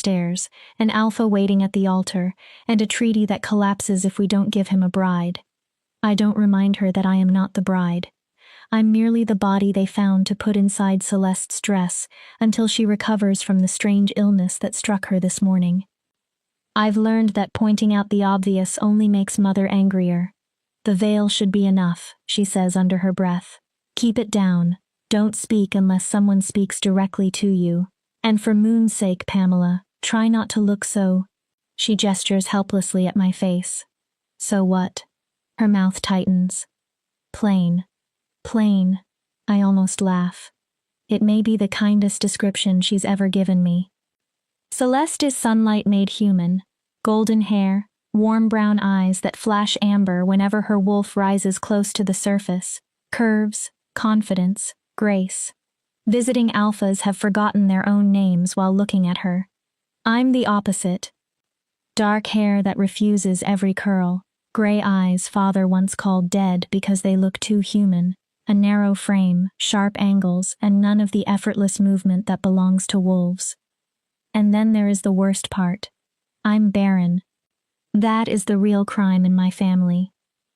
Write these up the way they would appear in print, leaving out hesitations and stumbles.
downstairs, an alpha waiting at the altar, and a treaty that collapses if we don't give him a bride. I don't remind her that I am not the bride. I'm merely the body they found to put inside Celeste's dress until she recovers from the strange illness that struck her this morning. I've learned that pointing out the obvious only makes Mother angrier. The veil should be enough, she says under her breath. Keep it down. Don't speak unless someone speaks directly to you. And for Moon's sake, Pamela, try not to look so. She gestures helplessly at my face. So what? Her mouth tightens. Plain. Plain. I almost laugh. It may be the kindest description she's ever given me. Celeste is sunlight made human. Golden hair, warm brown eyes that flash amber whenever her wolf rises close to the surface. Curves, confidence, grace. Visiting alphas have forgotten their own names while looking at her. I'm the opposite. Dark hair that refuses every curl. Gray eyes father once called dead because they look too human. A narrow frame, sharp angles, and none of the effortless movement that belongs to wolves. And then there is the worst part. I'm barren. That is the real crime in my family.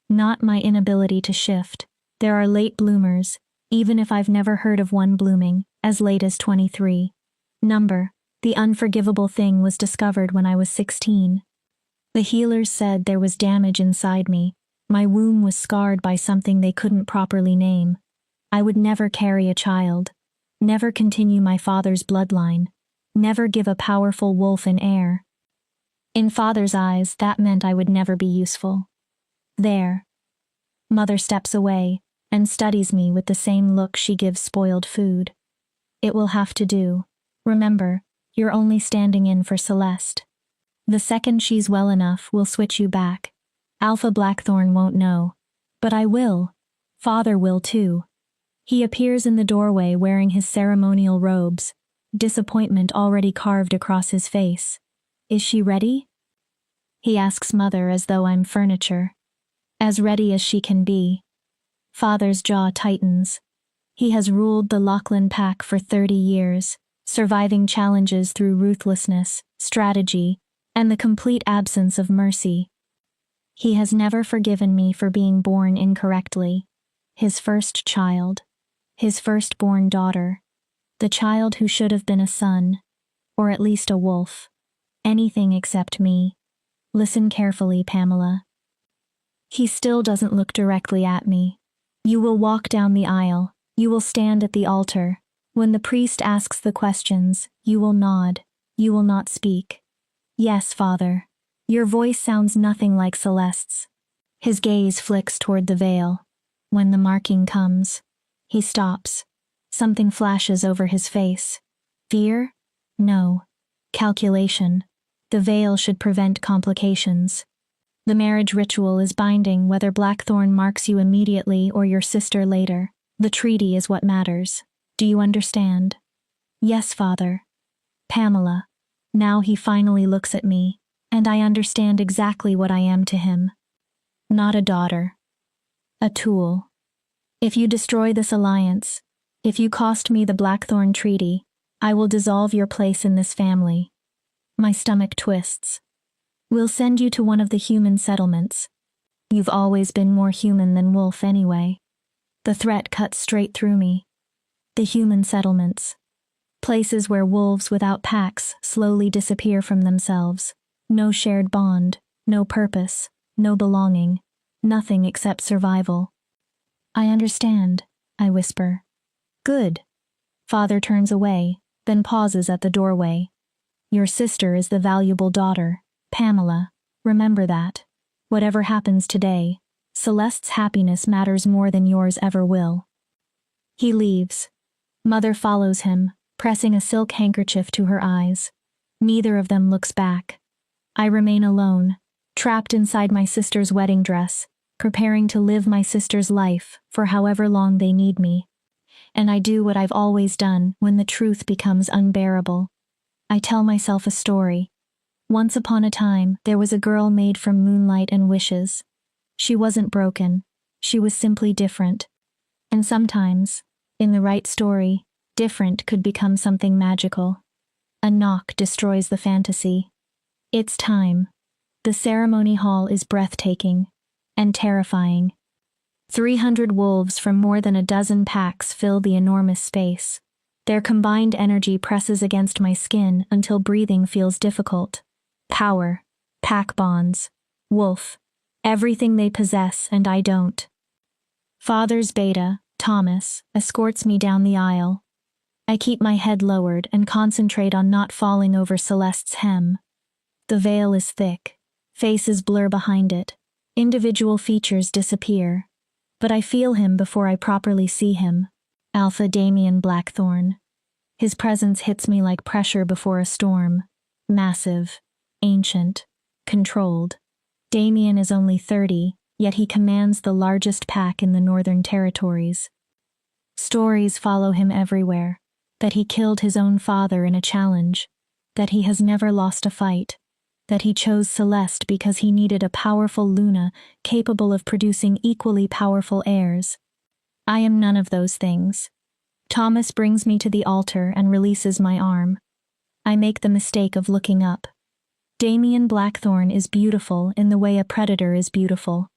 Not my inability to shift. There are late bloomers, even if I've never heard of one blooming, as late as 23. The unforgivable thing was discovered when I was 16. The healers said there was damage inside me. My womb was scarred by something they couldn't properly name. I would never carry a child. Never continue my father's bloodline. Never give a powerful wolf an heir. In father's eyes, that meant I would never be useful. There. Mother steps away and studies me with the same look she gives spoiled food. It will have to do. Remember, you're only standing in for Celeste. The second she's well enough, we'll switch you back. Alpha Blackthorn won't know. But I will. Father will too. He appears in the doorway wearing his ceremonial robes, disappointment already carved across his face. Is she ready? He asks Mother as though I'm furniture. As ready as she can be. Father's jaw tightens. He has ruled the Lycan pack for 30 years, surviving challenges through ruthlessness, strategy, and the complete absence of mercy. He has never forgiven me for being born incorrectly. His first child. His firstborn daughter. The child who should have been a son, or at least a wolf. Anything except me. Listen carefully, Pamela. He still doesn't look directly at me. You will walk down the aisle. You will stand at the altar. When the priest asks the questions, you will nod. You will not speak. Yes, Father. Your voice sounds nothing like Celeste's. His gaze flicks toward the veil. When the marking comes, he stops. Something flashes over his face. Fear? No. Calculation. The veil should prevent complications. The marriage ritual is binding whether Blackthorn marks you immediately or your sister later. The treaty is what matters. Do you understand? Yes, Father. Pamela. Now he finally looks at me, and I understand exactly what I am to him. Not a daughter. A tool. If you destroy this alliance, if you cost me the Blackthorn Treaty, I will dissolve your place in this family. My stomach twists. We'll send you to one of the human settlements. You've always been more human than wolf anyway. The threat cuts straight through me. The human settlements. Places where wolves without packs slowly disappear from themselves. No shared bond, no purpose, no belonging, nothing except survival. I understand, I whisper. Good. Father turns away, then pauses at the doorway. Your sister is the valuable daughter, Pamela. Remember that. Whatever happens today, Celeste's happiness matters more than yours ever will. He leaves. Mother follows him, pressing a silk handkerchief to her eyes. Neither of them looks back. I remain alone, trapped inside my sister's wedding dress, preparing to live my sister's life for however long they need me. And I do what I've always done when the truth becomes unbearable. I tell myself a story. Once upon a time, there was a girl made from moonlight and wishes. She wasn't broken. She was simply different. And sometimes, in the right story, different could become something magical. A knock destroys the fantasy. It's time. The ceremony hall is breathtaking and terrifying. 300 wolves from more than a dozen packs fill the enormous space. Their combined energy presses against my skin until breathing feels difficult. Power, pack bonds, wolf, everything they possess and I don't. Father's beta, Thomas, escorts me down the aisle. I keep my head lowered and concentrate on not falling over Celeste's hem. The veil is thick. Faces blur behind it. Individual features disappear. But I feel him before I properly see him. Alpha Damien Blackthorn. His presence hits me like pressure before a storm. Massive, ancient, controlled. Damien is only 30, yet he commands the largest pack in the Northern Territories. Stories follow him everywhere. That he killed his own father in a challenge. That he has never lost a fight. That he chose Celeste because he needed a powerful Luna capable of producing equally powerful heirs. I am none of those things. Thomas brings me to the altar and releases my arm. I make the mistake of looking up. Damien Blackthorn is beautiful in the way a predator is beautiful.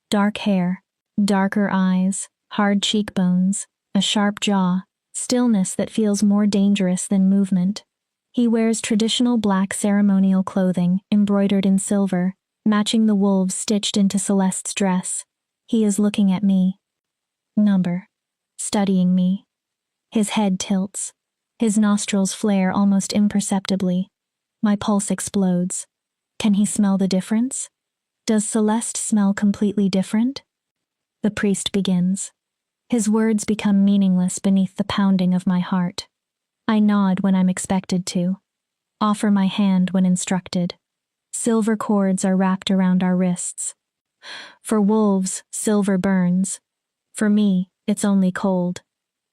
Dark hair, darker eyes, hard cheekbones, a sharp jaw, stillness that feels more dangerous than movement. He wears traditional black ceremonial clothing, embroidered in silver, matching the wolves stitched into Celeste's dress. He is looking at me. Studying me. His head tilts. His nostrils flare almost imperceptibly. My pulse explodes. Can he smell the difference? Does Celeste smell completely different? The priest begins. His words become meaningless beneath the pounding of my heart. I nod when I'm expected to. Offer my hand when instructed. Silver cords are wrapped around our wrists. For wolves, silver burns. For me, it's only cold.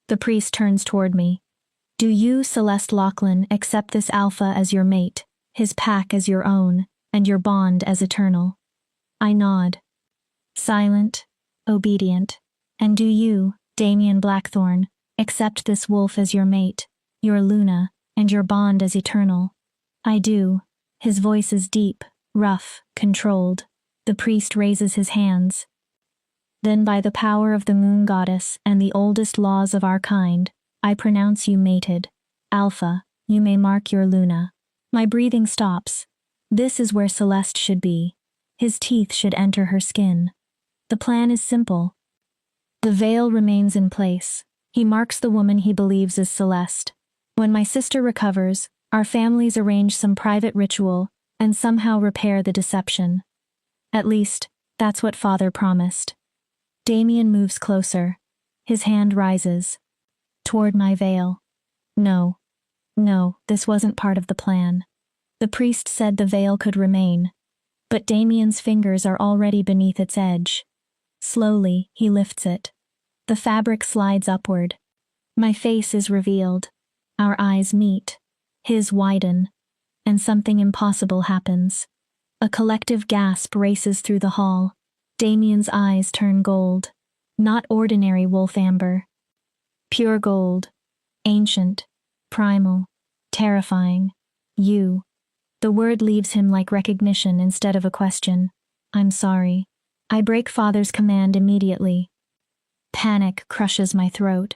The priest turns toward me. Do you, Celeste Lachlan, accept this alpha as your mate, his pack as your own, and your bond as eternal? I nod. Silent, obedient. And do you, Damien Blackthorn, accept this wolf as your mate, your Luna, and your bond as eternal? I do. His voice is deep, rough, controlled. The priest raises his hands. Then by the power of the moon goddess and the oldest laws of our kind, I pronounce you mated. Alpha, you may mark your Luna. My breathing stops. This is where Celeste should be. His teeth should enter her skin. The plan is simple. The veil remains in place. He marks the woman he believes is Celeste. When my sister recovers, our families arrange some private ritual and somehow repair the deception. At least, that's what Father promised. Damien moves closer. His hand rises. Toward my veil. No, this wasn't part of the plan. The priest said the veil could remain. But Damien's fingers are already beneath its edge. Slowly, he lifts it. The fabric slides upward. My face is revealed. Our eyes meet. His widen. And something impossible happens. A collective gasp races through the hall. Damien's eyes turn gold. Not ordinary wolf amber. Pure gold. Ancient. Primal. Terrifying. You. The word leaves him like recognition instead of a question. I'm sorry. I break Father's command immediately. Panic crushes my throat.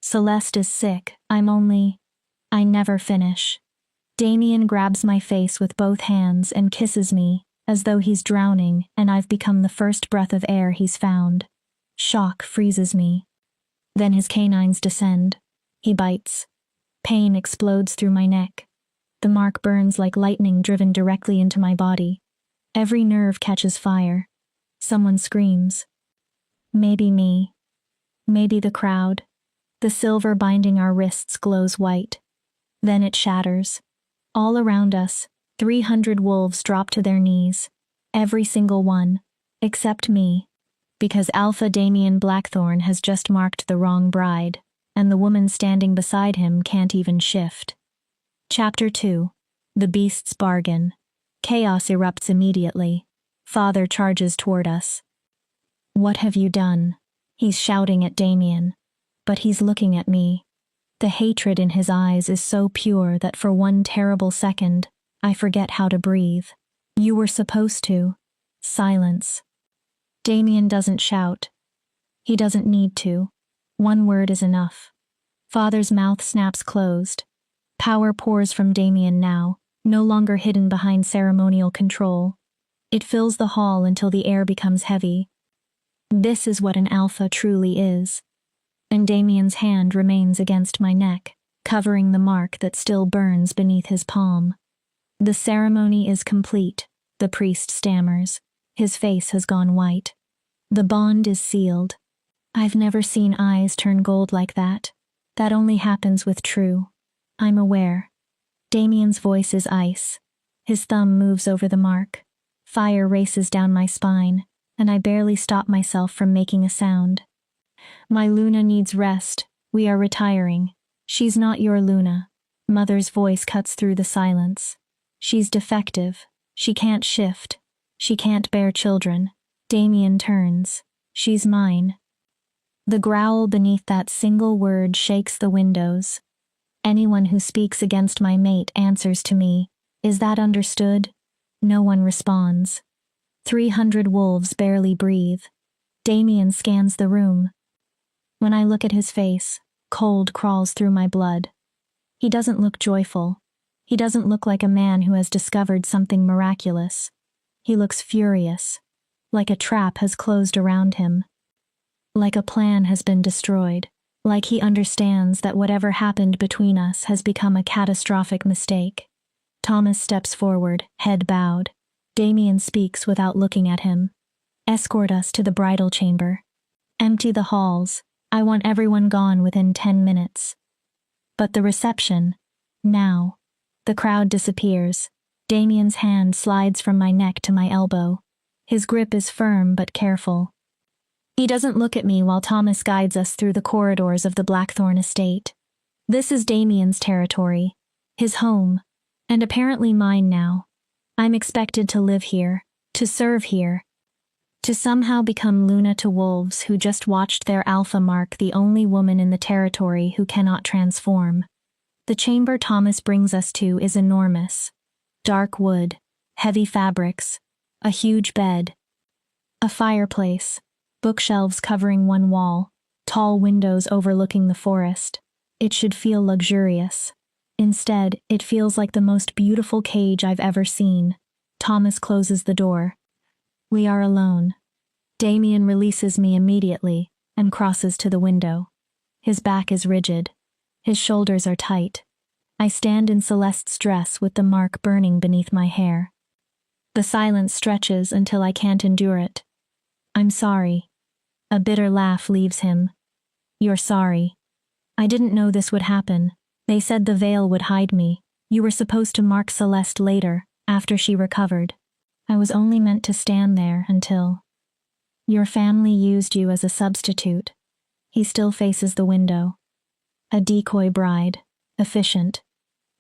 Celeste is sick. I never finish. Damien grabs my face with both hands and kisses me, as though he's drowning and I've become the first breath of air he's found. Shock freezes me. Then his canines descend. He bites. Pain explodes through my neck. The mark burns like lightning driven directly into my body. Every nerve catches fire. Someone screams. Maybe me. Maybe the crowd. The silver binding our wrists glows white. Then it shatters. All around us, 300 wolves drop to their knees. Every single one. Except me. Because Alpha Damien Blackthorn has just marked the wrong bride, and the woman standing beside him can't even shift. Chapter 2. The Beast's Bargain. Chaos erupts immediately. Father charges toward us. What have you done? He's shouting at Damien. But he's looking at me. The hatred in his eyes is so pure that for one terrible second, I forget how to breathe. You were supposed to. Silence. Damien doesn't shout. He doesn't need to. One word is enough. Father's mouth snaps closed. Power pours from Damien now, no longer hidden behind ceremonial control. It fills the hall until the air becomes heavy. This is what an alpha truly is. And Damien's hand remains against my neck, covering the mark that still burns beneath his palm. The ceremony is complete, the priest stammers. His face has gone white. The bond is sealed. I've never seen eyes turn gold like that. That only happens with true. I'm aware. Damien's voice is ice. His thumb moves over the mark. Fire races down my spine, and I barely stop myself from making a sound. My Luna needs rest. We are retiring. She's not your Luna. Mother's voice cuts through the silence. She's defective. She can't shift. She can't bear children. Damien turns. She's mine. The growl beneath that single word shakes the windows. Anyone who speaks against my mate answers to me. Is that understood? No one responds. 300 wolves barely breathe. Damien scans the room. When I look at his face, cold crawls through my blood. He doesn't look joyful. He doesn't look like a man who has discovered something miraculous. He looks furious, like a trap has closed around him. Like a plan has been destroyed. Like he understands that whatever happened between us has become a catastrophic mistake. Thomas steps forward, head bowed. Damien speaks without looking at him. Escort us to the bridal chamber. Empty the halls. I want everyone gone within 10 minutes. But the reception, now. The crowd disappears. Damien's hand slides from my neck to my elbow. His grip is firm but careful. He doesn't look at me while Thomas guides us through the corridors of the Blackthorn estate. This is Damien's territory, his home, and apparently mine now. I'm expected to live here, to serve here, to somehow become Luna to wolves who just watched their alpha mark the only woman in the territory who cannot transform. The chamber Thomas brings us to is enormous. Dark wood, heavy fabrics, a huge bed, a fireplace, bookshelves covering one wall, tall windows overlooking the forest. It should feel luxurious. Instead, it feels like the most beautiful cage I've ever seen. Thomas closes the door. We are alone. Damien releases me immediately and crosses to the window. His back is rigid. His shoulders are tight. I stand in Celeste's dress with the mark burning beneath my hair. The silence stretches until I can't endure it. I'm sorry. A bitter laugh leaves him. You're sorry. I didn't know this would happen. They said the veil would hide me. You were supposed to mark Celeste later, after she recovered. I was only meant to stand there until... Your family used you as a substitute. He still faces the window. A decoy bride. Efficient.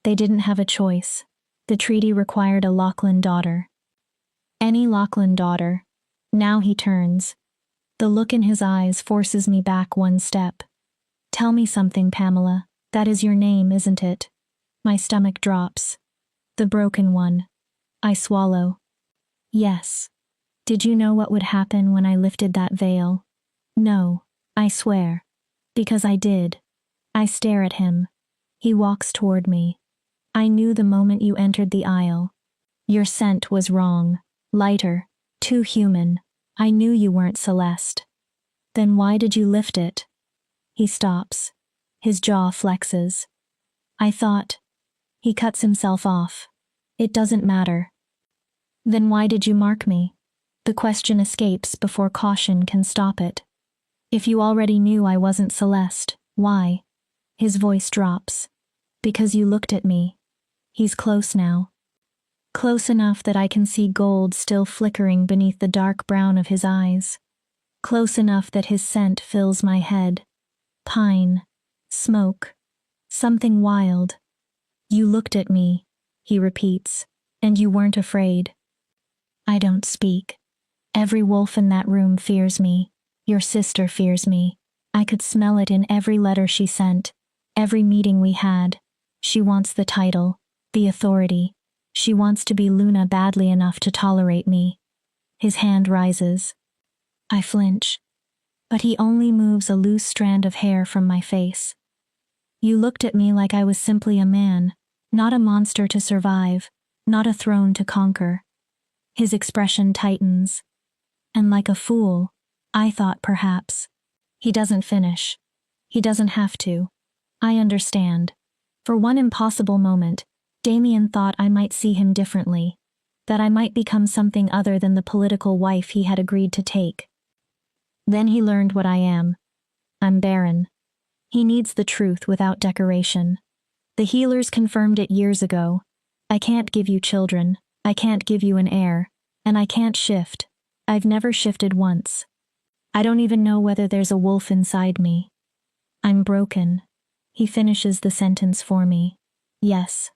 They didn't have a choice. The treaty required a Lycan daughter. Any Lycan daughter. Now he turns. The look in his eyes forces me back one step. Tell me something, Pamela. That is your name, isn't it? My stomach drops. The broken one. I swallow. Yes. Did you know what would happen when I lifted that veil? No, I swear. Because I did. I stare at him. He walks toward me. I knew the moment you entered the aisle. Your scent was wrong. Lighter. Too human. I knew you weren't Celeste. Then why did you lift it? He stops. His jaw flexes. I thought. He cuts himself off. It doesn't matter. Then why did you mark me? The question escapes before caution can stop it. If you already knew I wasn't Celeste, why? His voice drops. Because you looked at me. He's close now. Close enough that I can see gold still flickering beneath the dark brown of his eyes. Close enough that his scent fills my head. Pine. Smoke. Something wild. You looked at me, he repeats, and you weren't afraid. I don't speak. Every wolf in that room fears me. Your sister fears me. I could smell it in every letter she sent. Every meeting we had, she wants the title, the authority. She wants to be Luna badly enough to tolerate me. His hand rises. I flinch, but he only moves a loose strand of hair from my face. You looked at me like I was simply a man, not a monster to survive, not a throne to conquer. His expression tightens. And like a fool, I thought perhaps. He doesn't finish. He doesn't have to. I understand. For one impossible moment, Damien thought I might see him differently, that I might become something other than the political wife he had agreed to take. Then he learned what I am. I'm barren. He needs the truth without decoration. The healers confirmed it years ago. I can't give you children, I can't give you an heir, and I can't shift. I've never shifted once. I don't even know whether there's a wolf inside me. I'm broken. He finishes the sentence for me. Yes.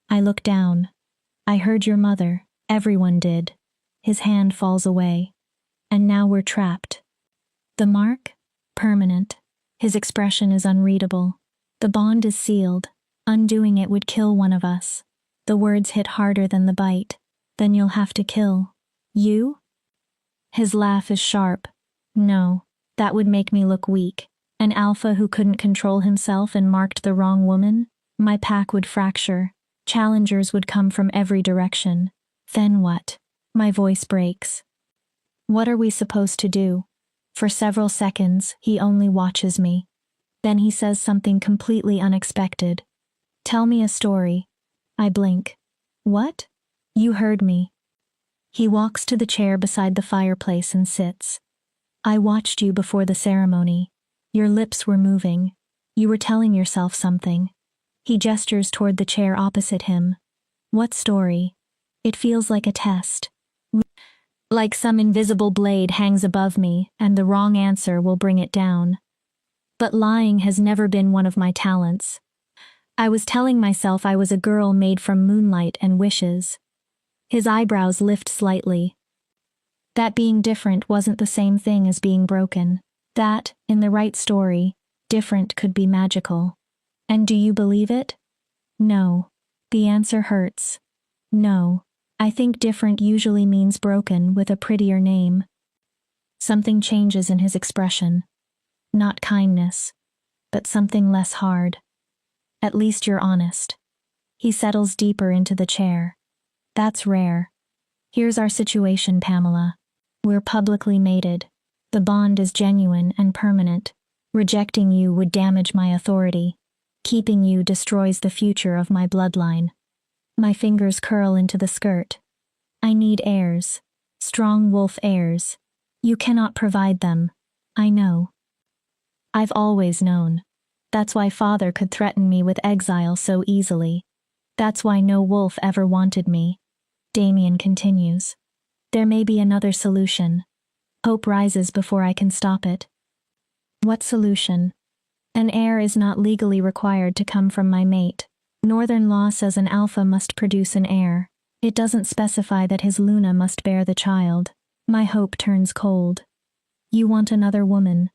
I look down. I heard your mother. Everyone did. His hand falls away. And now we're trapped. The mark? Permanent. His expression is unreadable. The bond is sealed. Undoing it would kill one of us. The words hit harder than the bite. Then you'll have to kill. You? His laugh is sharp. No, that would make me look weak. An alpha who couldn't control himself and marked the wrong woman? My pack would fracture. Challengers would come from every direction. Then what? My voice breaks. What are we supposed to do? For several seconds, he only watches me. Then he says something completely unexpected. Tell me a story. I blink. What? You heard me. He walks to the chair beside the fireplace and sits. I watched you before the ceremony. Your lips were moving. You were telling yourself something. He gestures toward the chair opposite him. What story? It feels like a test. Like some invisible blade hangs above me, and the wrong answer will bring it down. But lying has never been one of my talents. I was telling myself I was a girl made from moonlight and wishes. His eyebrows lift slightly. That being different wasn't the same thing as being broken. That, in the right story, different could be magical. And do you believe it? No. The answer hurts. No. I think different usually means broken with a prettier name. Something changes in his expression. Not kindness, but something less hard. At least you're honest. He settles deeper into the chair. That's rare. Here's our situation, Pamela. We're publicly mated. The bond is genuine and permanent. Rejecting you would damage my authority. Keeping you destroys the future of my bloodline. My fingers curl into the skirt. I need heirs. Strong wolf heirs. You cannot provide them. I know. I've always known. That's why father could threaten me with exile so easily. That's why no wolf ever wanted me. Damien continues. There may be another solution. Hope rises before I can stop it. What solution? An heir is not legally required to come from my mate. Northern law says an alpha must produce an heir. It doesn't specify that his Luna must bear the child. My hope turns cold. You want another woman.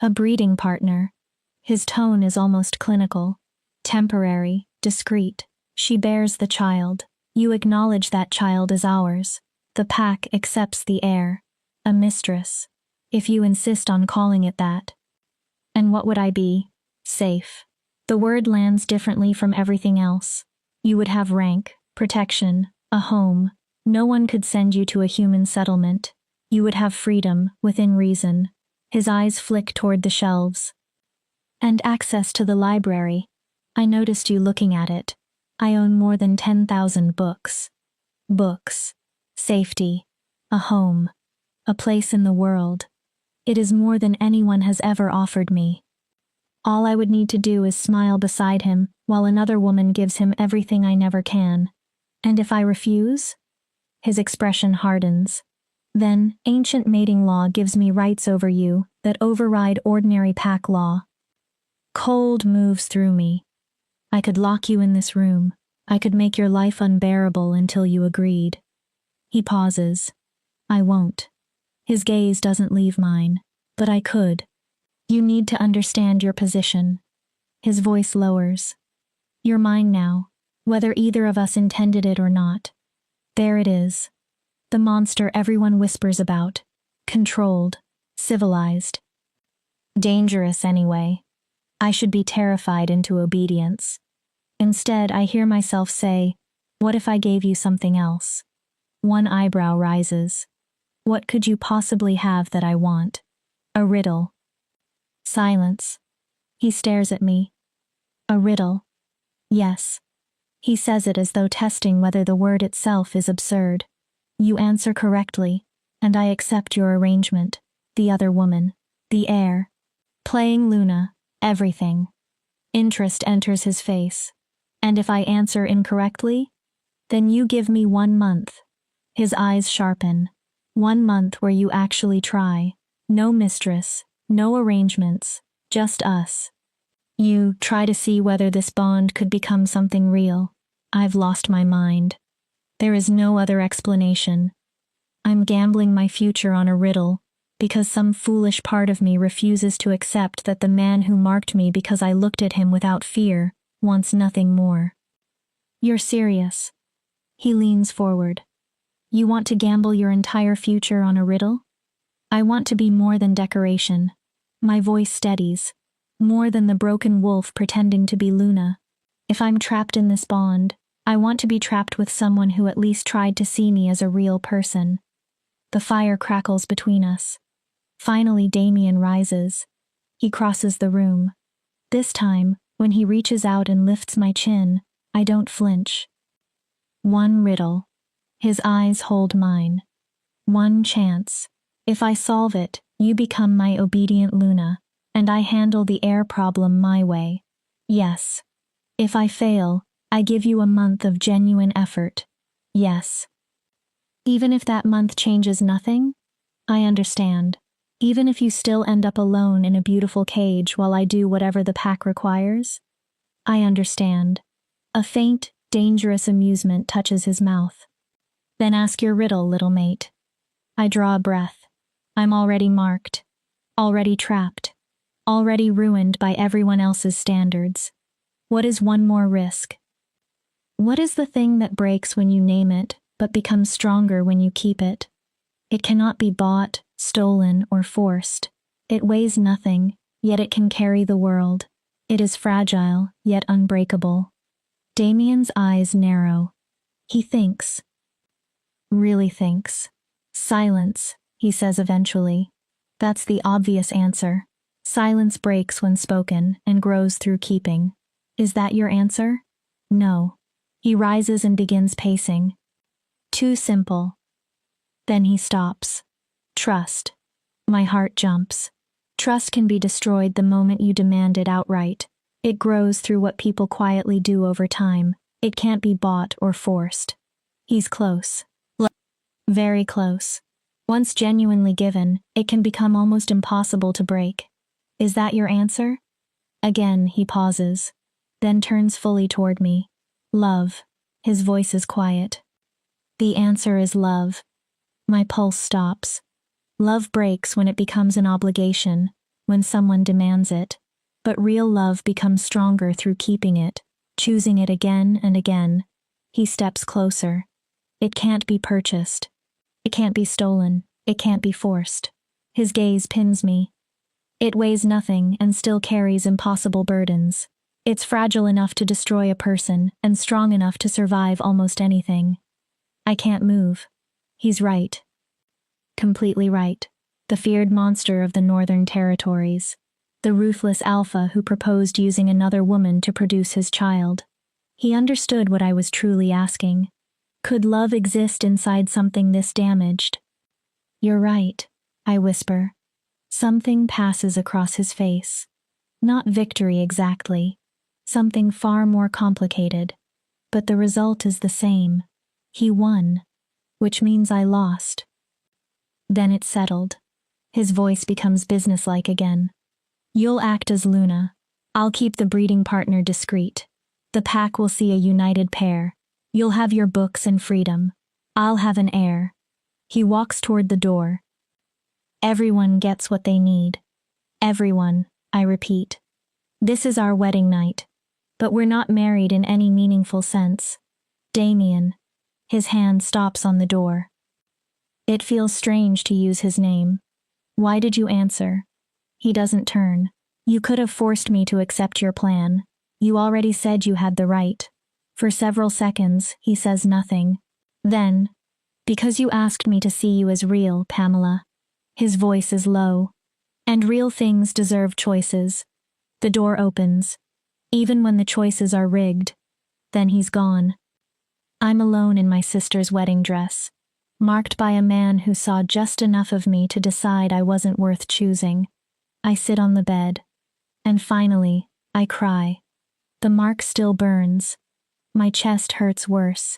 A breeding partner. His tone is almost clinical. Temporary, discreet. She bears the child. You acknowledge that child is ours. The pack accepts the heir. A mistress. If you insist on calling it that. And what would I be? Safe. The word lands differently from everything else. You would have rank, protection, a home. No one could send you to a human settlement. You would have freedom, within reason. His eyes flick toward the shelves. And access to the library. I noticed you looking at it. I own more than 10,000 books. Books. Safety. A home. A place in the world. It is more than anyone has ever offered me. All I would need to do is smile beside him, while another woman gives him everything I never can. And if I refuse? His expression hardens. Then, ancient mating law gives me rights over you that override ordinary pack law. Cold moves through me. I could lock you in this room. I could make your life unbearable until you agreed. He pauses. I won't. His gaze doesn't leave mine. But I could. You need to understand your position. His voice lowers. You're mine now, whether either of us intended it or not. There it is. The monster everyone whispers about. Controlled. Civilized. Dangerous anyway. I should be terrified into obedience. Instead, I hear myself say, what if I gave you something else? One eyebrow rises. What could you possibly have that I want? A riddle. Silence. He stares at me. A riddle. Yes. He says it as though testing whether the word itself is absurd. You answer correctly, and I accept your arrangement. The other woman. The heir. Playing Luna. Everything. Interest enters his face. And if I answer incorrectly? Then you give me 1 month. His eyes sharpen. 1 month where you actually try. No mistress, no arrangements, just us. You try to see whether this bond could become something real. I've lost my mind. There is no other explanation. I'm gambling my future on a riddle, because some foolish part of me refuses to accept that the man who marked me because I looked at him without fear wants nothing more. You're serious. He leans forward. You want to gamble your entire future on a riddle? I want to be more than decoration. My voice steadies. More than the broken wolf pretending to be Luna. If I'm trapped in this bond, I want to be trapped with someone who at least tried to see me as a real person. The fire crackles between us. Finally, Damien rises. He crosses the room. This time, when he reaches out and lifts my chin, I don't flinch. One riddle. His eyes hold mine. One chance. If I solve it, you become my obedient Luna, and I handle the heir problem my way. Yes. If I fail, I give you a month of genuine effort. Yes. Even if that month changes nothing? I understand. Even if you still end up alone in a beautiful cage while I do whatever the pack requires? I understand. A faint, dangerous amusement touches his mouth. Then ask your riddle, little mate. I draw a breath. I'm already marked. Already trapped. Already ruined by everyone else's standards. What is one more risk? What is the thing that breaks when you name it, but becomes stronger when you keep it? It cannot be bought, stolen, or forced. It weighs nothing, yet it can carry the world. It is fragile, yet unbreakable. Damien's eyes narrow. He thinks. Really thinks. Silence, he says eventually. That's the obvious answer. Silence breaks when spoken and grows through keeping. Is that your answer? No. He rises and begins pacing. Too simple. Then he stops. Trust. My heart jumps. Trust can be destroyed the moment you demand it outright. It grows through what people quietly do over time. It can't be bought or forced. He's close. Very close. Once genuinely given, it can become almost impossible to break. Is that your answer? Again, he pauses, then turns fully toward me. Love. His voice is quiet. The answer is love. My pulse stops. Love breaks when it becomes an obligation, when someone demands it. But real love becomes stronger through keeping it, choosing it again and again. He steps closer. It can't be purchased. It can't be stolen. It can't be forced. His gaze pins me. It weighs nothing and still carries impossible burdens. It's fragile enough to destroy a person and strong enough to survive almost anything. I can't move. He's right. Completely right. The feared monster of the Northern Territories. The ruthless alpha who proposed using another woman to produce his child. He understood what I was truly asking. Could love exist inside something this damaged? You're right, I whisper. Something passes across his face. Not victory exactly. Something far more complicated. But the result is the same. He won, which means I lost. Then it's settled. His voice becomes businesslike again. You'll act as Luna. I'll keep the breeding partner discreet. The pack will see a united pair. You'll have your books and freedom. I'll have an heir. He walks toward the door. Everyone gets what they need. Everyone, I repeat. This is our wedding night. But we're not married in any meaningful sense. Damien. His hand stops on the door. It feels strange to use his name. Why did you answer? He doesn't turn. You could have forced me to accept your plan. You already said you had the right. For several seconds, he says nothing. Then, because you asked me to see you as real, Pamela. His voice is low. And real things deserve choices. The door opens. Even when the choices are rigged. Then he's gone. I'm alone in my sister's wedding dress, marked by a man who saw just enough of me to decide I wasn't worth choosing. I sit on the bed. And finally, I cry. The mark still burns. My chest hurts worse.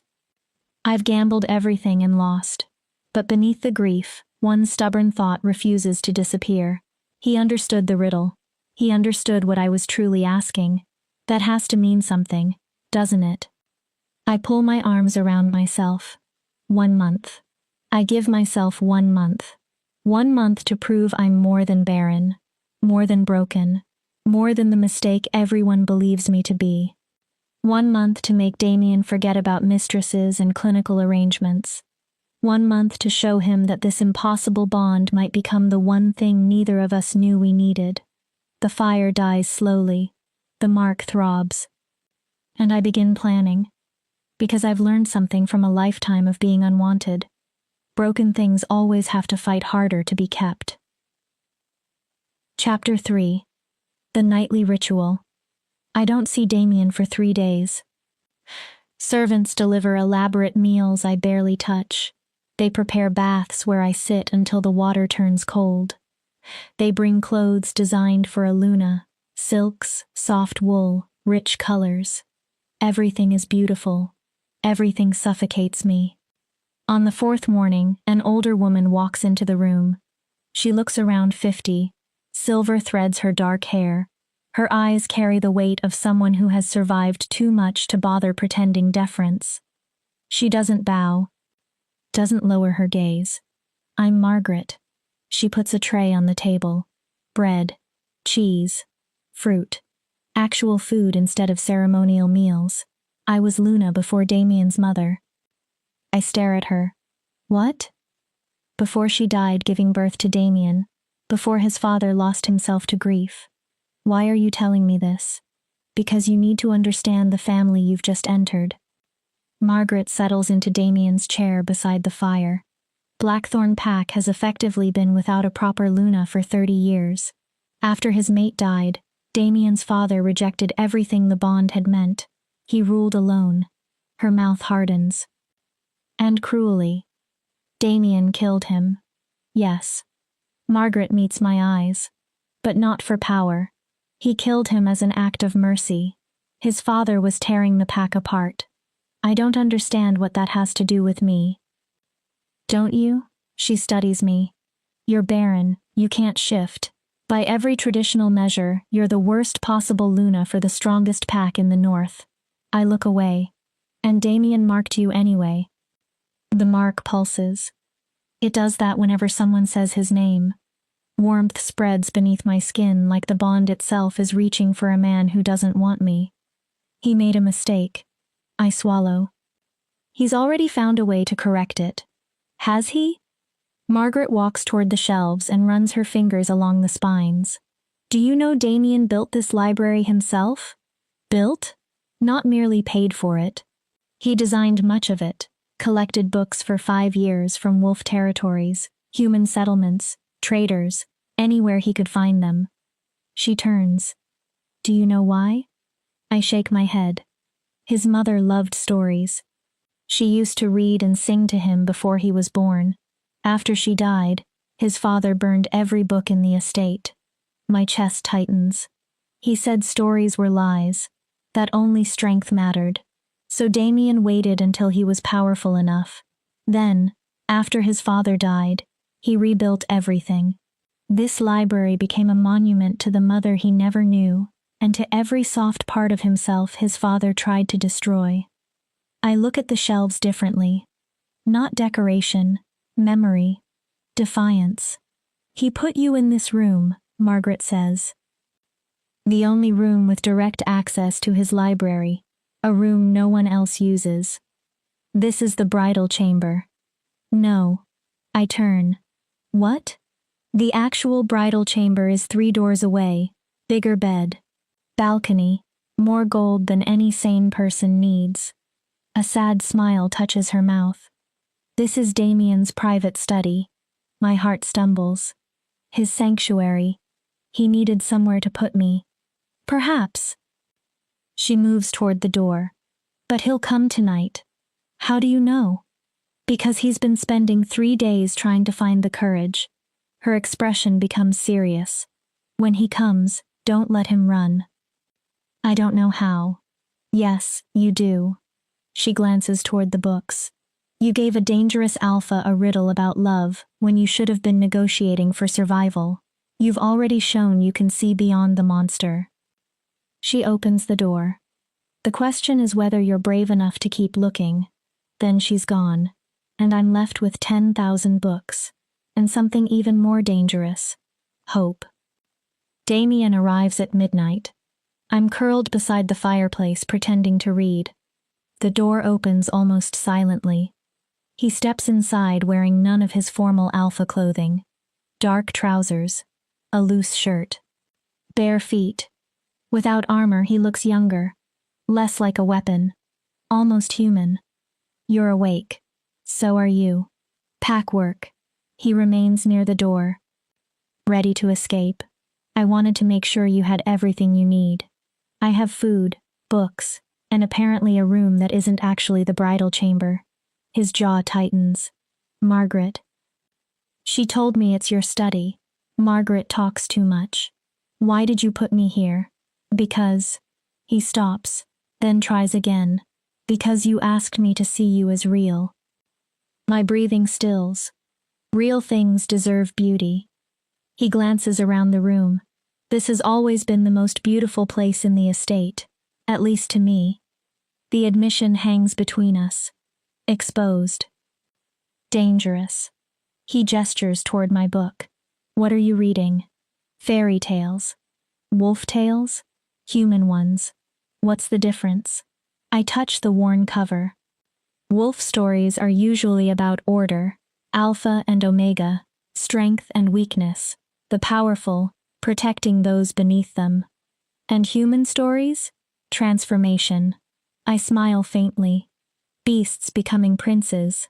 I've gambled everything and lost. But beneath the grief, one stubborn thought refuses to disappear. He understood the riddle. He understood what I was truly asking. That has to mean something, doesn't it? I pull my arms around myself. 1 month. I give myself 1 month. 1 month to prove I'm more than barren, more than broken, more than the mistake everyone believes me to be. 1 month to make Damien forget about mistresses and clinical arrangements. 1 month to show him that this impossible bond might become the one thing neither of us knew we needed. The fire dies slowly. The mark throbs. And I begin planning. Because I've learned something from a lifetime of being unwanted. Broken things always have to fight harder to be kept. Chapter 3. The Nightly Ritual. I don't see Damien for 3 days. Servants deliver elaborate meals I barely touch. They prepare baths where I sit until the water turns cold. They bring clothes designed for a Luna. Silks, soft wool, rich colors. Everything is beautiful. Everything suffocates me. On the 4th morning, an older woman walks into the room. She looks around 50. Silver threads her dark hair. Her eyes carry the weight of someone who has survived too much to bother pretending deference. She doesn't bow. Doesn't lower her gaze. I'm Margaret. She puts a tray on the table. Bread. Cheese. Fruit. Actual food instead of ceremonial meals. I was Luna before Damien's mother. I stare at her. What? Before she died giving birth to Damien. Before his father lost himself to grief. Why are you telling me this? Because you need to understand the family you've just entered. Margaret settles into Damien's chair beside the fire. Blackthorn Pack has effectively been without a proper Luna for 30 years. After his mate died, Damien's father rejected everything the bond had meant. He ruled alone. Her mouth hardens. And cruelly. Damien killed him. Yes. Margaret meets my eyes. But not for power. He killed him as an act of mercy. His father was tearing the pack apart. I don't understand what that has to do with me. Don't you? She studies me. You're barren. You can't shift. By every traditional measure, you're the worst possible Luna for the strongest pack in the north. I look away. And Damien marked you anyway. The mark pulses. It does that whenever someone says his name. Warmth spreads beneath my skin like the bond itself is reaching for a man who doesn't want me. He made a mistake. I swallow. He's already found a way to correct it. Has he? Margaret walks toward the shelves and runs her fingers along the spines. Do you know Damien built this library himself? Built? Not merely paid for it. He designed much of it, collected books for 5 years from wolf territories, human settlements, traders, anywhere he could find them. She turns. Do you know why? I shake my head. His mother loved stories. She used to read and sing to him before he was born. After she died, his father burned every book in the estate. My chest tightens. He said stories were lies, that only strength mattered. So Damien waited until he was powerful enough. Then, after his father died, he rebuilt everything. This library became a monument to the mother he never knew, and to every soft part of himself his father tried to destroy. I look at the shelves differently. Not decoration, memory, defiance. He put you in this room, Margaret says. The only room with direct access to his library, a room no one else uses. This is the bridal chamber. No. I turn. What? The actual bridal chamber is 3 doors away, bigger bed, balcony, more gold than any sane person needs. A sad smile touches her mouth. This is Damien's private study. My heart stumbles. His sanctuary. He needed somewhere to put me. Perhaps. She moves toward the door. But he'll come tonight. How do you know? Because he's been spending 3 days trying to find the courage. Her expression becomes serious. When he comes, don't let him run. I don't know how. Yes, you do. She glances toward the books. You gave a dangerous alpha a riddle about love when you should have been negotiating for survival. You've already shown you can see beyond the monster. She opens the door. The question is whether you're brave enough to keep looking. Then she's gone, and I'm left with 10,000 books, and something even more dangerous. Hope. Damien arrives at midnight. I'm curled beside the fireplace pretending to read. The door opens almost silently. He steps inside wearing none of his formal alpha clothing. Dark trousers, a loose shirt. Bare feet. Without armor, he looks younger, less like a weapon, almost human. You're awake. So are you. Pack work. He remains near the door. Ready to escape. I wanted to make sure you had everything you need. I have food, books, and apparently a room that isn't actually the bridal chamber. His jaw tightens. Margaret. She told me it's your study. Margaret talks too much. Why did you put me here? Because. He stops, then tries again. Because you asked me to see you as real. My breathing stills. Real things deserve beauty. He glances around the room. This has always been the most beautiful place in the estate, at least to me. The admission hangs between us. Exposed. Dangerous. He gestures toward my book. What are you reading? Fairy tales. Wolf tales? Human ones. What's the difference? I touch the worn cover. Wolf stories are usually about order, alpha and omega, strength and weakness, the powerful, protecting those beneath them. And human stories? Transformation. I smile faintly. Beasts becoming princes.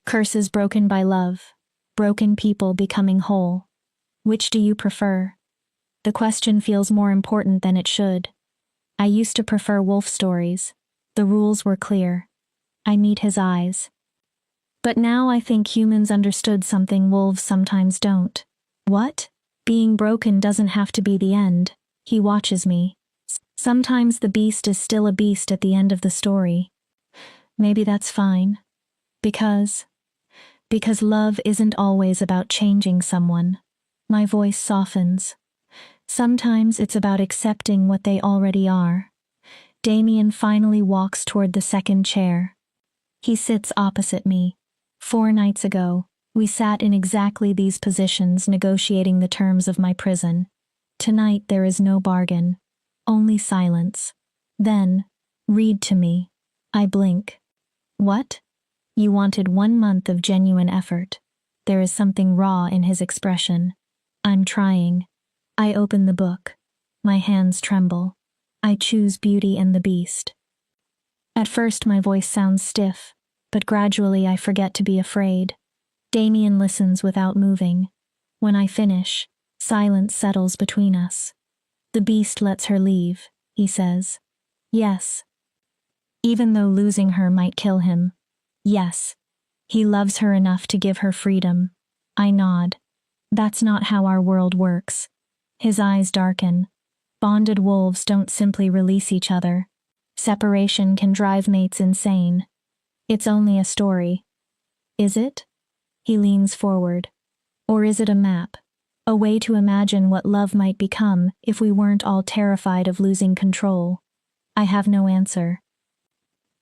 Curses broken by love. Broken people becoming whole. Which do you prefer? The question feels more important than it should. I used to prefer wolf stories. The rules were clear. I meet his eyes. But now I think humans understood something wolves sometimes don't. What? Being broken doesn't have to be the end. He watches me. Sometimes the beast is still a beast at the end of the story. Maybe that's fine. Because love isn't always about changing someone. My voice softens. Sometimes it's about accepting what they already are. Damien finally walks toward the second chair. He sits opposite me. 4 nights ago, we sat in exactly these positions negotiating the terms of my prison. Tonight there is no bargain. Only silence. Then, read to me. I blink. What? You wanted 1 month of genuine effort. There is something raw in his expression. I'm trying. I open the book. My hands tremble. I choose Beauty and the Beast. At first my voice sounds stiff, but gradually I forget to be afraid. Damien listens without moving. When I finish, silence settles between us. The beast lets her leave, he says. Yes. Even though losing her might kill him. Yes. He loves her enough to give her freedom. I nod. That's not how our world works. His eyes darken. Bonded wolves don't simply release each other. Separation can drive mates insane. It's only a story. Is it? He leans forward. Or is it a map? A way to imagine what love might become if we weren't all terrified of losing control. I have no answer.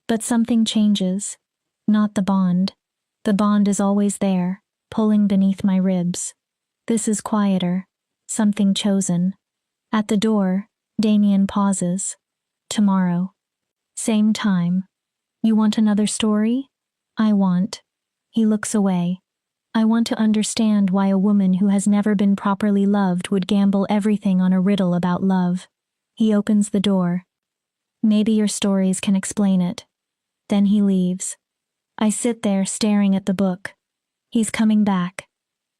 But something changes. Not the bond. The bond is always there, pulling beneath my ribs. This is quieter. Something chosen. At the door, Damien pauses. Tomorrow. Same time. You want another story? I want. He looks away. I want to understand why a woman who has never been properly loved would gamble everything on a riddle about love. He opens the door. Maybe your stories can explain it. Then he leaves. I sit there staring at the book. He's coming back.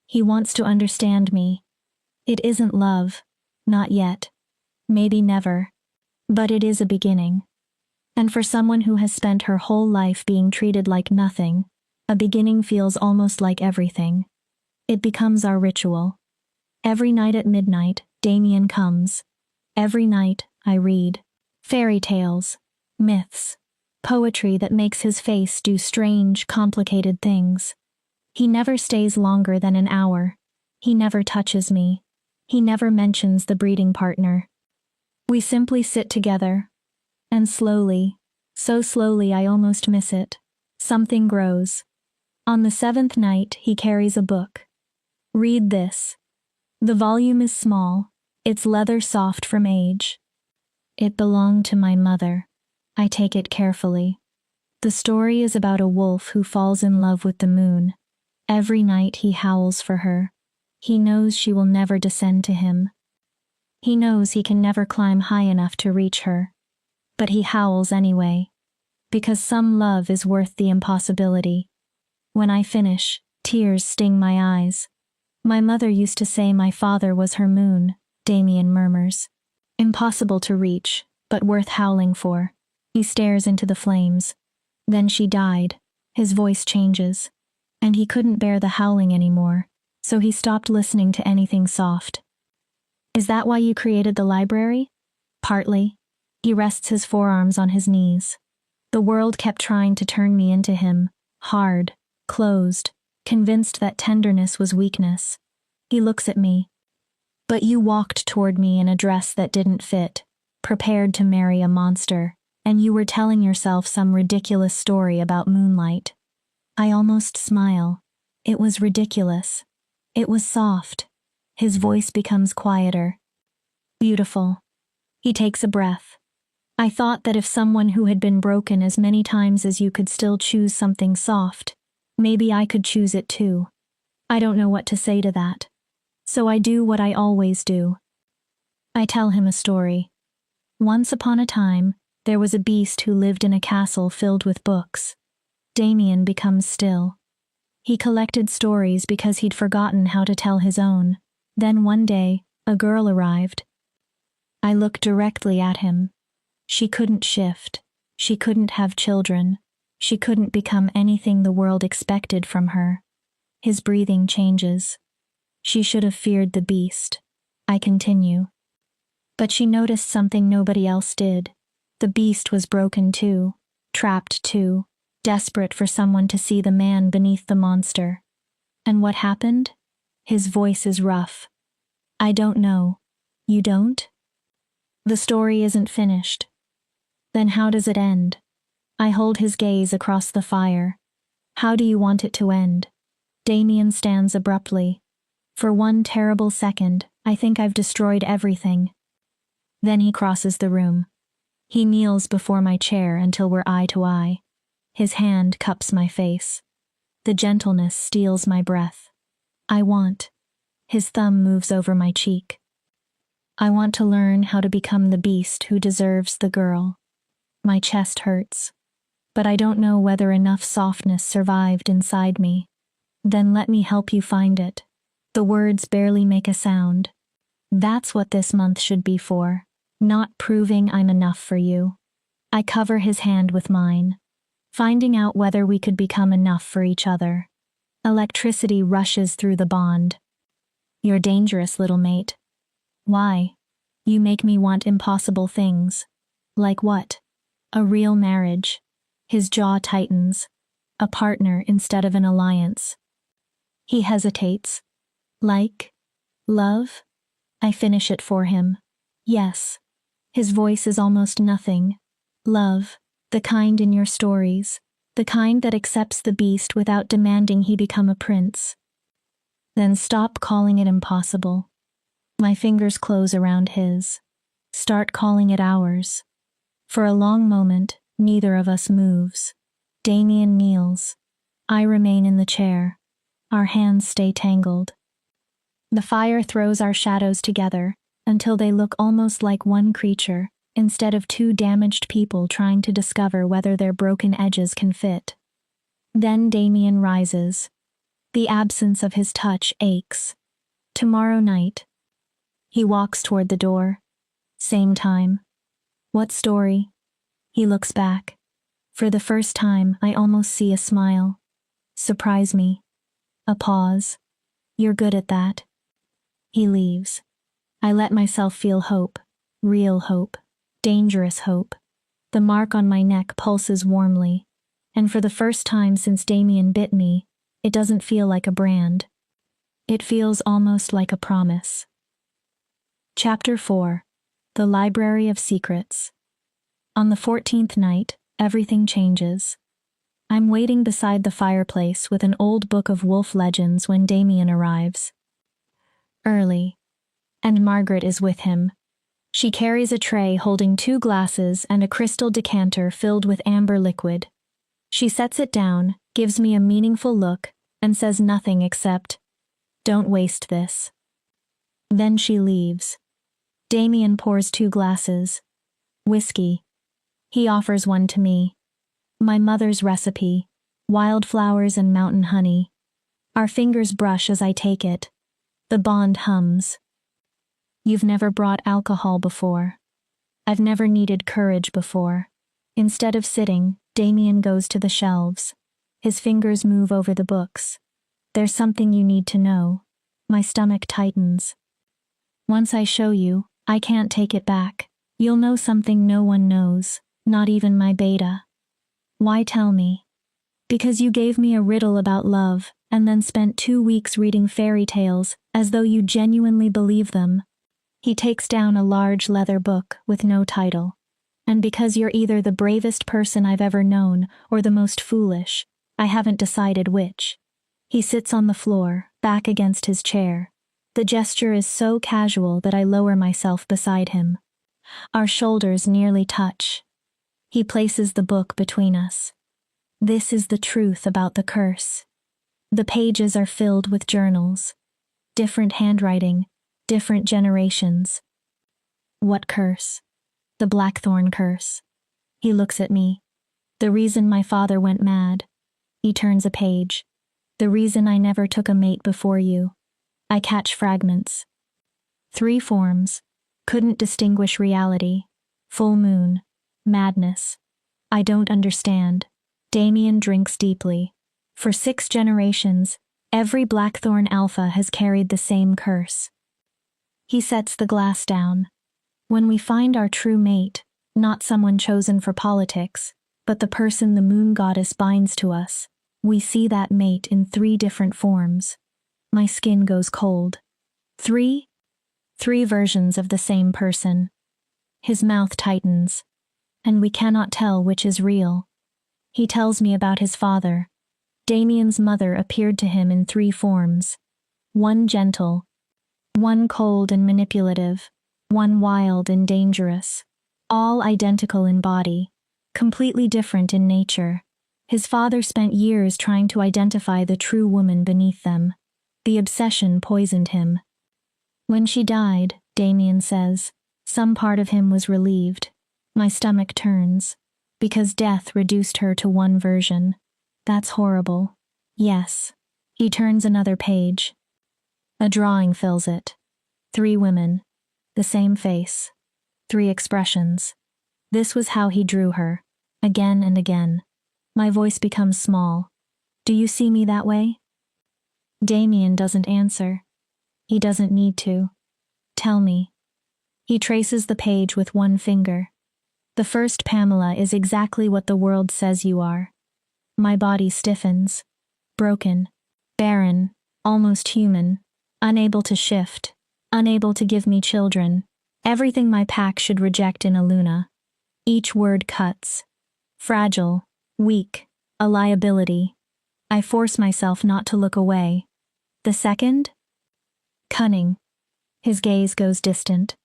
He wants to understand me. It isn't love. Not yet. Maybe never. But it is a beginning. And for someone who has spent her whole life being treated like nothing, a beginning feels almost like everything. It becomes our ritual. Every night at midnight, Damien comes. Every night, I read. Fairy tales. Myths. Poetry that makes his face do strange, complicated things. He never stays longer than an hour. He never touches me. He never mentions the breeding partner. We simply sit together. And slowly, so slowly I almost miss it, something grows. On the 7th night, he carries a book. Read this. The volume is small. It's leather soft from age. It belonged to my mother. I take it carefully. The story is about a wolf who falls in love with the moon. Every night he howls for her. He knows she will never descend to him. He knows he can never climb high enough to reach her. But he howls anyway. Because some love is worth the impossibility. When I finish, tears sting my eyes. My mother used to say my father was her moon, Damien murmurs. Impossible to reach, but worth howling for. He stares into the flames. Then she died. His voice changes. And he couldn't bear the howling anymore, so he stopped listening to anything soft. Is that why you created the library? Partly. He rests his forearms on his knees. The world kept trying to turn me into him, hard, closed, convinced that tenderness was weakness. He looks at me. But you walked toward me in a dress that didn't fit, prepared to marry a monster, and you were telling yourself some ridiculous story about moonlight. I almost smile. It was ridiculous. It was soft. His voice becomes quieter. Beautiful. He takes a breath. I thought that if someone who had been broken as many times as you could still choose something soft, maybe I could choose it too. I don't know what to say to that. So I do what I always do. I tell him a story. Once upon a time, there was a beast who lived in a castle filled with books. Damien becomes still. He collected stories because he'd forgotten how to tell his own. Then one day, a girl arrived. I looked directly at him. She couldn't shift. She couldn't have children. She couldn't become anything the world expected from her. His breathing changes. She should have feared the beast. I continue. But she noticed something nobody else did. The beast was broken too, trapped too, desperate for someone to see the man beneath the monster. And what happened? His voice is rough. I don't know. You don't? The story isn't finished. Then how does it end? I hold his gaze across the fire. How do you want it to end? Damien stands abruptly. For one terrible second, I think I've destroyed everything. Then he crosses the room. He kneels before my chair until we're eye to eye. His hand cups my face. The gentleness steals my breath. I want. His thumb moves over my cheek. I want to learn how to become the beast who deserves the girl. My chest hurts. But I don't know whether enough softness survived inside me. Then let me help you find it. The words barely make a sound. That's what this month should be for. Not proving I'm enough for you. I cover his hand with mine. Finding out whether we could become enough for each other. Electricity rushes through the bond. You're dangerous, little mate. Why? You make me want impossible things. Like what? A real marriage. His jaw tightens. A partner instead of an alliance. He hesitates. Like? Love? I finish it for him. Yes. His voice is almost nothing. Love. The kind in your stories. The kind that accepts the beast without demanding he become a prince. Then stop calling it impossible. My fingers close around his. start calling it ours. For a long moment, neither of us moves. Damien kneels. I remain in the chair. Our hands stay tangled. The fire throws our shadows together until they look almost like one creature, instead of two damaged people trying to discover whether their broken edges can fit. Then Damien rises. The absence of his touch aches. Tomorrow night. He walks toward the door. Same time. What story? He looks back. For the first time, I almost see a smile. Surprise me. A pause. You're good at that. He leaves. I let myself feel hope. Real hope. Dangerous hope. The mark on my neck pulses warmly. And for the first time since Damien bit me, it doesn't feel like a brand. It feels almost like a promise. Chapter 4. The Library of Secrets. On the 14th night, everything changes. I'm waiting beside the fireplace with an old book of wolf legends when Damien arrives. Early. And Margaret is with him. She carries a tray holding 2 glasses and a crystal decanter filled with amber liquid. She sets it down, gives me a meaningful look, and says nothing except, "Don't waste this." Then she leaves. Damien pours 2 glasses. Whiskey. He offers one to me. My mother's recipe, wildflowers and mountain honey. Our fingers brush as I take it. The bond hums. You've never brought alcohol before. I've never needed courage before. Instead of sitting, Damien goes to the shelves. His fingers move over the books. There's something you need to know. My stomach tightens. Once I show you, I can't take it back. You'll know something no one knows, not even my beta. Why tell me? Because you gave me a riddle about love, and then spent 2 weeks reading fairy tales as though you genuinely believe them. He takes down a large leather book with no title. And because you're either the bravest person I've ever known or the most foolish, I haven't decided which. He sits on the floor, back against his chair. The gesture is so casual that I lower myself beside him. Our shoulders nearly touch. He places the book between us. This is the truth about the curse. The pages are filled with journals. Different handwriting, different generations. What curse? The Blackthorn curse. He looks at me. The reason my father went mad. He turns a page. The reason I never took a mate before you. I catch fragments. 3 forms. Couldn't distinguish reality. Full moon. Madness. I don't understand. Damien drinks deeply. For 6 generations, every Blackthorn alpha has carried the same curse. He sets the glass down. When we find our true mate, not someone chosen for politics, but the person the moon goddess binds to us, we see that mate in 3 different forms. My skin goes cold. 3 versions of the same person. His mouth tightens, and we cannot tell which is real. He tells me about his father. Damien's mother appeared to him in 3 forms. One gentle, one cold and manipulative, one wild and dangerous. All identical in body, completely different in nature. His father spent years trying to identify the true woman beneath them. The obsession poisoned him. When she died, Damien says, some part of him was relieved. My stomach turns, because death reduced her to one version. That's horrible. Yes. He turns another page. A drawing fills it. 3 women. The same face. 3 expressions. This was how he drew her. Again and again. My voice becomes small. Do you see me that way? Damien doesn't answer. He doesn't need to. Tell me. He traces the page with one finger. The first Pamela is exactly what the world says you are. My body stiffens. Broken. Barren. Almost human. Unable to shift. Unable to give me children. Everything my pack should reject in a Luna. Each word cuts. Fragile. Weak. A liability. I force myself not to look away. The second? Cunning. His gaze goes distant.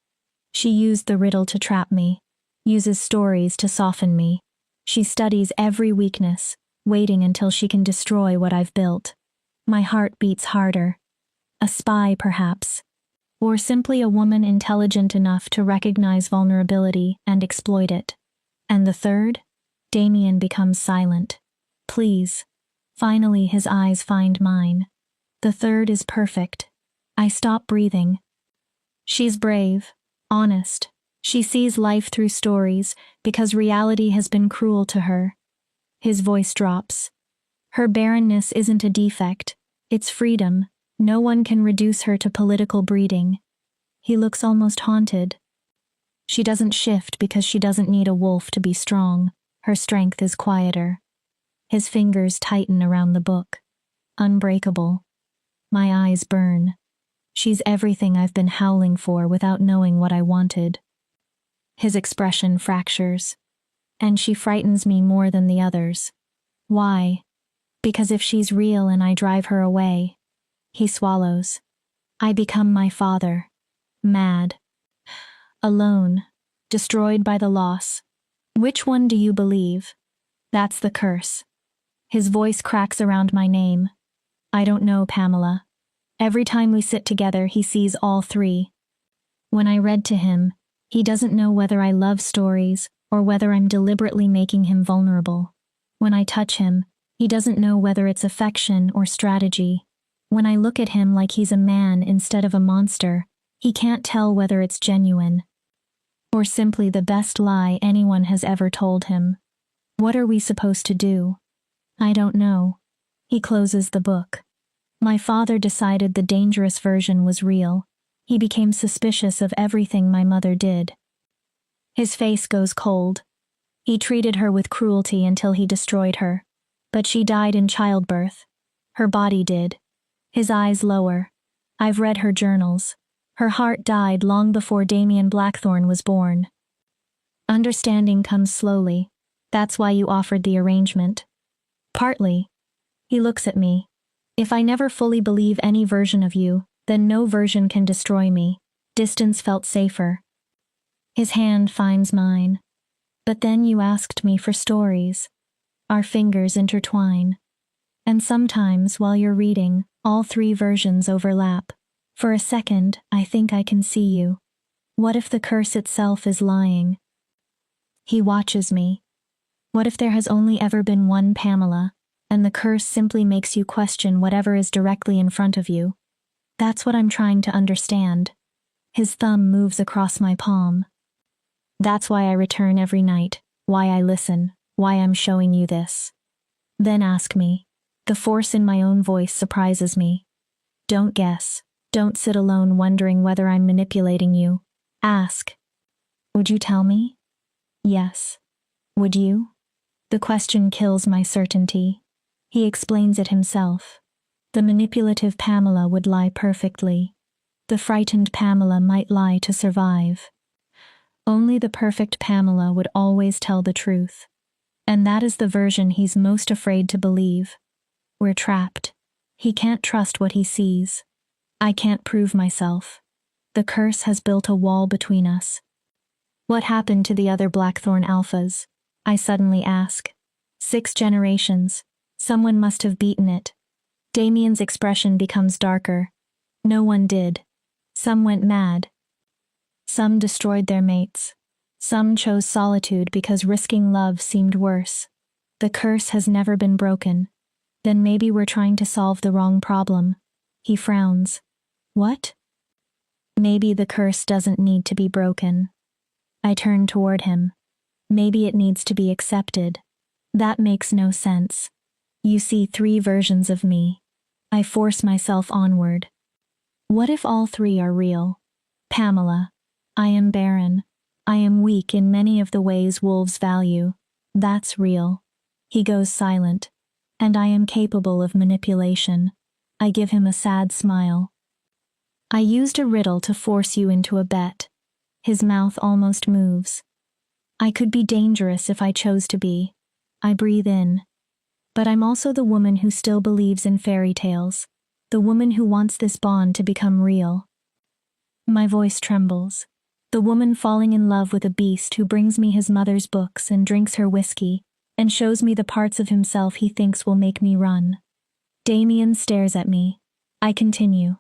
She used the riddle to trap me, uses stories to soften me. She studies every weakness, waiting until she can destroy what I've built. My heart beats harder. A spy, perhaps. Or simply a woman intelligent enough to recognize vulnerability and exploit it. And the third? Damien becomes silent. Please. Finally, his eyes find mine. The third is perfect. I stop breathing. She's brave, honest. She sees life through stories because reality has been cruel to her. His voice drops. Her barrenness isn't a defect, it's freedom. No one can reduce her to political breeding. He looks almost haunted. She doesn't shift because she doesn't need a wolf to be strong. Her strength is quieter. His fingers tighten around the book. Unbreakable. My eyes burn. She's everything I've been howling for without knowing what I wanted. His expression fractures. And she frightens me more than the others. Why? Because if she's real and I drive her away. He swallows. I become my father. Mad. Alone. Destroyed by the loss. Which one do you believe? That's the curse. His voice cracks around my name. I don't know, Pamela. Every time we sit together, he sees all three. When I read to him, he doesn't know whether I love stories or whether I'm deliberately making him vulnerable. When I touch him, he doesn't know whether it's affection or strategy. When I look at him like he's a man instead of a monster, he can't tell whether it's genuine or simply the best lie anyone has ever told him. What are we supposed to do? I don't know. He closes the book. My father decided the dangerous version was real. He became suspicious of everything my mother did. His face goes cold. He treated her with cruelty until he destroyed her. But she died in childbirth. Her body did. His eyes lower. I've read her journals. Her heart died long before Damien Blackthorne was born. Understanding comes slowly. That's why you offered the arrangement. Partly. He looks at me. If I never fully believe any version of you, then no version can destroy me. Distance felt safer. His hand finds mine. But then you asked me for stories. Our fingers intertwine. And sometimes, while you're reading, all three versions overlap. For a second, I think I can see you. What if the curse itself is lying? He watches me. What if there has only ever been one Pamela, and the curse simply makes you question whatever is directly in front of you? That's what I'm trying to understand. His thumb moves across my palm. That's why I return every night, why I listen, why I'm showing you this. Then ask me. The force in my own voice surprises me. Don't guess. Don't sit alone wondering whether I'm manipulating you. Ask. Would you tell me? Yes. Would you? The question kills my certainty. He explains it himself. The manipulative Pamela would lie perfectly. The frightened Pamela might lie to survive. Only the perfect Pamela would always tell the truth. And that is the version he's most afraid to believe. We're trapped. He can't trust what he sees. I can't prove myself. The curse has built a wall between us. What happened to the other Blackthorne alphas? I suddenly ask. 6 generations. Someone must have beaten it. Damien's expression becomes darker. No one did. Some went mad. Some destroyed their mates. Some chose solitude because risking love seemed worse. The curse has never been broken. Then maybe we're trying to solve the wrong problem. He frowns. What? Maybe the curse doesn't need to be broken. I turn toward him. Maybe it needs to be accepted. That makes no sense. You see 3 versions of me. I force myself onward. What if all 3 are real? Pamela. I am barren. I am weak in many of the ways wolves value. That's real. He goes silent. And I am capable of manipulation. I give him a sad smile. I used a riddle to force you into a bet. His mouth almost moves. I could be dangerous if I chose to be. I breathe in. But I'm also the woman who still believes in fairy tales. The woman who wants this bond to become real. My voice trembles. The woman falling in love with a beast who brings me his mother's books and drinks her whiskey and shows me the parts of himself he thinks will make me run. Damien stares at me. I continue.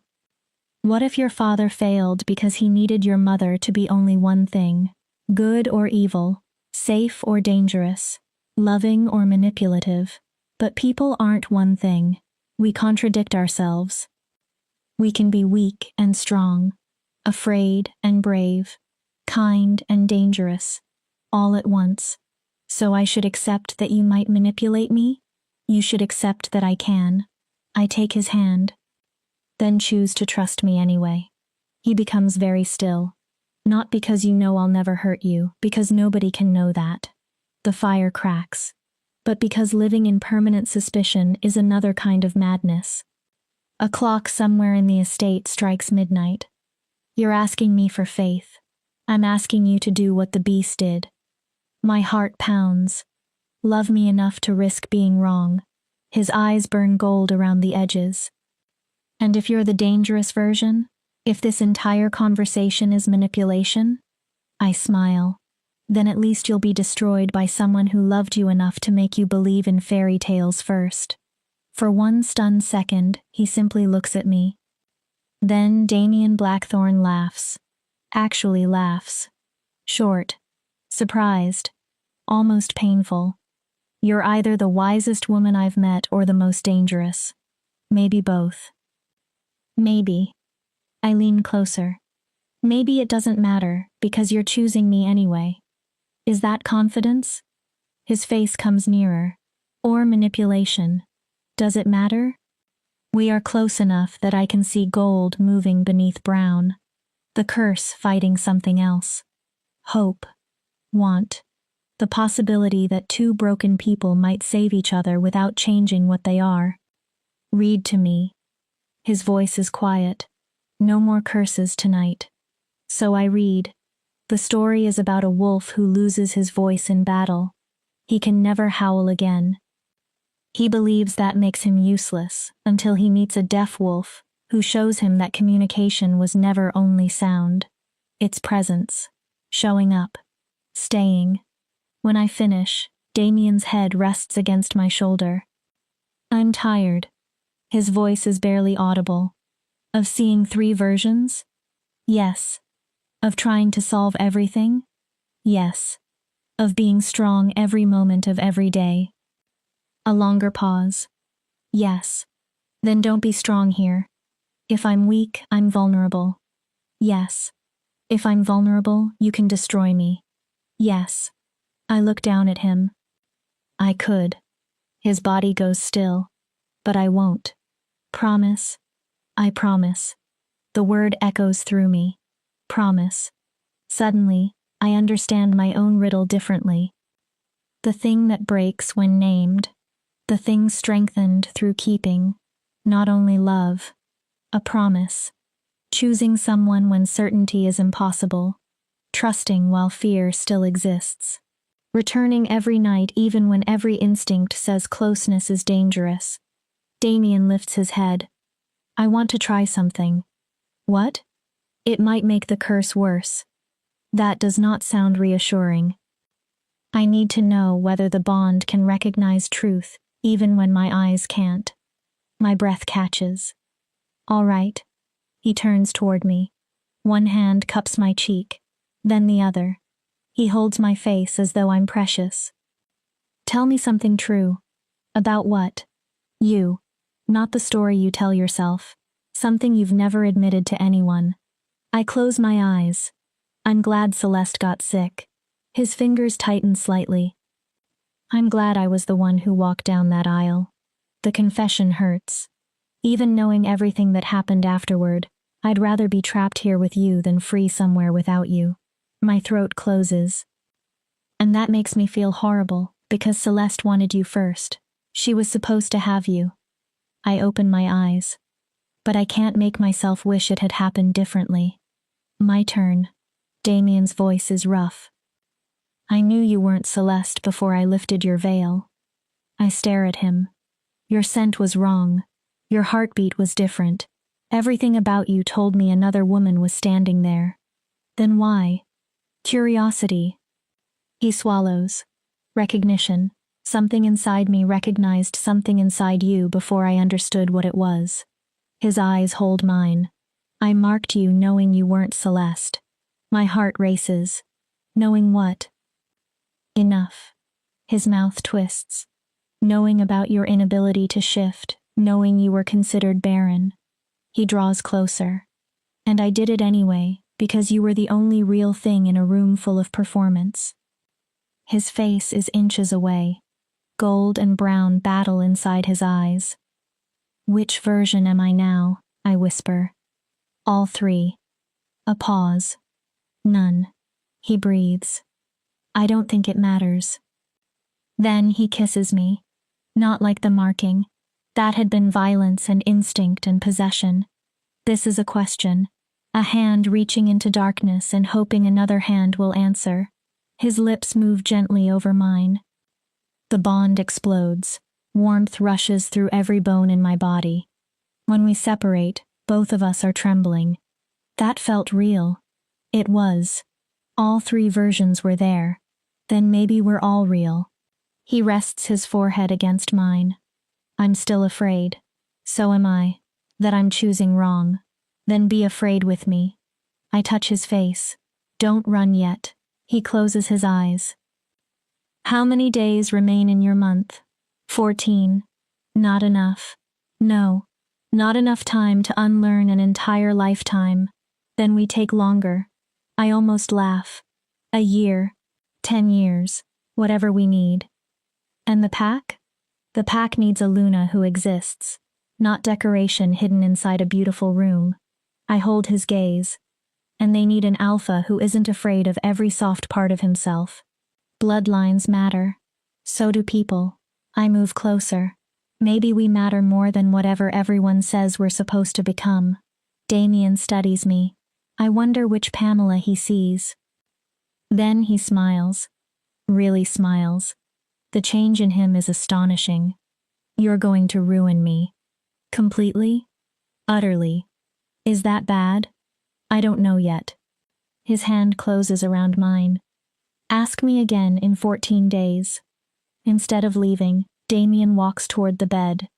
What if your father failed because he needed your mother to be only one thing, good or evil, safe or dangerous, loving or manipulative? But people aren't one thing. We contradict ourselves. We can be weak and strong, afraid and brave, kind and dangerous, all at once. So I should accept that you might manipulate me? You should accept that I can. I take his hand. Then choose to trust me anyway. He becomes very still. Not because you know I'll never hurt you, because nobody can know that. The fire cracks. But because living in permanent suspicion is another kind of madness. A clock somewhere in the estate strikes midnight. You're asking me for faith. I'm asking you to do what the beast did. My heart pounds. Love me enough to risk being wrong. His eyes burn gold around the edges. And if you're the dangerous version, if this entire conversation is manipulation, I smile. Then at least you'll be destroyed by someone who loved you enough to make you believe in fairy tales first. For one stunned second, he simply looks at me. Then Damien Blackthorne laughs. Actually laughs. Short. Surprised. Almost painful. You're either the wisest woman I've met or the most dangerous. Maybe both. Maybe. I lean closer. Maybe it doesn't matter, because you're choosing me anyway. Is that confidence? His face comes nearer. Or manipulation. Does it matter? We are close enough that I can see gold moving beneath brown. The curse fighting something else. Hope. Want. The possibility that two broken people might save each other without changing what they are. Read to me. His voice is quiet. No more curses tonight. So I read. The story is about a wolf who loses his voice in battle. He can never howl again. He believes that makes him useless until he meets a deaf wolf who shows him that communication was never only sound. It's presence. Showing up. Staying. When I finish, Damien's head rests against my shoulder. I'm tired. His voice is barely audible. Of seeing three versions? Yes. Of trying to solve everything? Yes. Of being strong every moment of every day. A longer pause. Yes. Then don't be strong here. If I'm weak, I'm vulnerable. Yes. If I'm vulnerable, you can destroy me. Yes. I look down at him. I could. His body goes still. But I won't. Promise. I promise. The word echoes through me. Promise. Suddenly, I understand my own riddle differently. The thing that breaks when named. The thing strengthened through keeping. Not only love. A promise. Choosing someone when certainty is impossible. Trusting while fear still exists. Returning every night even when every instinct says closeness is dangerous. Damien lifts his head. I want to try something. What? It might make the curse worse. That does not sound reassuring. I need to know whether the bond can recognize truth even when my eyes can't. My breath catches. All right. He turns toward me. One hand cups my cheek, then the other. He holds my face as though I'm precious. Tell me something true. About what? You. Not the story you tell yourself. Something you've never admitted to anyone. I close my eyes. I'm glad Celeste got sick. His fingers tighten slightly. I'm glad I was the one who walked down that aisle. The confession hurts. Even knowing everything that happened afterward, I'd rather be trapped here with you than free somewhere without you. My throat closes. And that makes me feel horrible, because Celeste wanted you first. She was supposed to have you. I open my eyes. But I can't make myself wish it had happened differently. My turn. Damien's voice is rough. I knew you weren't Celeste before I lifted your veil. I stare at him. Your scent was wrong. Your heartbeat was different. Everything about you told me another woman was standing there. Then why? Curiosity. He swallows. Recognition. Something inside me recognized something inside you before I understood what it was. His eyes hold mine. I marked you knowing you weren't Celeste. My heart races. Knowing what? Enough. His mouth twists. Knowing about your inability to shift, knowing you were considered barren. He draws closer. And I did it anyway, because you were the only real thing in a room full of performance. His face is inches away. Gold and brown battle inside his eyes. Which version am I now? I whisper. All three. A pause. None. He breathes. I don't think it matters. Then he kisses me. Not like the marking. That had been violence and instinct and possession. This is a question. A hand reaching into darkness and hoping another hand will answer. His lips move gently over mine. The bond explodes. Warmth rushes through every bone in my body. When we separate, both of us are trembling. That felt real. It was. All three versions were there. Then maybe we're all real. He rests his forehead against mine. I'm still afraid. So am I. That I'm choosing wrong. Then be afraid with me. I touch his face. Don't run yet. He closes his eyes. How many days remain in your month? 14. Not enough. No. Not enough time to unlearn an entire lifetime. Then we take longer. I almost laugh. A year. 10 years. Whatever we need. And the pack? The pack needs a Luna who exists. Not decoration hidden inside a beautiful room. I hold his gaze. And they need an alpha who isn't afraid of every soft part of himself. Bloodlines matter. So do people. I move closer. Maybe we matter more than whatever everyone says we're supposed to become. Damien studies me. I wonder which Pamela he sees. Then he smiles. Really smiles. The change in him is astonishing. You're going to ruin me. Completely? Utterly. Is that bad? I don't know yet. His hand closes around mine. Ask me again in 14 days. Instead of leaving, Damien walks toward the bed.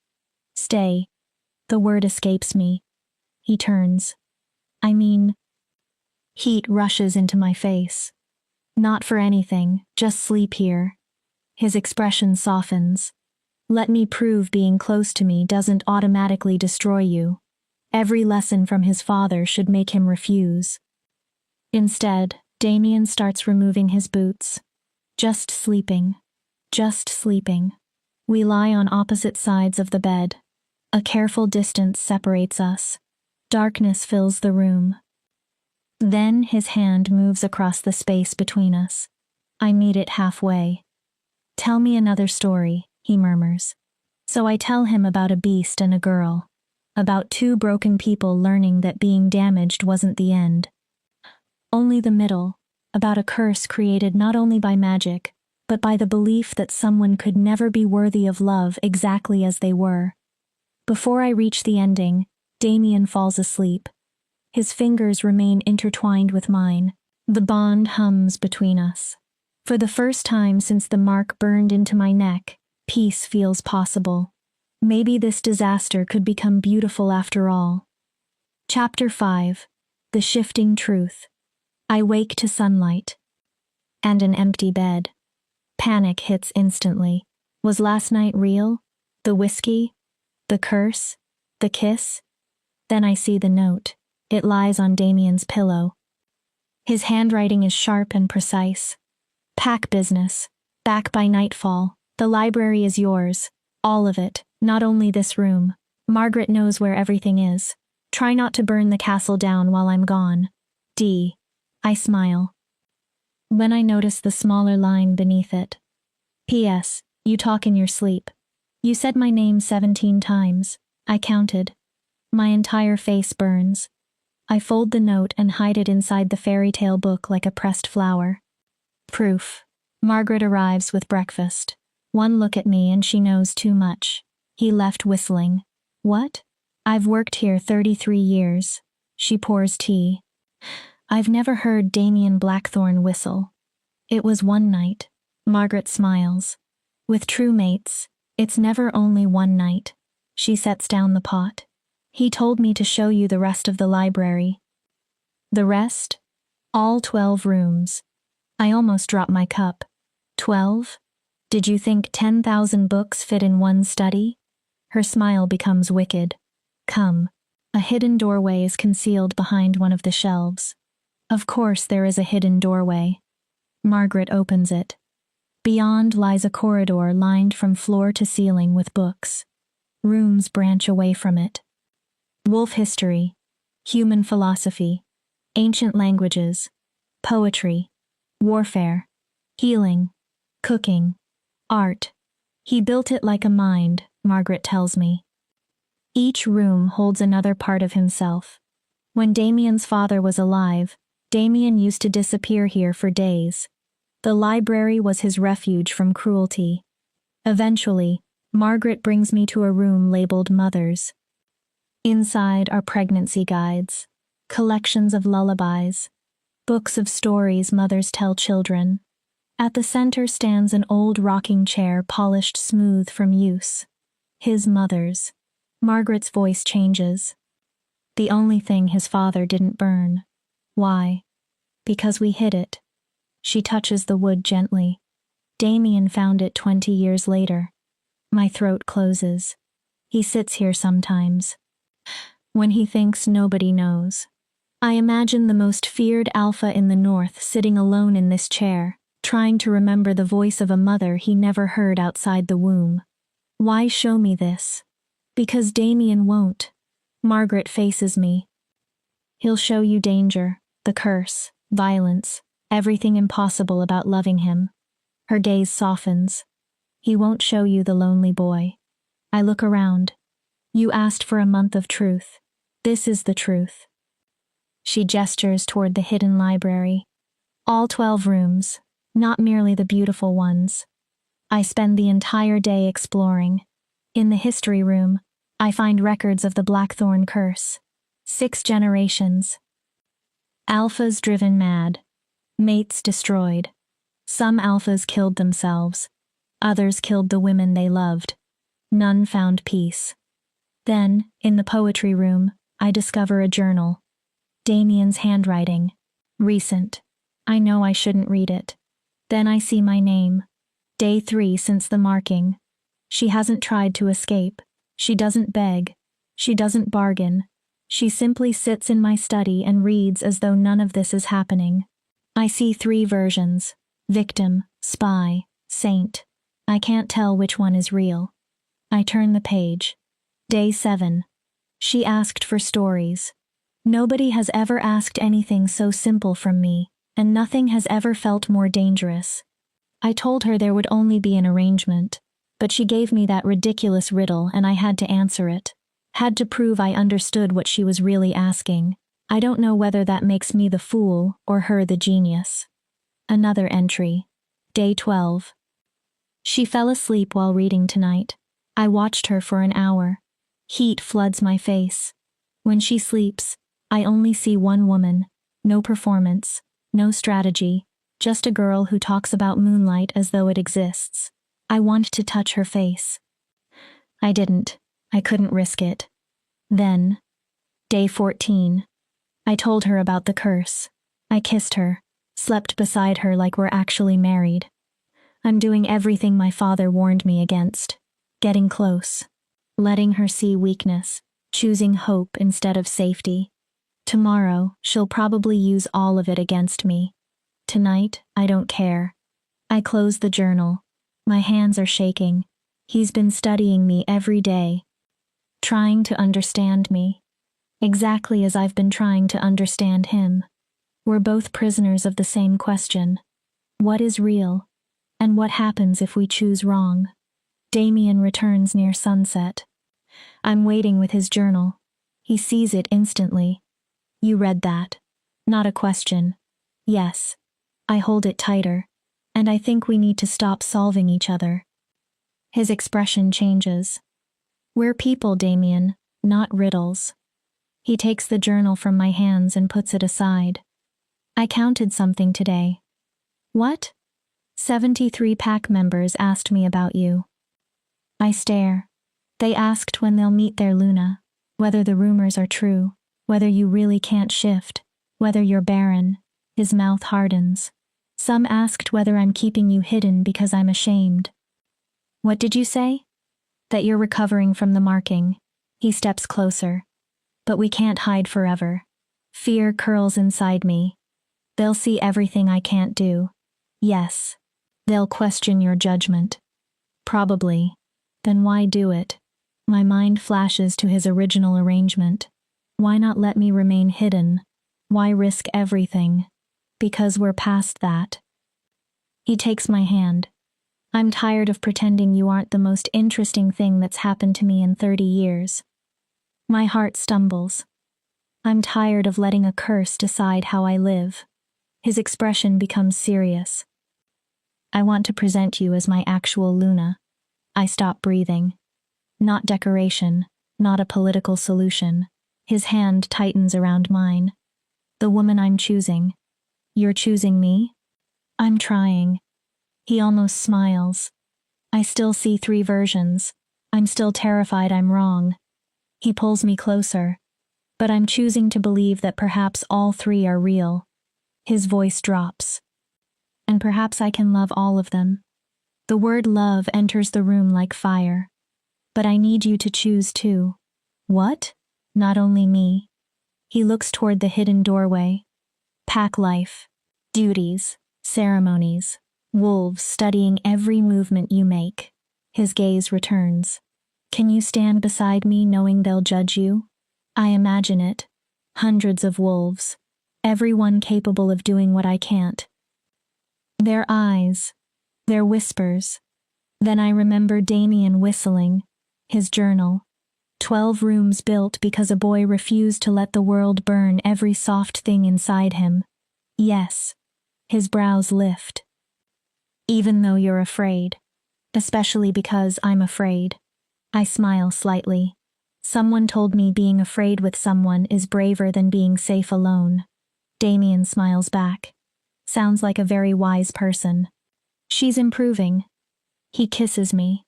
Stay. The word escapes me. He turns. I mean, heat rushes into my face. Not for anything, just sleep here. His expression softens. Let me prove being close to me doesn't automatically destroy you. Every lesson from his father should make him refuse. Instead, Damien starts removing his boots. Just sleeping. Just sleeping. We lie on opposite sides of the bed. A careful distance separates us. Darkness fills the room. Then his hand moves across the space between us. I meet it halfway. Tell me another story, he murmurs. So I tell him about a beast and a girl. About two broken people learning that being damaged wasn't the end. Only the middle. About a curse created not only by magic, but by the belief that someone could never be worthy of love exactly as they were. Before I reach the ending, Damien falls asleep. His fingers remain intertwined with mine. The bond hums between us. For the first time since the mark burned into my neck, peace feels possible. Maybe this disaster could become beautiful after all. Chapter 5. The Shifting Truth. I wake to sunlight. And an empty bed. Panic hits instantly. Was last night real? The whiskey? The curse? The kiss? Then I see the note. It lies on Damien's pillow. His handwriting is sharp and precise. Pack business. Back by nightfall. The library is yours. All of it. Not only this room. Margaret knows where everything is. Try not to burn the castle down while I'm gone. D. I smile. Then I notice the smaller line beneath it. P.S. You talk in your sleep. You said my name 17 times. I counted. My entire face burns. I fold the note and hide it inside the fairy tale book like a pressed flower. Proof. Margaret arrives with breakfast. One look at me and she knows too much. He left whistling. What? I've worked here 33 years. She pours tea. I've never heard Damien Blackthorne whistle. It was one night. Margaret smiles. With true mates, it's never only one night. She sets down the pot. He told me to show you the rest of the library. The rest? All 12 rooms. I almost dropped my cup. 12? Did you think 10,000 books fit in one study? Her smile becomes wicked. Come. A hidden doorway is concealed behind one of the shelves. Of course there is a hidden doorway. Margaret opens it. Beyond lies a corridor lined from floor to ceiling with books. Rooms branch away from it. Wolf history, human philosophy, ancient languages, poetry, warfare, healing, cooking, art. He built it like a mind, Margaret tells me. Each room holds another part of himself. When Damien's father was alive, Damien used to disappear here for days. The library was his refuge from cruelty. Eventually, Margaret brings me to a room labeled Mothers. Inside are pregnancy guides, collections of lullabies, books of stories mothers tell children. At the center stands an old rocking chair polished smooth from use. His mother's. Margaret's voice changes. The only thing his father didn't burn. Why? Because we hid it. She touches the wood gently. Damien found it 20 years later. My throat closes. He sits here sometimes. When he thinks nobody knows. I imagine the most feared alpha in the north sitting alone in this chair, trying to remember the voice of a mother he never heard outside the womb. Why show me this? Because Damien won't. Margaret faces me. He'll show you danger, the curse, violence, everything impossible about loving him. Her gaze softens. He won't show you the lonely boy. I look around. You asked for a month of truth. This is the truth. She gestures toward the hidden library. All 12 rooms, not merely the beautiful ones. I spend the entire day exploring. In the history room, I find records of the Blackthorne curse. 6 generations. Alphas driven mad. Mates destroyed. Some alphas killed themselves. Others killed the women they loved. None found peace. Then, in the poetry room, I discover a journal. Damien's handwriting. Recent. I know I shouldn't read it. Then I see my name. Day 3 since the marking. She hasn't tried to escape. She doesn't beg. She doesn't bargain. She simply sits in my study and reads as though none of this is happening. I see 3 versions. Victim, spy, saint. I can't tell which one is real. I turn the page. Day 7. She asked for stories. Nobody has ever asked anything so simple from me, and nothing has ever felt more dangerous. I told her there would only be an arrangement, but she gave me that ridiculous riddle and I had to answer it. Had to prove I understood what she was really asking. I don't know whether that makes me the fool or her the genius. Another entry. Day 12. She fell asleep while reading tonight. I watched her for an hour. Heat floods my face. When she sleeps, I only see one woman. No performance, no strategy, just a girl who talks about moonlight as though it exists. I want to touch her face. I didn't. I couldn't risk it. Then, day 14. I told her about the curse. I kissed her, slept beside her like we're actually married. I'm doing everything my father warned me against. Getting close. Letting her see weakness. Choosing hope instead of safety. Tomorrow, she'll probably use all of it against me. Tonight, I don't care. I close the journal. My hands are shaking. He's been studying me every day. Trying to understand me. Exactly as I've been trying to understand him. We're both prisoners of the same question. What is real? And what happens if we choose wrong? Damien returns near sunset. I'm waiting with his journal. He sees it instantly. You read that. Not a question. Yes. I hold it tighter. And I think we need to stop solving each other. His expression changes. We're people, Damien, not riddles. He takes the journal from my hands and puts it aside. I counted something today. What? 73 pack members asked me about you. I stare. They asked when they'll meet their Luna, whether the rumors are true, whether you really can't shift, whether you're barren. His mouth hardens. Some asked whether I'm keeping you hidden because I'm ashamed. What did you say? That you're recovering from the marking. He steps closer. But we can't hide forever. Fear curls inside me. They'll see everything I can't do. Yes. They'll question your judgment. Probably. Then why do it? My mind flashes to his original arrangement. Why not let me remain hidden? Why risk everything? Because we're past that. He takes my hand. I'm tired of pretending you aren't the most interesting thing that's happened to me in 30 years. My heart stumbles. I'm tired of letting a curse decide how I live. His expression becomes serious. I want to present you as my actual Luna. I stop breathing. Not decoration, not a political solution. His hand tightens around mine. The woman I'm choosing. You're choosing me? I'm trying. He almost smiles. I still see 3 versions. I'm still terrified I'm wrong. He pulls me closer. But I'm choosing to believe that perhaps all 3 are real. His voice drops. And perhaps I can love all of them. The word love enters the room like fire. But I need you to choose too. What? Not only me. He looks toward the hidden doorway. Pack life. Duties. Ceremonies. Wolves studying every movement you make. His gaze returns. Can you stand beside me knowing they'll judge you? I imagine it. Hundreds of wolves. Everyone capable of doing what I can't. Their eyes. Their whispers. Then I remember Damien whistling. His journal. 12 rooms built because a boy refused to let the world burn every soft thing inside him. Yes. His brows lift. Even though you're afraid. Especially because I'm afraid. I smile slightly. Someone told me being afraid with someone is braver than being safe alone. Damien smiles back. Sounds like a very wise person. She's improving. He kisses me.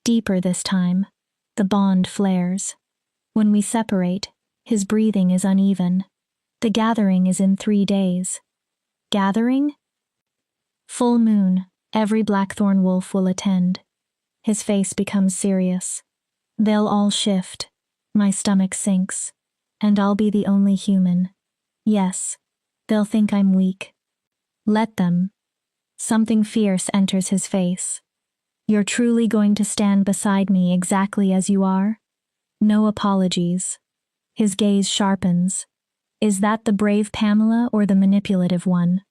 Deeper this time. The bond flares. When we separate, his breathing is uneven. The gathering is in 3 days. Gathering? Full moon. Every blackthorn wolf will attend. His face becomes serious. They'll all shift. My stomach sinks. And I'll be the only human. Yes. They'll think I'm weak. Let them. Something fierce enters his face. You're truly going to stand beside me exactly as you are? No apologies. His gaze sharpens. Is that the brave Pamela or the manipulative one?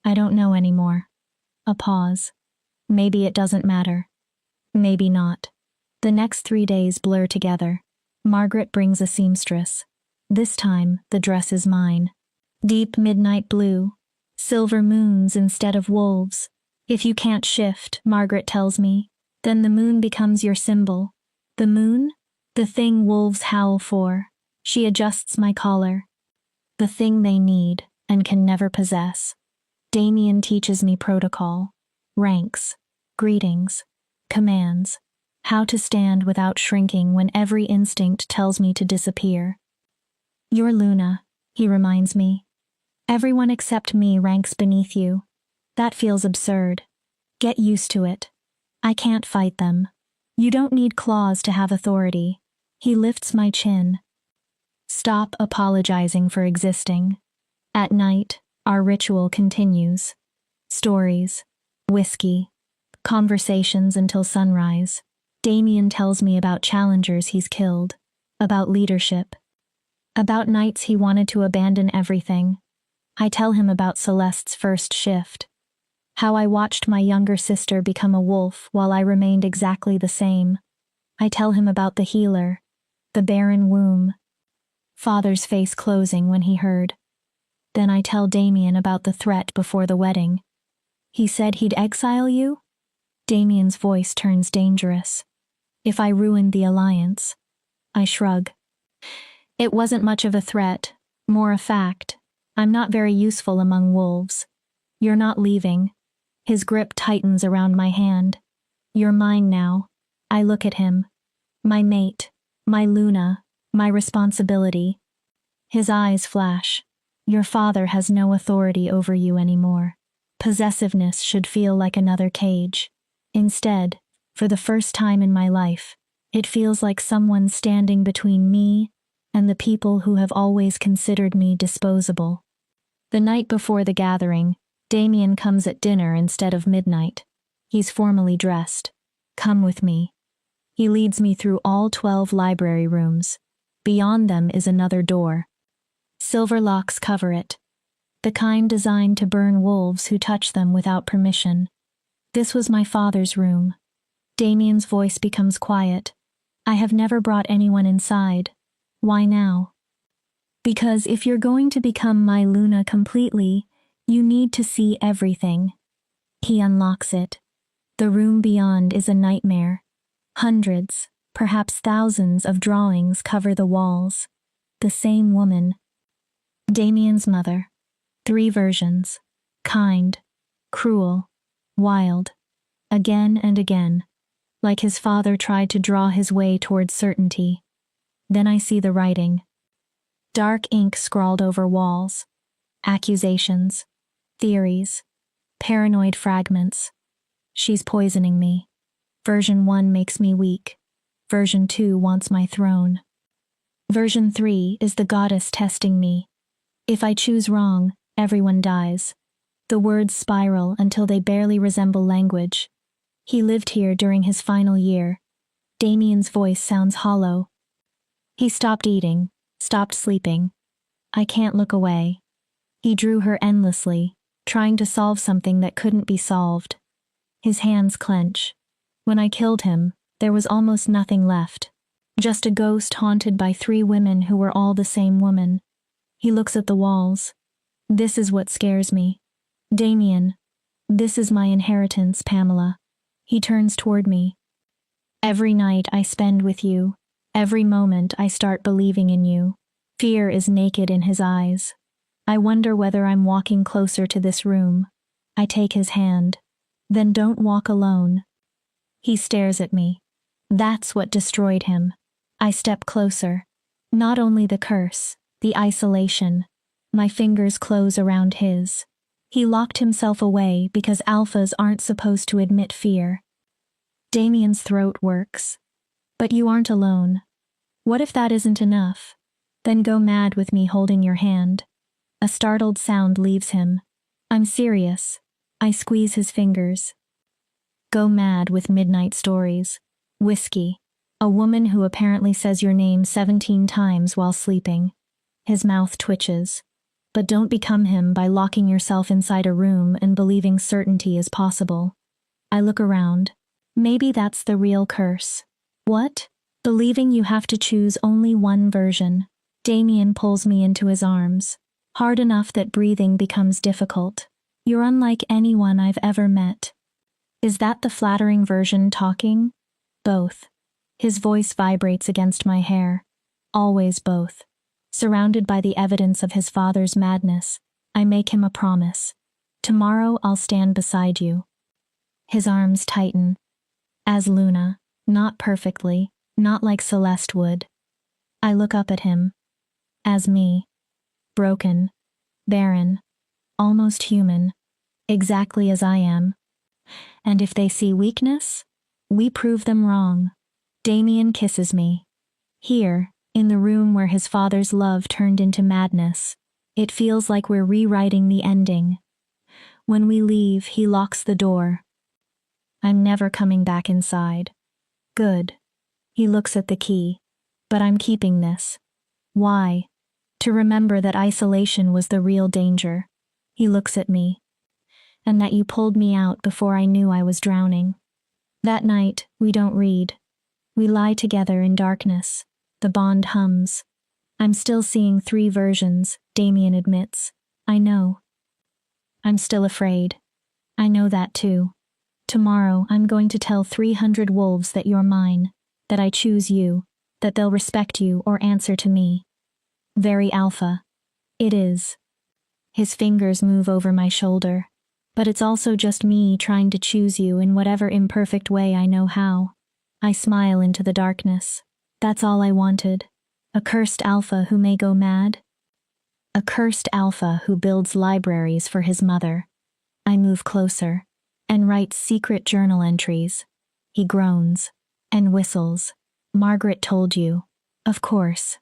I don't know anymore. A pause. Maybe it doesn't matter. Maybe not. The next 3 days blur together. Margaret brings a seamstress. This time, the dress is mine. Deep midnight blue. Silver moons instead of wolves. If you can't shift, Margaret tells me, then the moon becomes your symbol. The moon? The thing wolves howl for. She adjusts my collar. The thing they need and can never possess. Damien teaches me protocol. Ranks. Greetings. Commands. How to stand without shrinking when every instinct tells me to disappear. You're Luna, he reminds me. Everyone except me ranks beneath you. That feels absurd. Get used to it. I can't fight them. You don't need claws to have authority. He lifts my chin. Stop apologizing for existing. At night, our ritual continues. Stories. Whiskey. Conversations until sunrise. Damien tells me about challengers he's killed. About leadership. About nights he wanted to abandon everything. I tell him about Celeste's first shift. How I watched my younger sister become a wolf while I remained exactly the same. I tell him about the healer. The barren womb. Father's face closing when he heard. Then I tell Damien about the threat before the wedding. He said he'd exile you? Damien's voice turns dangerous. If I ruined the alliance. I shrug. It wasn't much of a threat, more a fact. I'm not very useful among wolves. You're not leaving. His grip tightens around my hand. You're mine now. I look at him. My mate. My Luna. My responsibility. His eyes flash. Your father has no authority over you anymore. Possessiveness should feel like another cage. Instead, for the first time in my life, it feels like someone standing between me and the people who have always considered me disposable. The night before the gathering, Damien comes at dinner instead of midnight. He's formally dressed. Come with me. He leads me through all 12 library rooms. Beyond them is another door. Silver locks cover it, the kind designed to burn wolves who touch them without permission. This was my father's room. Damien's voice becomes quiet. I have never brought anyone inside. Why now? Because if you're going to become my Luna completely, you need to see everything. He unlocks it. The room beyond is a nightmare. Hundreds, perhaps thousands of drawings cover the walls. The same woman. Damien's mother. 3 versions. Kind, cruel, wild. Again and again, like his father tried to draw his way towards certainty. Then I see the writing. Dark ink scrawled over walls. Accusations. Theories. Paranoid fragments. She's poisoning me. Version 1 makes me weak. Version 2 wants my throne. Version 3 is the goddess testing me. If I choose wrong, everyone dies. The words spiral until they barely resemble language. He lived here during his final year. Damien's voice sounds hollow. He stopped eating, stopped sleeping. I can't look away. He drew her endlessly, trying to solve something that couldn't be solved. His hands clench. When I killed him, there was almost nothing left. Just a ghost haunted by 3 women who were all the same woman. He looks at the walls. This is what scares me. Damien, this is my inheritance, Pamela. He turns toward me. Every night I spend with you. Every moment I start believing in you. Fear is naked in his eyes. I wonder whether I'm walking closer to this room. I take his hand. Then don't walk alone. He stares at me. That's what destroyed him. I step closer. Not only the curse, the isolation. My fingers close around his. He locked himself away because alphas aren't supposed to admit fear. Damien's throat works. But you aren't alone. What if that isn't enough? Then go mad with me holding your hand. A startled sound leaves him. I'm serious. I squeeze his fingers. Go mad with midnight stories. Whiskey. A woman who apparently says your name 17 times while sleeping. His mouth twitches. But don't become him by locking yourself inside a room and believing certainty is possible. I look around. Maybe that's the real curse. What? Believing you have to choose only one version. Damien pulls me into his arms. Hard enough that breathing becomes difficult. You're unlike anyone I've ever met. Is that the flattering version talking? Both. His voice vibrates against my hair. Always both. Surrounded by the evidence of his father's madness, I make him a promise. Tomorrow I'll stand beside you. His arms tighten. As Luna, not perfectly, not like Celeste would. I look up at him. As me. Broken. Barren. Almost human. Exactly as I am. And if they see weakness, we prove them wrong. Damien kisses me. Here, in the room where his father's love turned into madness, it feels like we're rewriting the ending. When we leave, he locks the door. I'm never coming back inside. Good. He looks at the key. But I'm keeping this. Why? To remember that isolation was the real danger. He looks at me. And that you pulled me out before I knew I was drowning. That night, we don't read. We lie together in darkness. The bond hums. I'm still seeing 3 versions, Damien admits. I know. I'm still afraid. I know that too. Tomorrow, I'm going to tell 300 wolves that you're mine, that I choose you, that they'll respect you or answer to me. Very alpha. It is. His fingers move over my shoulder. But it's also just me trying to choose you in whatever imperfect way I know how. I smile into the darkness. That's all I wanted. A cursed alpha who may go mad. A cursed alpha who builds libraries for his mother. I move closer and write secret journal entries. He groans and whistles. Margaret told you. Of course.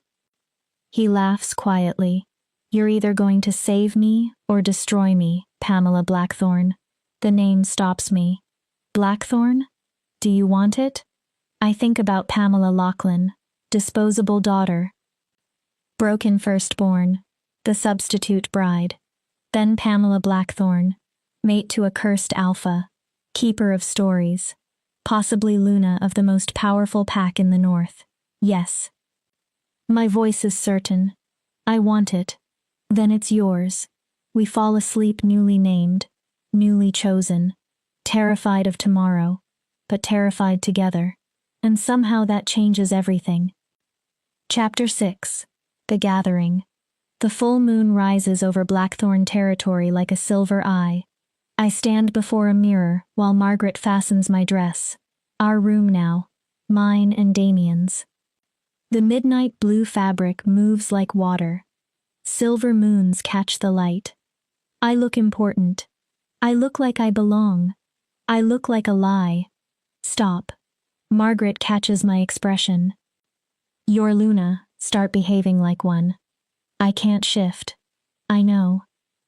He laughs quietly. You're either going to save me or destroy me, Pamela Blackthorne. The name stops me. Blackthorne? Do you want it? I think about Pamela Lachlan, disposable daughter. Broken firstborn, the substitute bride. Then Pamela Blackthorne, mate to a cursed alpha, keeper of stories. Possibly Luna of the most powerful pack in the north. Yes. My voice is certain. I want it. Then it's yours. We fall asleep newly named, newly chosen, terrified of tomorrow, but terrified together. And somehow that changes everything. Chapter 6. The Gathering. The full moon rises over Blackthorn territory like a silver eye. I stand before a mirror while Margaret fastens my dress. Our room now, mine and Damien's. The midnight blue fabric moves like water. Silver moons catch the light. I look important. I look like I belong. I look like a lie. Stop. Margaret catches my expression. You're Luna, start behaving like one. I can't shift. I know.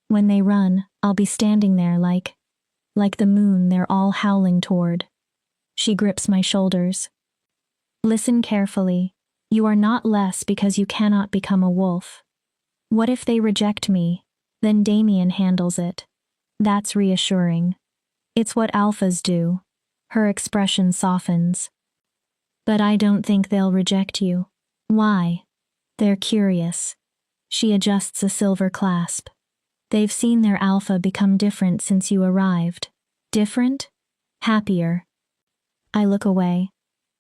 When they run, I'll be standing there like the moon they're all howling toward. She grips my shoulders. Listen carefully. You are not less because you cannot become a wolf. What if they reject me? Then Damien handles it. That's reassuring. It's what alphas do. Her expression softens. But I don't think they'll reject you. Why? They're curious. She adjusts a silver clasp. They've seen their alpha become different since you arrived. Different? Happier. I look away.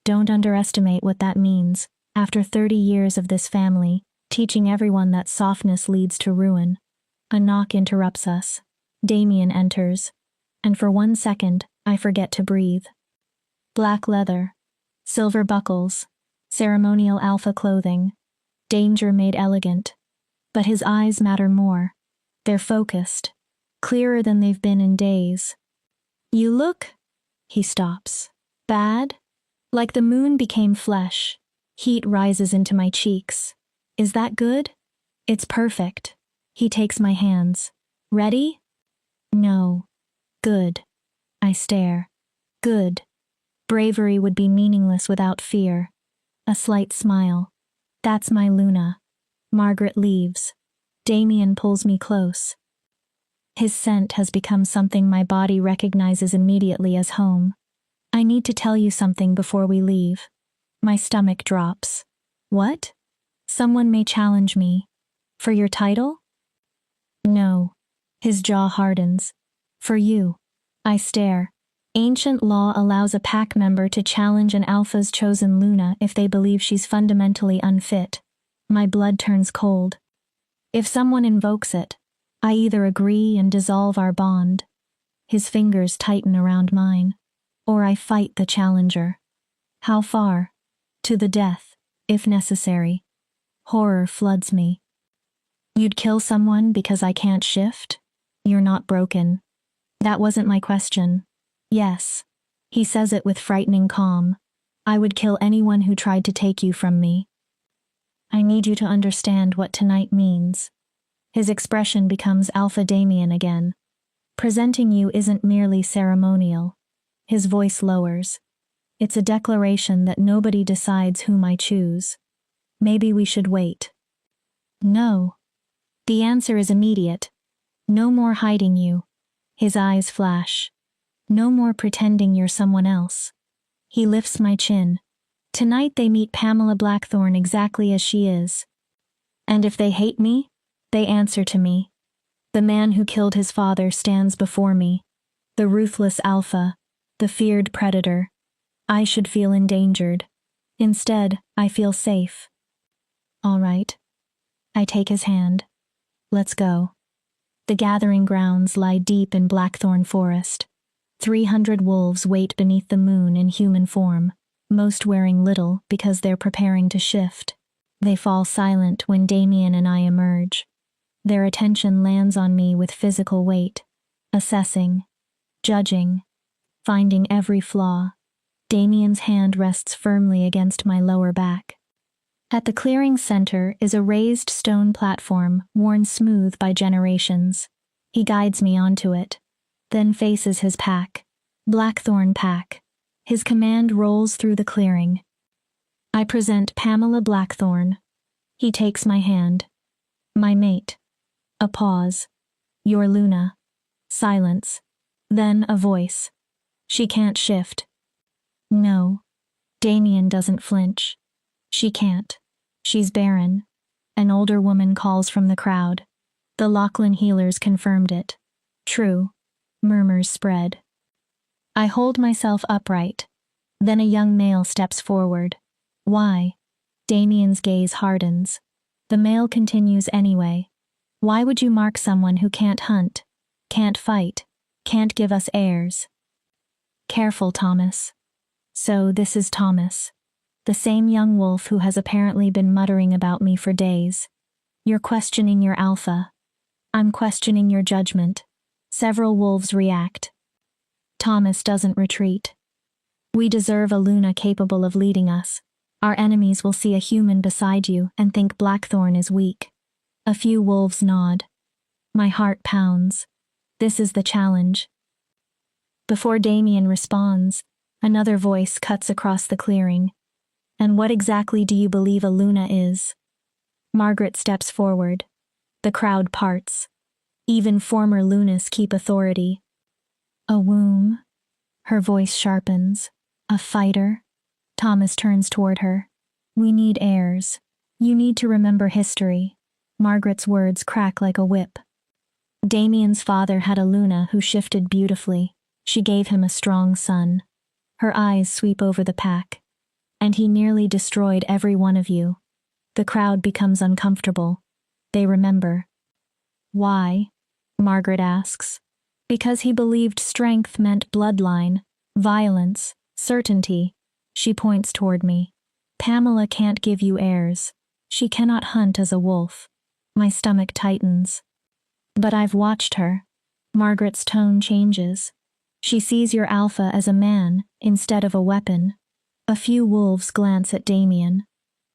Don't underestimate what that means. After 30 years of this family, teaching everyone that softness leads to ruin. A knock interrupts us. Damien enters. And for 1 second, I forget to breathe. Black leather. Silver buckles. Ceremonial alpha clothing. Danger made elegant. But his eyes matter more. They're focused. Clearer than they've been in days. You look... He stops. Bad? Like the moon became flesh. Heat rises into my cheeks. Is that good? It's perfect. He takes my hands. Ready? No. Good. I stare. Good. Bravery would be meaningless without fear. A slight smile. That's my Luna. Margaret leaves. Damien pulls me close. His scent has become something my body recognizes immediately as home. I need to tell you something before we leave. My stomach drops. What? Someone may challenge me. For your title? No. His jaw hardens. For you. I stare. Ancient law allows a pack member to challenge an alpha's chosen Luna if they believe she's fundamentally unfit. My blood turns cold. If someone invokes it, I either agree and dissolve our bond. His fingers tighten around mine. Or I fight the challenger. How far? To the death, if necessary. Horror floods me. You'd kill someone because I can't shift? You're not broken. That wasn't my question. Yes. He says it with frightening calm. I would kill anyone who tried to take you from me. I need you to understand what tonight means. His expression becomes Alpha Damien again. Presenting you isn't merely ceremonial. His voice lowers. It's a declaration that nobody decides whom I choose. Maybe we should wait. No. The answer is immediate. No more hiding you. His eyes flash. No more pretending you're someone else. He lifts my chin. Tonight they meet Pamela Blackthorne exactly as she is. And if they hate me, they answer to me. The man who killed his father stands before me. The ruthless alpha. The feared predator. I should feel endangered. Instead, I feel safe. All right. I take his hand. Let's go. The gathering grounds lie deep in Blackthorn Forest. 300 wolves wait beneath the moon in human form, most wearing little because they're preparing to shift. They fall silent when Damien and I emerge. Their attention lands on me with physical weight, assessing, judging, finding every flaw. Damien's hand rests firmly against my lower back. At the clearing's center is a raised stone platform worn smooth by generations. He guides me onto it, then faces his pack. Blackthorn pack. His command rolls through the clearing. I present Pamela Blackthorn. He takes my hand. My mate. A pause. Your Luna. Silence. Then a voice. She can't shift. No. Damien doesn't flinch. She can't. She's barren. An older woman calls from the crowd. The Lycan healers confirmed it. True. Murmurs spread. I hold myself upright. Then a young male steps forward. Why? Damien's gaze hardens. The male continues anyway. Why would you mark someone who can't hunt, can't fight, can't give us heirs? Careful, Thomas. So this is Thomas. The same young wolf who has apparently been muttering about me for days. You're questioning your alpha. I'm questioning your judgment. Several wolves react. Thomas doesn't retreat. We deserve a Luna capable of leading us. Our enemies will see a human beside you and think Blackthorn is weak. A few wolves nod. My heart pounds. This is the challenge. Before Damien responds, another voice cuts across the clearing. And what exactly do you believe a Luna is? Margaret steps forward. The crowd parts. Even former Lunas keep authority. A womb. Her voice sharpens. A fighter. Thomas turns toward her. We need heirs. You need to remember history. Margaret's words crack like a whip. Damien's father had a Luna who shifted beautifully. She gave him a strong son. Her eyes sweep over the pack. And he nearly destroyed every one of you. The crowd becomes uncomfortable. They remember. Why? Margaret asks. Because he believed strength meant bloodline, violence, certainty. She points toward me. Pamela can't give you heirs. She cannot hunt as a wolf. My stomach tightens. But I've watched her. Margaret's tone changes. She sees your alpha as a man instead of a weapon. A few wolves glance at Damien.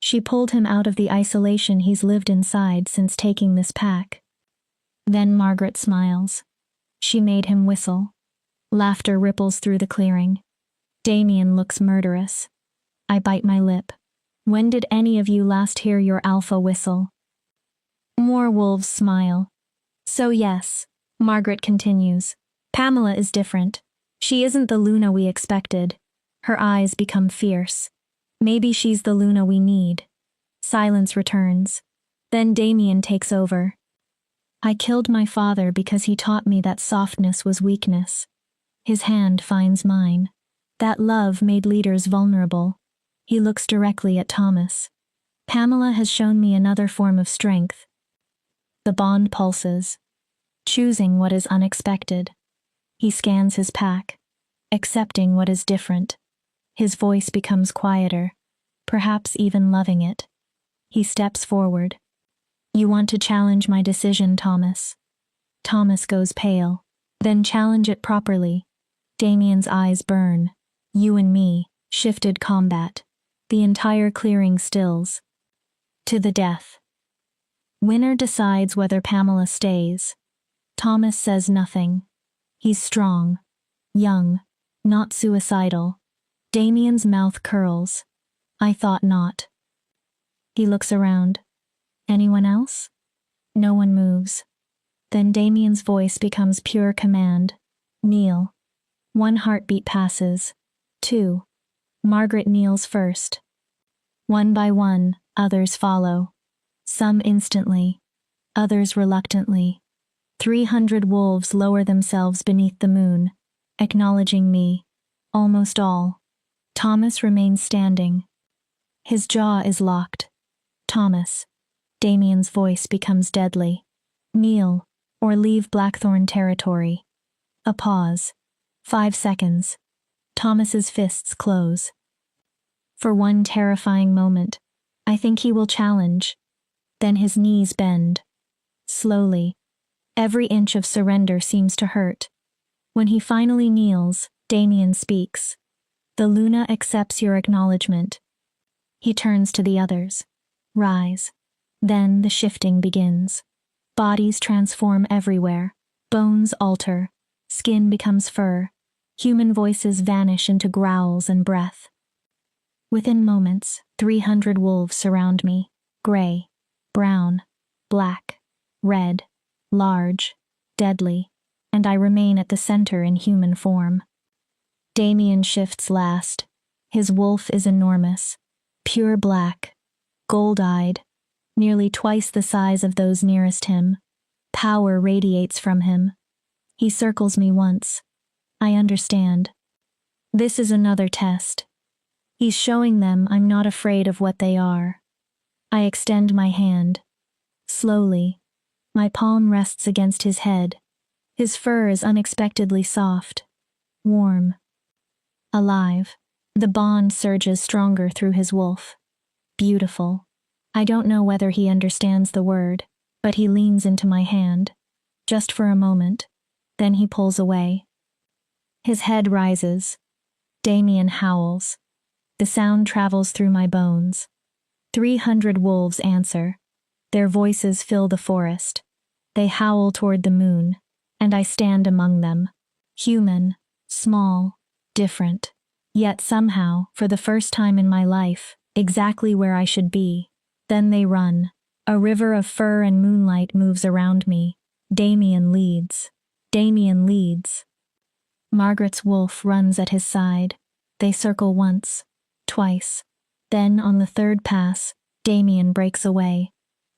She pulled him out of the isolation he's lived inside since taking this pack. Then Margaret smiles. She made him whistle. Laughter ripples through the clearing. Damien looks murderous. I bite my lip. When did any of you last hear your alpha whistle? More wolves smile. So yes, Margaret continues. Pamela is different. She isn't the Luna we expected. Her eyes become fierce. Maybe she's the Luna we need. Silence returns. Then Damien takes over. I killed my father because he taught me that softness was weakness. His hand finds mine. That love made leaders vulnerable. He looks directly at Thomas. Pamela has shown me another form of strength. The bond pulses. Choosing what is unexpected. He scans his pack, accepting what is different. His voice becomes quieter, perhaps even loving it. He steps forward. You want to challenge my decision, Thomas. Thomas goes pale. Then challenge it properly. Damien's eyes burn. You and me, shifted combat. The entire clearing stills. To the death. Winner decides whether Pamela stays. Thomas says nothing. He's strong, young, not suicidal. Damien's mouth curls. I thought not. He looks around. Anyone else? No one moves. Then Damien's voice becomes pure command. Kneel. One heartbeat passes. 2. Margaret kneels first. One by one, others follow. Some instantly, others reluctantly. 300 wolves lower themselves beneath the moon, acknowledging me. Almost all. Thomas remains standing. His jaw is locked. Thomas. Damien's voice becomes deadly. Kneel. or leave Blackthorn territory. A pause. 5 seconds. Thomas's fists close. For one terrifying moment, I think he will challenge. Then his knees bend. Slowly. Every inch of surrender seems to hurt. When he finally kneels, Damien speaks. The Luna accepts your acknowledgement. He turns to the others. Rise. Then the shifting begins. Bodies transform everywhere. Bones alter. Skin becomes fur. Human voices vanish into growls and breath. Within moments, 300 wolves surround me. Gray, brown, black, red, large, deadly, and I remain at the center in human form. Damien shifts last. His wolf is enormous, pure black, gold-eyed, nearly twice the size of those nearest him. Power radiates from him. He circles me once. I understand. This is another test. He's showing them I'm not afraid of what they are. I extend my hand. Slowly. My palm rests against his head. His fur is unexpectedly soft. Warm. Alive. The bond surges stronger through his wolf. Beautiful. I don't know whether he understands the word, but he leans into my hand. Just for a moment. Then he pulls away. His head rises. Damien howls. The sound travels through my bones. 300 wolves answer. Their voices fill the forest. They howl toward the moon, and I stand among them. Human, small, different. Yet somehow, for the first time in my life, exactly where I should be. Then they run. A river of fur and moonlight moves around me. Damien leads. Damien leads. Margaret's wolf runs at his side. They circle once. Twice. Then, on the third pass, Damien breaks away.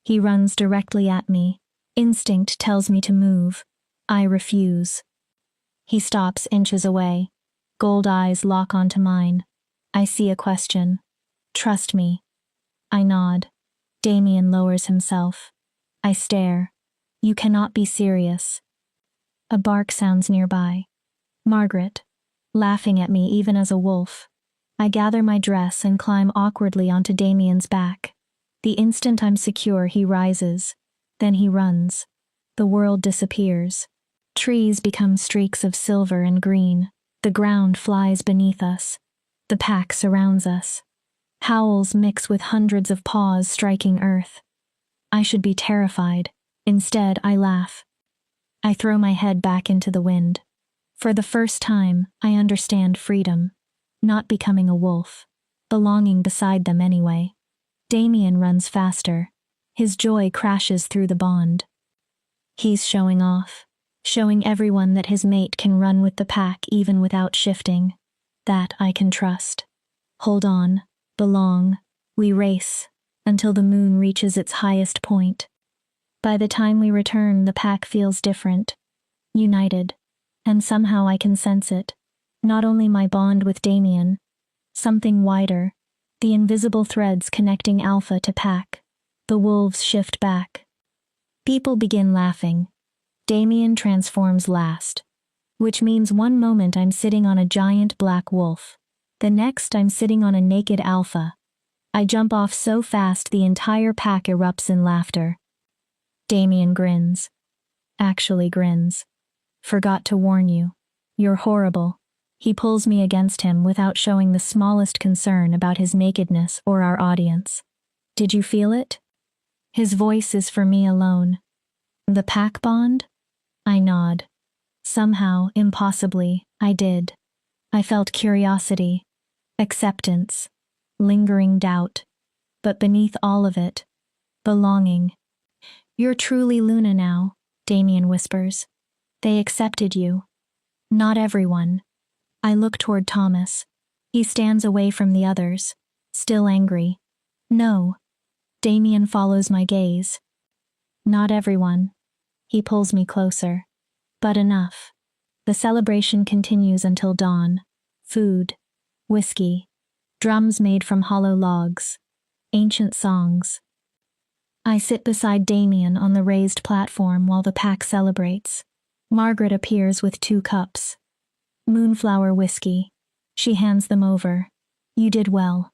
He runs directly at me. Instinct tells me to move. I refuse. He stops inches away. Gold eyes lock onto mine. I see a question. Trust me. I nod. Damien lowers himself. I stare. You cannot be serious. A bark sounds nearby. Margaret, laughing at me even as a wolf. I gather my dress and climb awkwardly onto Damien's back. The instant I'm secure, he rises. Then he runs. The world disappears. Trees become streaks of silver and green. The ground flies beneath us. The pack surrounds us. Howls mix with hundreds of paws striking earth. I should be terrified. Instead, I laugh. I throw my head back into the wind. For the first time, I understand freedom. Not becoming a wolf. Belonging beside them anyway. Damien runs faster. His joy crashes through the bond. He's showing off. Showing everyone that his mate can run with the pack even without shifting. That I can trust. Hold on. Belong. We race. Until the moon reaches its highest point. By the time we return, the pack feels different. United. And somehow I can sense it. Not only my bond with Damien. Something wider. The invisible threads connecting Alpha to pack. The wolves shift back. People begin laughing. Damien transforms last. Which means one moment I'm sitting on a giant black wolf. The next I'm sitting on a naked alpha. I jump off so fast the entire pack erupts in laughter. Damien grins. Actually grins. Forgot to warn you. You're horrible. He pulls me against him without showing the smallest concern about his nakedness or our audience. Did you feel it? His voice is for me alone. The pack bond? I nod. Somehow, impossibly, I did. I felt curiosity, acceptance, lingering doubt, but beneath all of it, belonging. You're truly Luna now, Damien whispers. They accepted you. Not everyone. I look toward Thomas. He stands away from the others, still angry. No. Damien follows my gaze. Not everyone. He pulls me closer. But enough. The celebration continues until dawn. Food. Whiskey. Drums made from hollow logs. Ancient songs. I sit beside Damien on the raised platform while the pack celebrates. Margaret appears with 2 cups. Moonflower whiskey. She hands them over. You did well.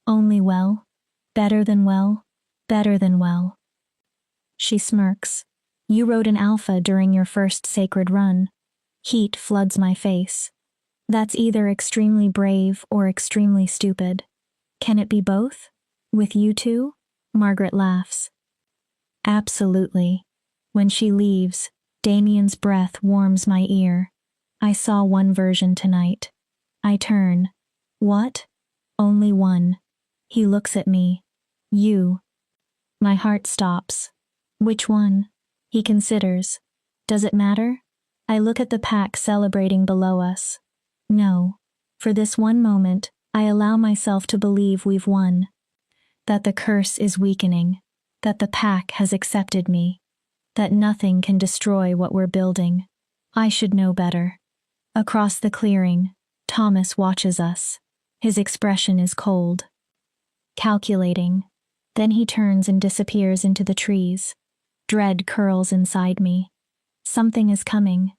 Only well. Better than well. Better than well. She smirks. You rode an alpha during your first sacred run. Heat floods my face. That's either extremely brave or extremely stupid. Can it be both? With you two? Margaret laughs. Absolutely. When she leaves, Damien's breath warms my ear. I saw one version tonight. I turn. What? Only one. He looks at me. You. My heart stops. Which one? He considers. Does it matter? I look at the pack celebrating below us. No. For this one moment, I allow myself to believe we've won. That the curse is weakening. That the pack has accepted me. That nothing can destroy what we're building. I should know better. Across the clearing, Thomas watches us. His expression is cold. Calculating. Then he turns and disappears into the trees. Dread curls inside me. Something is coming.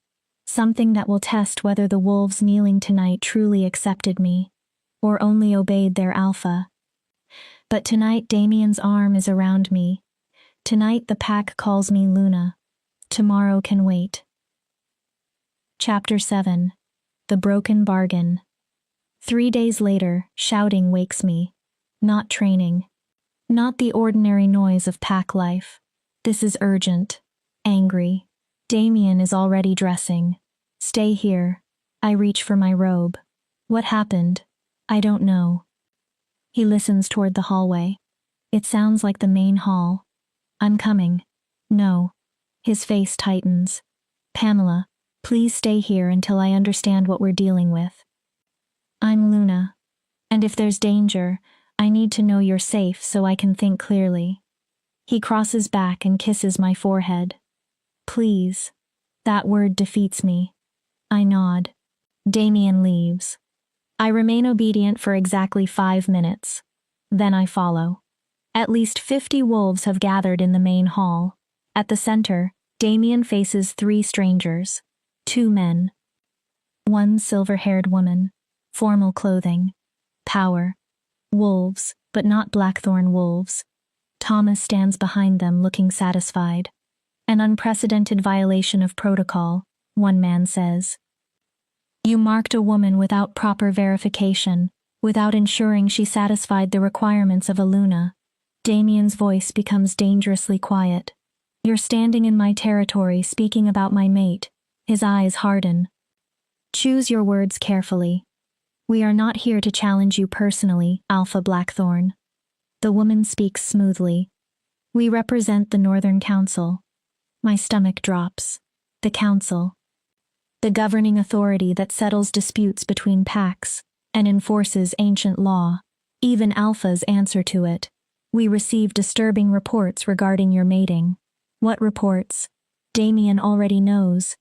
Something that will test whether the wolves kneeling tonight truly accepted me, or only obeyed their alpha. But tonight Damien's arm is around me. Tonight the pack calls me Luna. Tomorrow can wait. Chapter 7. The Broken Bargain. 3 days later, shouting wakes me. Not training. Not the ordinary noise of pack life. This is urgent. Angry. Damien is already dressing. Stay here. I reach for my robe. What happened? I don't know. He listens toward the hallway. It sounds like the main hall. I'm coming. No. His face tightens. Pamela, please stay here until I understand what we're dealing with. I'm Luna. And if there's danger, I need to know you're safe so I can think clearly. He crosses back and kisses my forehead. Please. That word defeats me. I nod. Damien leaves. I remain obedient for exactly 5 minutes. Then I follow. At least 50 wolves have gathered in the main hall. At the center, Damien faces 3 strangers. 2 men. One silver-haired woman. Formal clothing. Power. Wolves, but not Blackthorn wolves. Thomas stands behind them looking satisfied. An unprecedented violation of protocol, one man says. You marked a woman without proper verification, without ensuring she satisfied the requirements of a Luna. Damien's voice becomes dangerously quiet. You're standing in my territory speaking about my mate. His eyes harden. Choose your words carefully. We are not here to challenge you personally, Alpha Blackthorn. The woman speaks smoothly. We represent the Northern Council. My stomach drops. The Council. The governing authority that settles disputes between packs and enforces ancient law. Even Alphas answer to it. We receive disturbing reports regarding your mating. What reports? Damien already knows.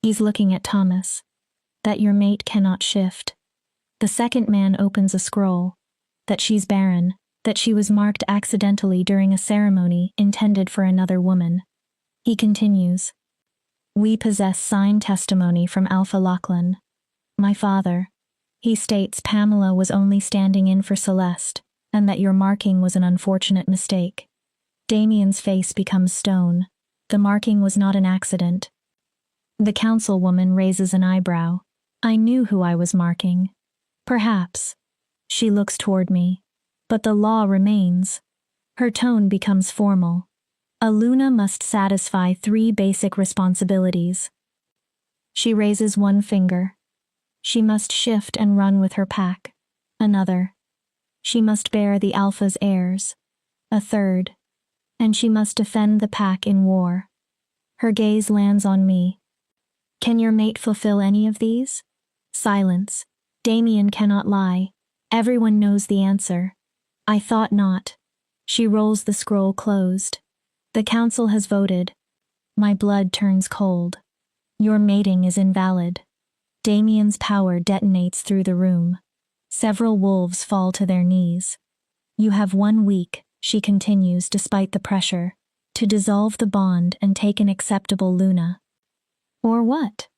He's looking at Thomas. That your mate cannot shift. The second man opens a scroll. That she's barren. That she was marked accidentally during a ceremony intended for another woman. He continues. We possess signed testimony from Alpha Lycan. My father. He states Pamela was only standing in for Celeste, and that your marking was an unfortunate mistake. Damien's face becomes stone. The marking was not an accident. The councilwoman raises an eyebrow. I knew who I was marking. Perhaps. She looks toward me. But the law remains. Her tone becomes formal. A Luna must satisfy 3 basic responsibilities. She raises one finger. She must shift and run with her pack. Another. She must bear the Alpha's heirs. A third. And she must defend the pack in war. Her gaze lands on me. Can your mate fulfill any of these? Silence. Damien cannot lie. Everyone knows the answer. I thought not. She rolls the scroll closed. The council has voted. My blood turns cold. Your mating is invalid. Damien's power detonates through the room. Several wolves fall to their knees. You have 1 week, she continues despite the pressure, to dissolve the bond and take an acceptable Luna. Or what?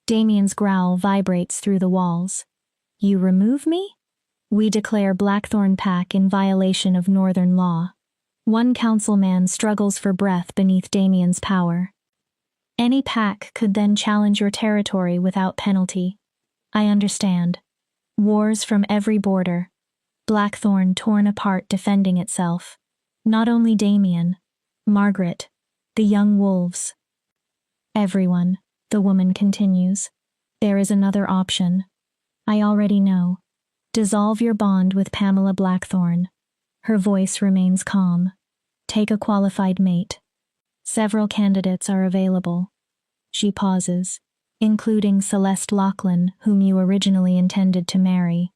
Damien's growl vibrates through the walls. You remove me? We declare Blackthorn Pack in violation of Northern law. One councilman struggles for breath beneath Damien's power. Any pack could then challenge your territory without penalty. I understand. Wars from every border. Blackthorn torn apart defending itself. Not only Damien, Margaret, the young wolves. Everyone, the woman continues. There is another option. I already know. Dissolve your bond with Pamela Blackthorn. Her voice remains calm. Take a qualified mate. Several candidates are available. She pauses, including Celeste Lachlan, whom you originally intended to marry.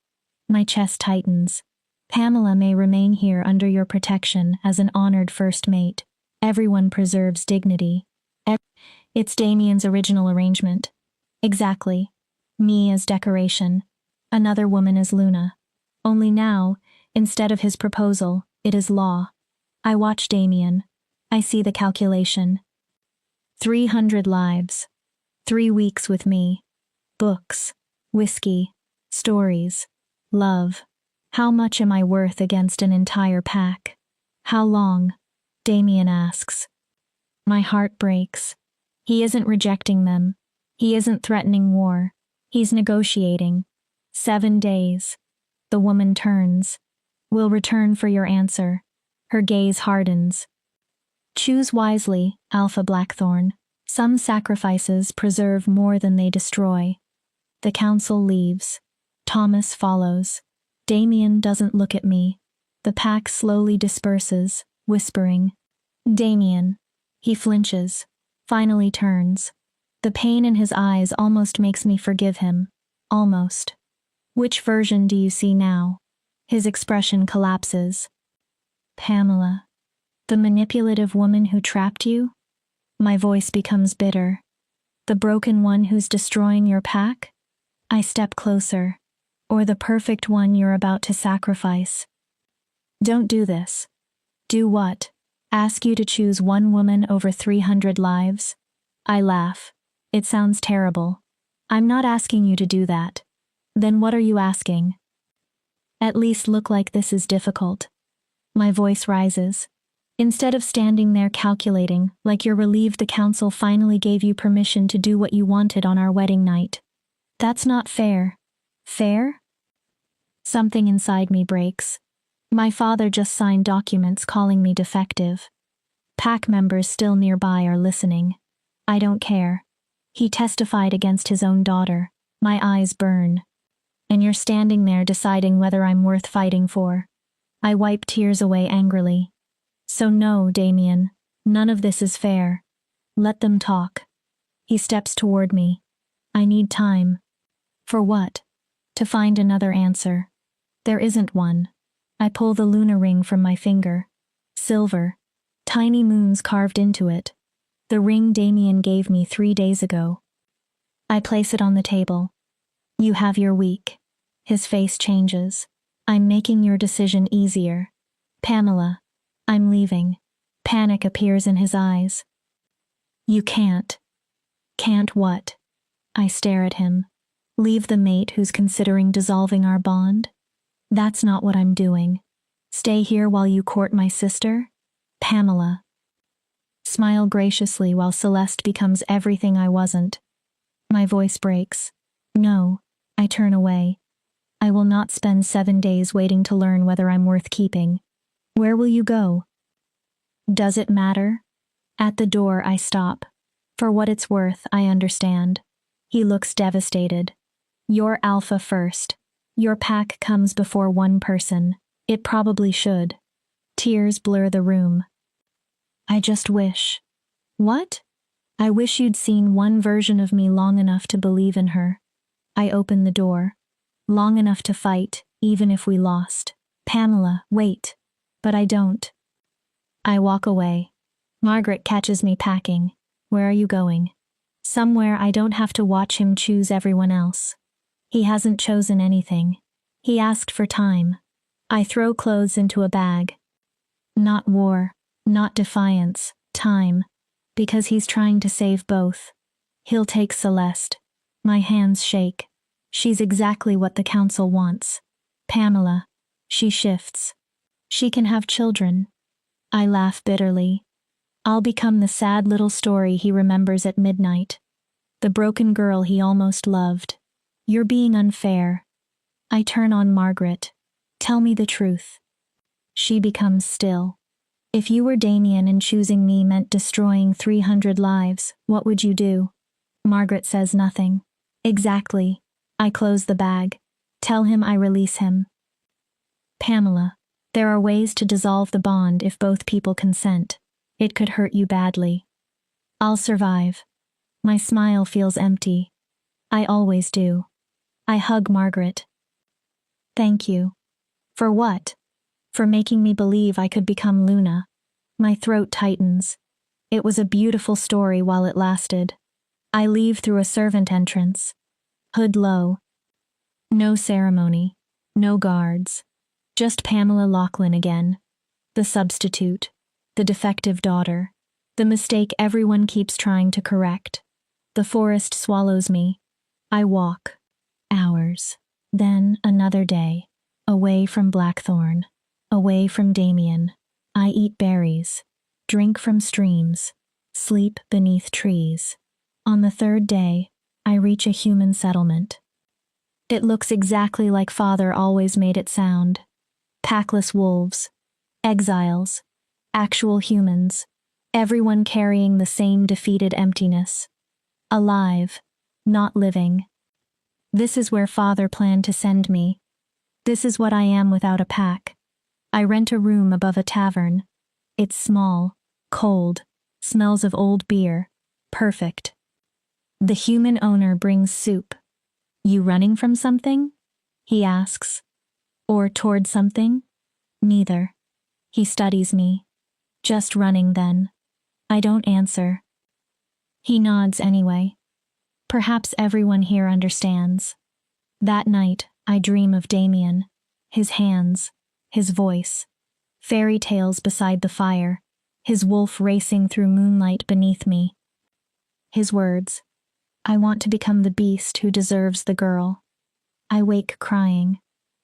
My chest tightens. Pamela may remain here under your protection as an honored first mate. Everyone preserves dignity. It's Damien's original arrangement. Exactly. Me as decoration. Another woman as Luna. Only now, instead of his proposal, it is law. I watch Damien. I see the calculation. 300 lives. 3 weeks with me. Books. Whiskey. Stories. Love. How much am I worth against an entire pack? How long? Damien asks. My heart breaks. He isn't rejecting them. He isn't threatening war. He's negotiating. 7 days. The woman turns. Will return for your answer. Her gaze hardens. Choose wisely, Alpha Blackthorn. Some sacrifices preserve more than they destroy. The council leaves. Thomas follows. Damien doesn't look at me. The pack slowly disperses, whispering. Damien. He flinches. Finally turns. The pain in his eyes almost makes me forgive him. Almost. Which version do you see now? His expression collapses. Pamela. The manipulative woman who trapped you? My voice becomes bitter. The broken one who's destroying your pack? I step closer. Or the perfect one you're about to sacrifice. Don't do this. Do what? Ask you to choose one woman over 300 lives? I laugh. It sounds terrible. I'm not asking you to do that. Then what are you asking? At least look like this is difficult. My voice rises. Instead of standing there calculating, like you're relieved the council finally gave you permission to do what you wanted on our wedding night. That's not fair. Fair? Something inside me breaks. My father just signed documents calling me defective. Pack members still nearby are listening. I don't care. He testified against his own daughter. My eyes burn. And you're standing there deciding whether I'm worth fighting for. I wipe tears away angrily. So no, Damien, none of this is fair. Let them talk. He steps toward me. I need time. For what? To find another answer. There isn't one. I pull the Luna ring from my finger. Silver. Tiny moons carved into it. The ring Damien gave me 3 days ago. I place it on the table. You have your week. His face changes. I'm making your decision easier. Pamela. I'm leaving. Panic appears in his eyes. You can't. Can't what? I stare at him. Leave the mate who's considering dissolving our bond? That's not what I'm doing. Stay here while you court my sister? Pamela. Smile graciously while Celeste becomes everything I wasn't. My voice breaks. No. I turn away. I will not spend 7 days waiting to learn whether I'm worth keeping. Where will you go? Does it matter? At the door I stop. For what it's worth, I understand. He looks devastated. You're alpha first. Your pack comes before one person. It probably should. Tears blur the room. I just wish. What? I wish you'd seen one version of me long enough to believe in her. I open the door. Long enough to fight, even if we lost. Pamela, wait. But I don't. I walk away. Margaret catches me packing. Where are you going? Somewhere I don't have to watch him choose everyone else. He hasn't chosen anything. He asked for time. I throw clothes into a bag. Not war, not defiance, time. Because he's trying to save both. He'll take Celeste. My hands shake. She's exactly what the council wants. Pamela. She shifts. She can have children. I laugh bitterly. I'll become the sad little story he remembers at midnight. The broken girl he almost loved. You're being unfair. I turn on Margaret. Tell me the truth. She becomes still. If you were Damien and choosing me meant destroying 300 lives, what would you do? Margaret says nothing. Exactly. I close the bag. Tell him I release him. Pamela, there are ways to dissolve the bond if both people consent. It could hurt you badly. I'll survive. My smile feels empty. I always do. I hug Margaret. Thank you. For what? For making me believe I could become Luna. My throat tightens. It was a beautiful story while it lasted. I leave through a servant entrance. Hood low. No ceremony. No guards. Just Pamela Lachlan again. The substitute. The defective daughter. The mistake everyone keeps trying to correct. The forest swallows me. I walk. Hours. Then another day. Away from Blackthorn. Away from Damien. I eat berries. Drink from streams. Sleep beneath trees. On the third day, I reach a human settlement. It looks exactly like Father always made it sound. Packless wolves. Exiles. Actual humans. Everyone carrying the same defeated emptiness. Alive. Not living. This is where Father planned to send me. This is what I am without a pack. I rent a room above a tavern. It's small, cold, smells of old beer. Perfect. The human owner brings soup. You running from something? He asks. Or toward something? Neither. He studies me. Just running then. I don't answer. He nods anyway. Perhaps everyone here understands. That night, I dream of Damien. His hands. His voice. Fairy tales beside the fire. His wolf racing through moonlight beneath me. His words. I want to become the beast who deserves the girl. I wake crying.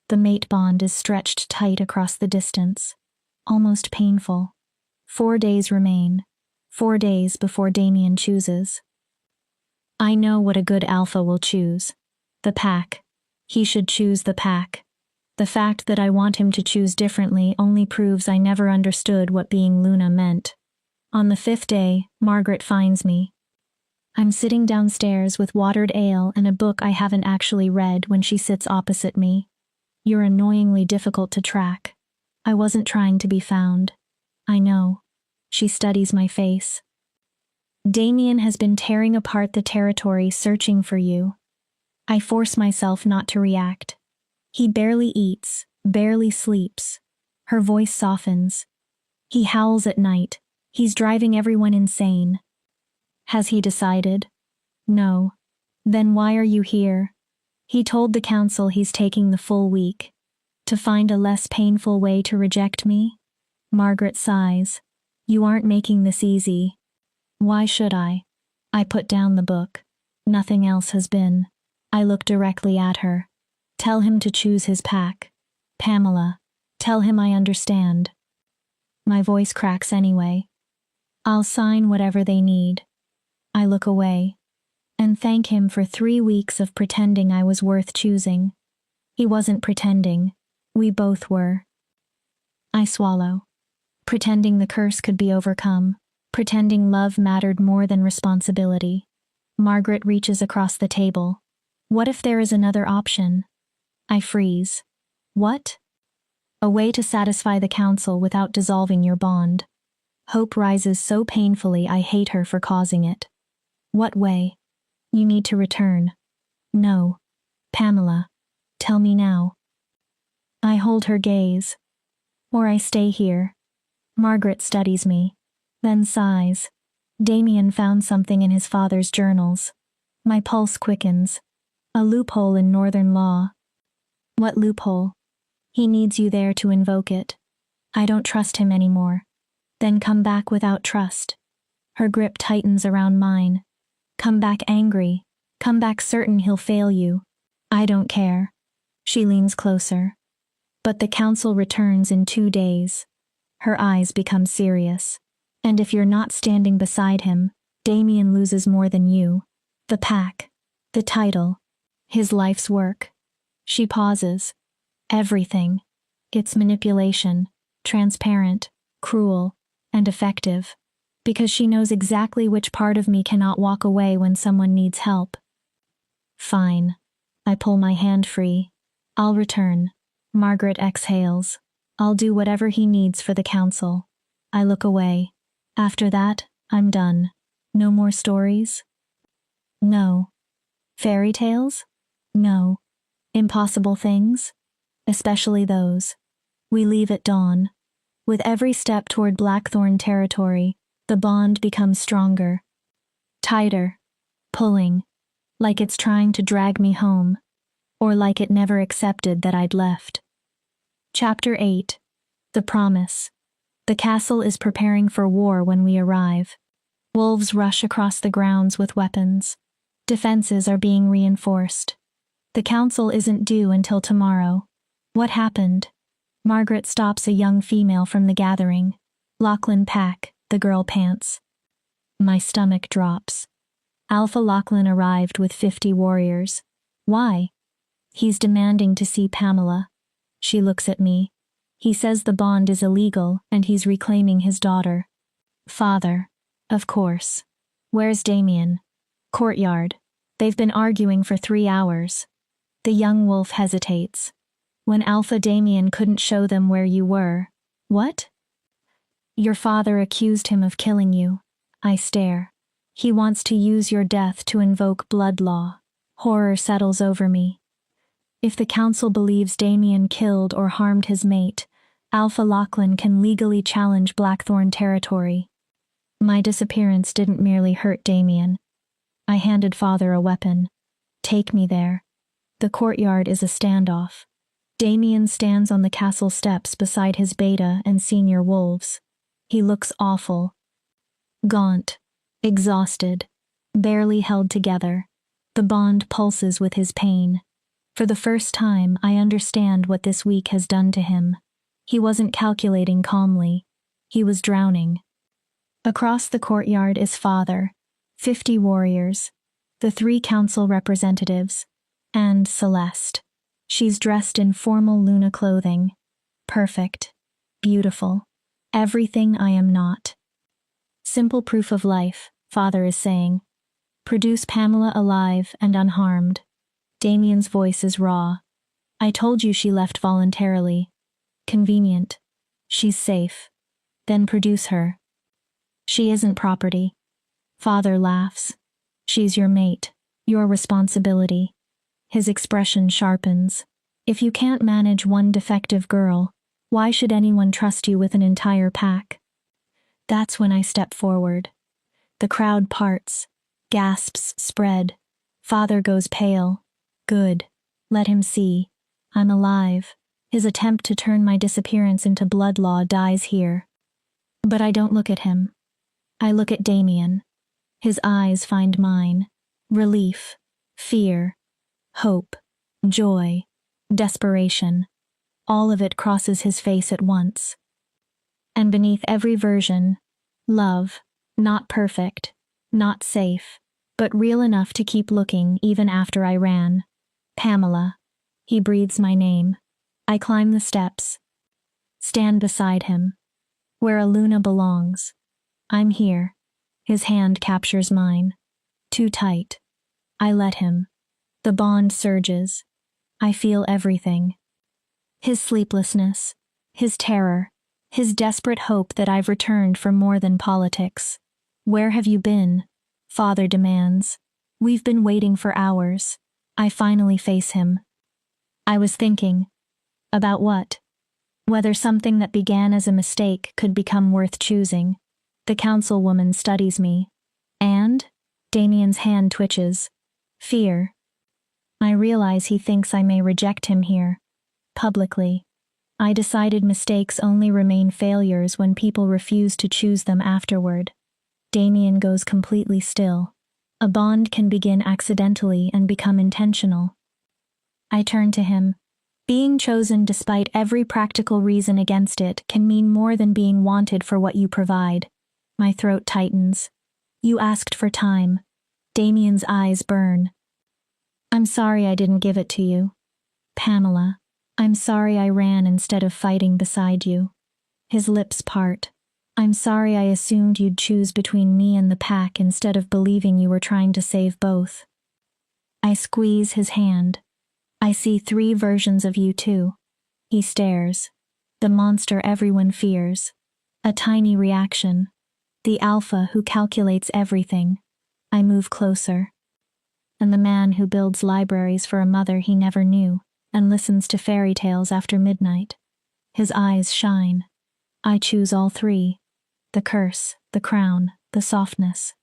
The mate bond is stretched tight across the distance. Almost painful. 4 days remain. 4 days before Damien chooses. I know what a good alpha will choose. The pack. He should choose the pack. The fact that I want him to choose differently only proves I never understood what being Luna meant. On the 5th day, Margaret finds me. I'm sitting downstairs with watered ale and a book I haven't actually read when she sits opposite me. You're annoyingly difficult to track. I wasn't trying to be found. I know. She studies my face. Damien has been tearing apart the territory searching for you. I force myself not to react. He barely eats, barely sleeps. Her voice softens. He howls at night. He's driving everyone insane. Has he decided? No. Then why are you here? He told the council he's taking the full week. To find a less painful way to reject me? Margaret sighs. You aren't making this easy. Why should I? I put down the book. Nothing else has been. I look directly at her. Tell him to choose his pack. Pamela, tell him I understand. My voice cracks anyway. I'll sign whatever they need. I look away. And thank him for 3 weeks of pretending I was worth choosing. He wasn't pretending. We both were. I swallow. Pretending the curse could be overcome. Pretending love mattered more than responsibility. Margaret reaches across the table. What if there is another option? I freeze. What? A way to satisfy the council without dissolving your bond. Hope rises so painfully I hate her for causing it. What way? You need to return. No. Pamela. Tell me now. I hold her gaze. Or I stay here. Margaret studies me. Then sighs. Damien found something in his father's journals. My pulse quickens. A loophole in northern law. What loophole? He needs you there to invoke it. I don't trust him anymore. Then come back without trust. Her grip tightens around mine. Come back angry. Come back certain he'll fail you. I don't care. She leans closer. But the council returns in 2 days. Her eyes become serious. And if you're not standing beside him, Damien loses more than you. The pack. The title. His life's work. She pauses. Everything. It's manipulation. Transparent. Cruel. And effective. Because she knows exactly which part of me cannot walk away when someone needs help. Fine. I pull my hand free. I'll return. Margaret exhales. I'll do whatever he needs for the council. I look away. After that, I'm done. No more stories? No. Fairy tales? No. Impossible things? Especially those. We leave at dawn. With every step toward Blackthorn territory, the bond becomes stronger. Tighter. Pulling. Like it's trying to drag me home. Or like it never accepted that I'd left. Chapter 8. The Promise. The castle is preparing for war when we arrive. Wolves rush across the grounds with weapons. Defenses are being reinforced. The council isn't due until tomorrow. What happened? Margaret stops a young female from the gathering. Lachlan Pack, the girl pants. My stomach drops. Alpha Lachlan arrived with 50 warriors. Why? He's demanding to see Pamela. She looks at me. He says the bond is illegal and he's reclaiming his daughter. Father. Of course. Where's Damien? Courtyard. They've been arguing for 3 hours. The young wolf hesitates. When Alpha Damien couldn't show them where you were. What? Your father accused him of killing you. I stare. He wants to use your death to invoke blood law. Horror settles over me. If the council believes Damien killed or harmed his mate, Alpha Lachlan can legally challenge Blackthorn territory. My disappearance didn't merely hurt Damien. I handed father a weapon. Take me there. The courtyard is a standoff. Damien stands on the castle steps beside his beta and senior wolves. He looks awful. Gaunt. Exhausted. Barely held together. The bond pulses with his pain. For the first time, I understand what this week has done to him. He wasn't calculating calmly. He was drowning. Across the courtyard is father, 50 warriors, the 3 council representatives, and Celeste. She's dressed in formal Luna clothing. Perfect. Beautiful. Everything I am not. Simple proof of life, father is saying. Produce Pamela alive and unharmed. Damien's voice is raw. I told you she left voluntarily. Convenient. She's safe. Then produce her. She isn't property. Father laughs. She's your mate, your responsibility. His expression sharpens. If you can't manage one defective girl, why should anyone trust you with an entire pack? That's when I step forward. The crowd parts. Gasps spread. Father goes pale. Good. Let him see. I'm alive. His attempt to turn my disappearance into blood law dies here. But I don't look at him. I look at Damien. His eyes find mine. Relief. Fear. Hope. Joy. Desperation. All of it crosses his face at once. And beneath every version, love. Not perfect. Not safe. But real enough to keep looking even after I ran. Pamela. He breathes my name. I climb the steps. Stand beside him. Where a Luna belongs. I'm here. His hand captures mine. Too tight. I let him. The bond surges. I feel everything. His sleeplessness. His terror. His desperate hope that I've returned for more than politics. Where have you been? Father demands. We've been waiting for hours. I finally face him. I was thinking. About what? Whether something that began as a mistake could become worth choosing. The councilwoman studies me. And? Damien's hand twitches. Fear. I realize he thinks I may reject him here. Publicly. I decided mistakes only remain failures when people refuse to choose them afterward. Damien goes completely still. A bond can begin accidentally and become intentional. I turn to him. Being chosen despite every practical reason against it can mean more than being wanted for what you provide. My throat tightens. You asked for time. Damien's eyes burn. I'm sorry I didn't give it to you. Pamela, I'm sorry I ran instead of fighting beside you. His lips part. I'm sorry I assumed you'd choose between me and the pack instead of believing you were trying to save both. I squeeze his hand. I see 3 versions of you too. He stares. The monster everyone fears. A tiny reaction. The alpha who calculates everything. I move closer. And the man who builds libraries for a mother he never knew and listens to fairy tales after midnight. His eyes shine. I choose all 3. The curse, the crown, the softness.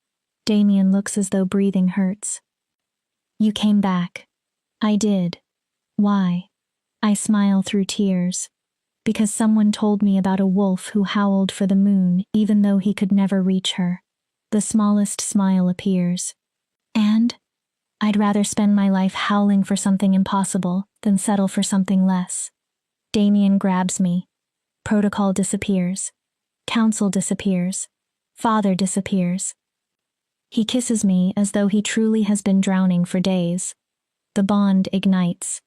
Damien looks as though breathing hurts. You came back. I did. Why? I smile through tears. Because someone told me about a wolf who howled for the moon even though he could never reach her. The smallest smile appears. And? I'd rather spend my life howling for something impossible than settle for something less. Damien grabs me. Protocol disappears. Council disappears. Father disappears. He kisses me as though he truly has been drowning for days. The bond ignites.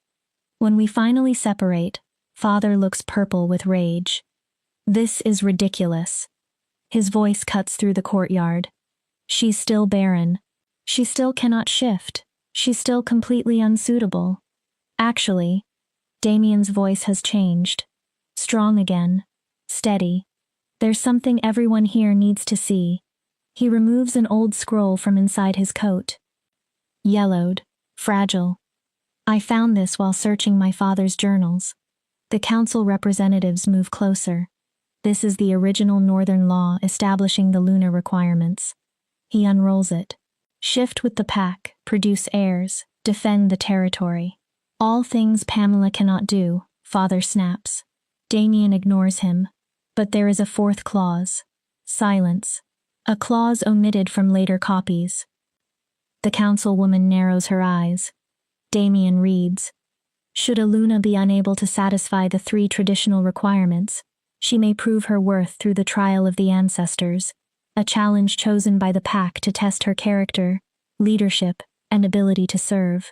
When we finally separate, Father looks purple with rage. This is ridiculous. His voice cuts through the courtyard. She's still barren. She still cannot shift. She's still completely unsuitable. Actually, Damien's voice has changed. Strong again. Steady. There's something everyone here needs to see. He removes an old scroll from inside his coat. Yellowed. Fragile. I found this while searching my father's journals. The council representatives move closer. This is the original Northern law establishing the lunar requirements. He unrolls it. Shift with the pack, produce heirs, defend the territory. All things Pamela cannot do, Father snaps. Damien ignores him. But there is a 4th clause. Silence. A clause omitted from later copies. The councilwoman narrows her eyes. Damien reads. Should a Luna be unable to satisfy the 3 traditional requirements, she may prove her worth through the trial of the ancestors, a challenge chosen by the pack to test her character, leadership, and ability to serve.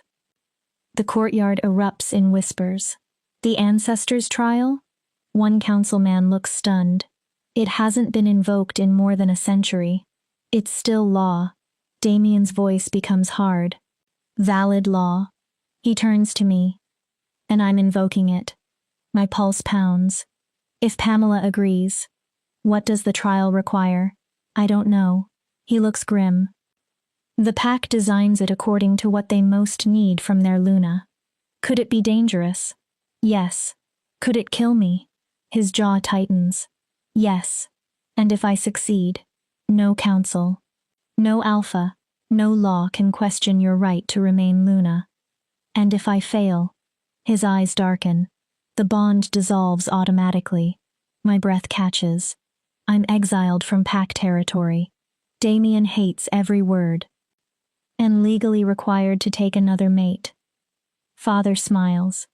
The courtyard erupts in whispers. The ancestors' trial? One councilman looks stunned. It hasn't been invoked in more than a century. It's still law. Damien's voice becomes hard. Valid law. He turns to me. And I'm invoking it. My pulse pounds. If Pamela agrees. What does the trial require? I don't know. He looks grim. The pack designs it according to what they most need from their Luna. Could it be dangerous? Yes. Could it kill me? His jaw tightens. Yes. And if I succeed, no council, no alpha, no law can question your right to remain Luna. And if I fail, his eyes darken. The bond dissolves automatically. My breath catches. I'm exiled from pack territory. Damien hates every word. And legally required to take another mate. Father smiles.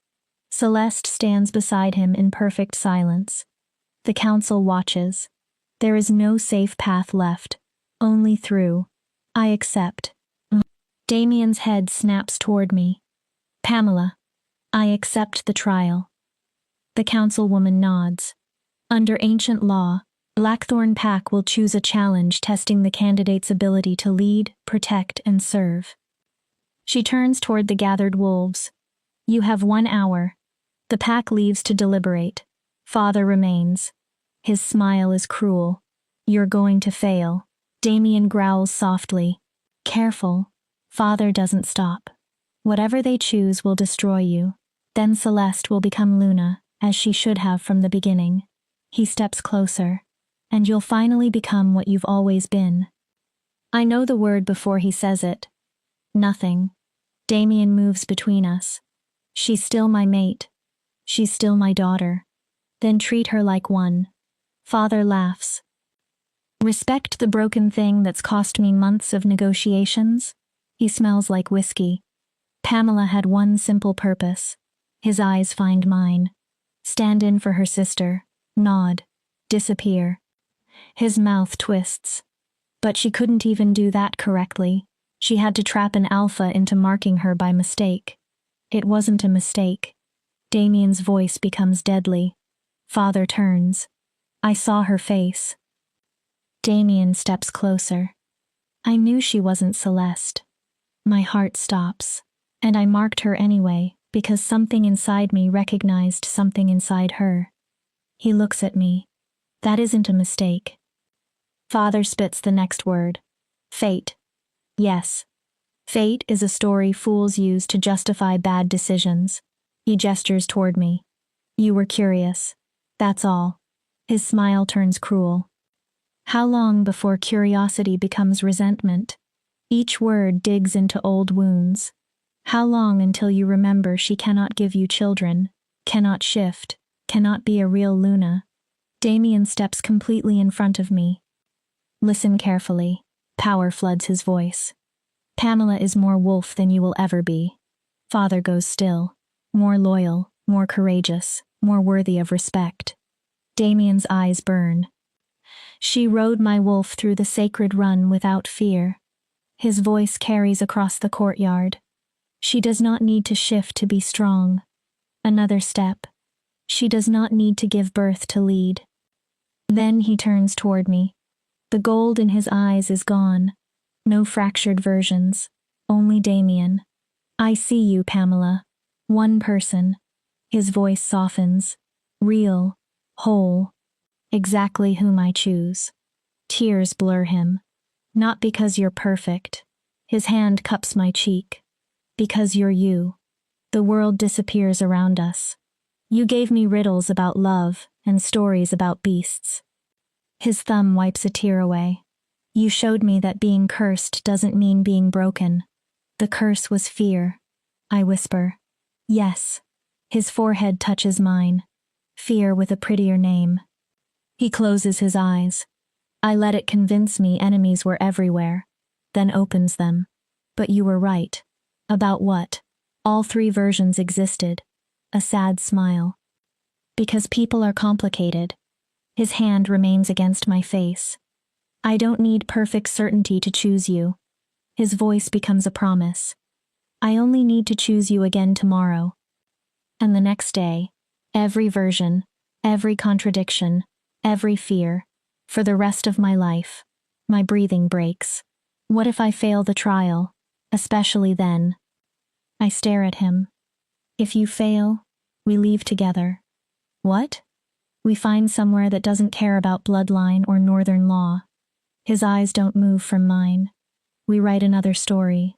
Celeste stands beside him in perfect silence. The council watches. There is no safe path left, only through. I accept. Damien's head snaps toward me. Pamela, I accept the trial. The councilwoman nods. Under ancient law, Blackthorn Pack will choose a challenge testing the candidate's ability to lead, protect, and serve. She turns toward the gathered wolves. You have 1 hour. The pack leaves to deliberate. Father remains. His smile is cruel. You're going to fail. Damien growls softly. Careful. Father doesn't stop. Whatever they choose will destroy you. Then Celeste will become Luna, as she should have from the beginning. He steps closer. And you'll finally become what you've always been. I know the word before he says it. Nothing. Damien moves between us. She's still my mate. She's still my daughter. then treat her like one. Father laughs. Respect the broken thing that's cost me months of negotiations? He smells like whiskey. Pamela had one simple purpose. His eyes find mine. Stand in for her sister. Nod. Disappear. His mouth twists. But she couldn't even do that correctly. She had to trap an alpha into marking her by mistake. It wasn't a mistake. Damien's voice becomes deadly. Father turns. I saw her face. Damien steps closer. I knew she wasn't Celeste. My heart stops, and I marked her anyway because something inside me recognized something inside her. He looks at me. That isn't a mistake. Father spits the next word. Fate. Yes. Fate is a story fools use to justify bad decisions. He gestures toward me. You were curious. That's all. His smile turns cruel. How long before curiosity becomes resentment? Each word digs into old wounds. How long until you remember she cannot give you children, cannot shift, cannot be a real Luna? Damien steps completely in front of me. Listen carefully. Power floods his voice. Pamela is more wolf than you will ever be. Father goes still. More loyal, more courageous, more worthy of respect. Damien's eyes burn. She rode my wolf through the sacred run without fear. His voice carries across the courtyard. She does not need to shift to be strong. Another step. She does not need to give birth to lead. Then he turns toward me. The gold in his eyes is gone. No fractured versions. Only Damien. I see you, Pamela. One person. His voice softens. Real. Whole. Exactly whom I choose. Tears blur him. Not because you're perfect. His hand cups my cheek. Because you're you. The world disappears around us. You gave me riddles about love and stories about beasts. His thumb wipes a tear away. You showed me that being cursed doesn't mean being broken. The curse was fear. I whisper. Yes. His forehead touches mine. Fear with a prettier name. He closes his eyes. I let it convince me enemies were everywhere, then opens them. But you were right. About what? All three versions existed. A sad smile. Because people are complicated. His hand remains against my face. I don't need perfect certainty to choose you. His voice becomes a promise. I only need to choose you again tomorrow. And the next day, every version, every contradiction, every fear, for the rest of my life, my breathing breaks. What if I fail the trial, especially then? I stare at him. If you fail, we leave together. What? We find somewhere that doesn't care about bloodline or northern law. His eyes don't move from mine. We write another story.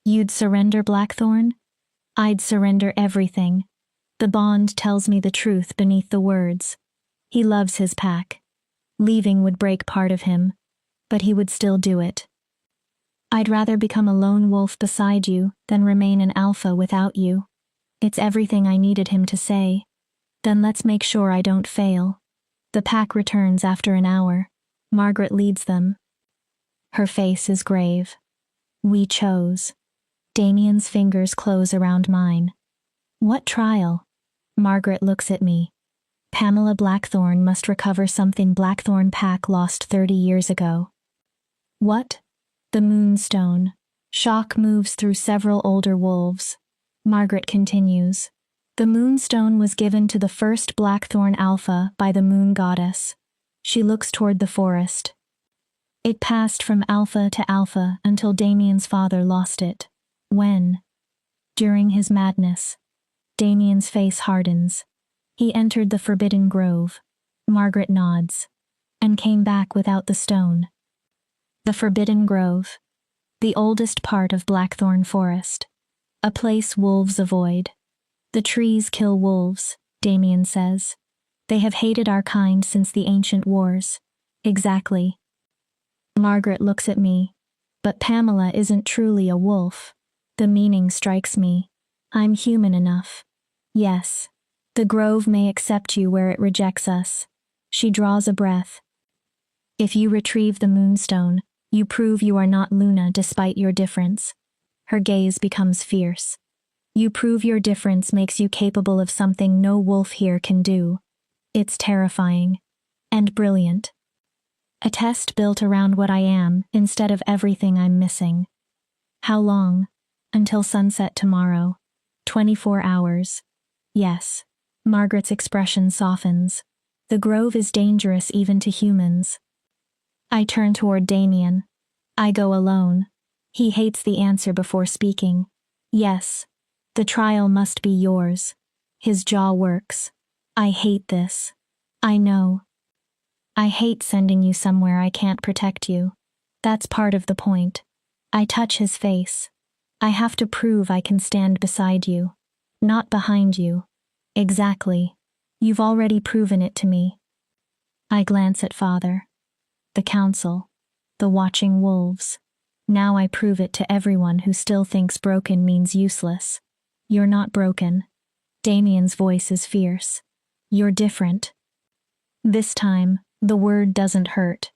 You'd surrender, Blackthorn? I'd surrender everything. The bond tells me the truth beneath the words. He loves his pack. Leaving would break part of him, but he would still do it. I'd rather become a lone wolf beside you than remain an alpha without you. It's everything I needed him to say. Then let's make sure I don't fail. The pack returns after an hour. Margaret leads them. Her face is grave. We chose. Damien's fingers close around mine. What trial? Margaret looks at me. Pamela Blackthorn must recover something Blackthorn pack lost 30 years ago. What? The Moonstone. Shock moves through several older wolves. Margaret continues. The Moonstone was given to the first Blackthorn Alpha by the Moon Goddess. She looks toward the forest. It passed from Alpha to Alpha until Damien's father lost it. When? During his madness. Damien's face hardens. He entered the Forbidden Grove. Margaret nods. And came back without the stone. The Forbidden Grove. The oldest part of Blackthorn Forest. A place wolves avoid. The trees kill wolves, Damien says. They have hated our kind since the ancient wars. Exactly. Margaret looks at me. But Pamela isn't truly a wolf. The meaning strikes me. I'm human enough. Yes. The grove may accept you where it rejects us. She draws a breath. If you retrieve the moonstone, you prove you are not Luna despite your difference. Her gaze becomes fierce. You prove your difference makes you capable of something no wolf here can do. It's terrifying. And brilliant. A test built around what I am instead of everything I'm missing. How long? Until sunset tomorrow. 24 hours. Yes. Margaret's expression softens. The grove is dangerous even to humans. I turn toward Damien. I go alone. He hates the answer before speaking. Yes. The trial must be yours. His jaw works. I hate this. I know. I hate sending you somewhere I can't protect you. That's part of the point. I touch his face. I have to prove I can stand beside you. Not behind you. Exactly. You've already proven it to me. I glance at Father. The council. The watching wolves. Now I prove it to everyone who still thinks broken means useless. You're not broken. Damien's voice is fierce. You're different. This time, the word doesn't hurt.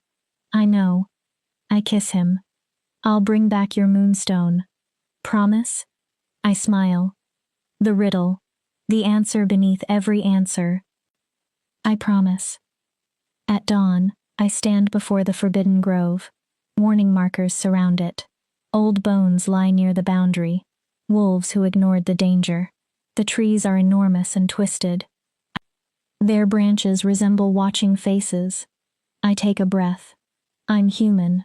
I know. I kiss him. I'll bring back your moonstone. Promise? I smile. The riddle. The answer beneath every answer. I promise. At dawn, I stand before the forbidden grove. Warning markers surround it. Old bones lie near the boundary. Wolves who ignored the danger. The trees are enormous and twisted. Their branches resemble watching faces. I take a breath. I'm human.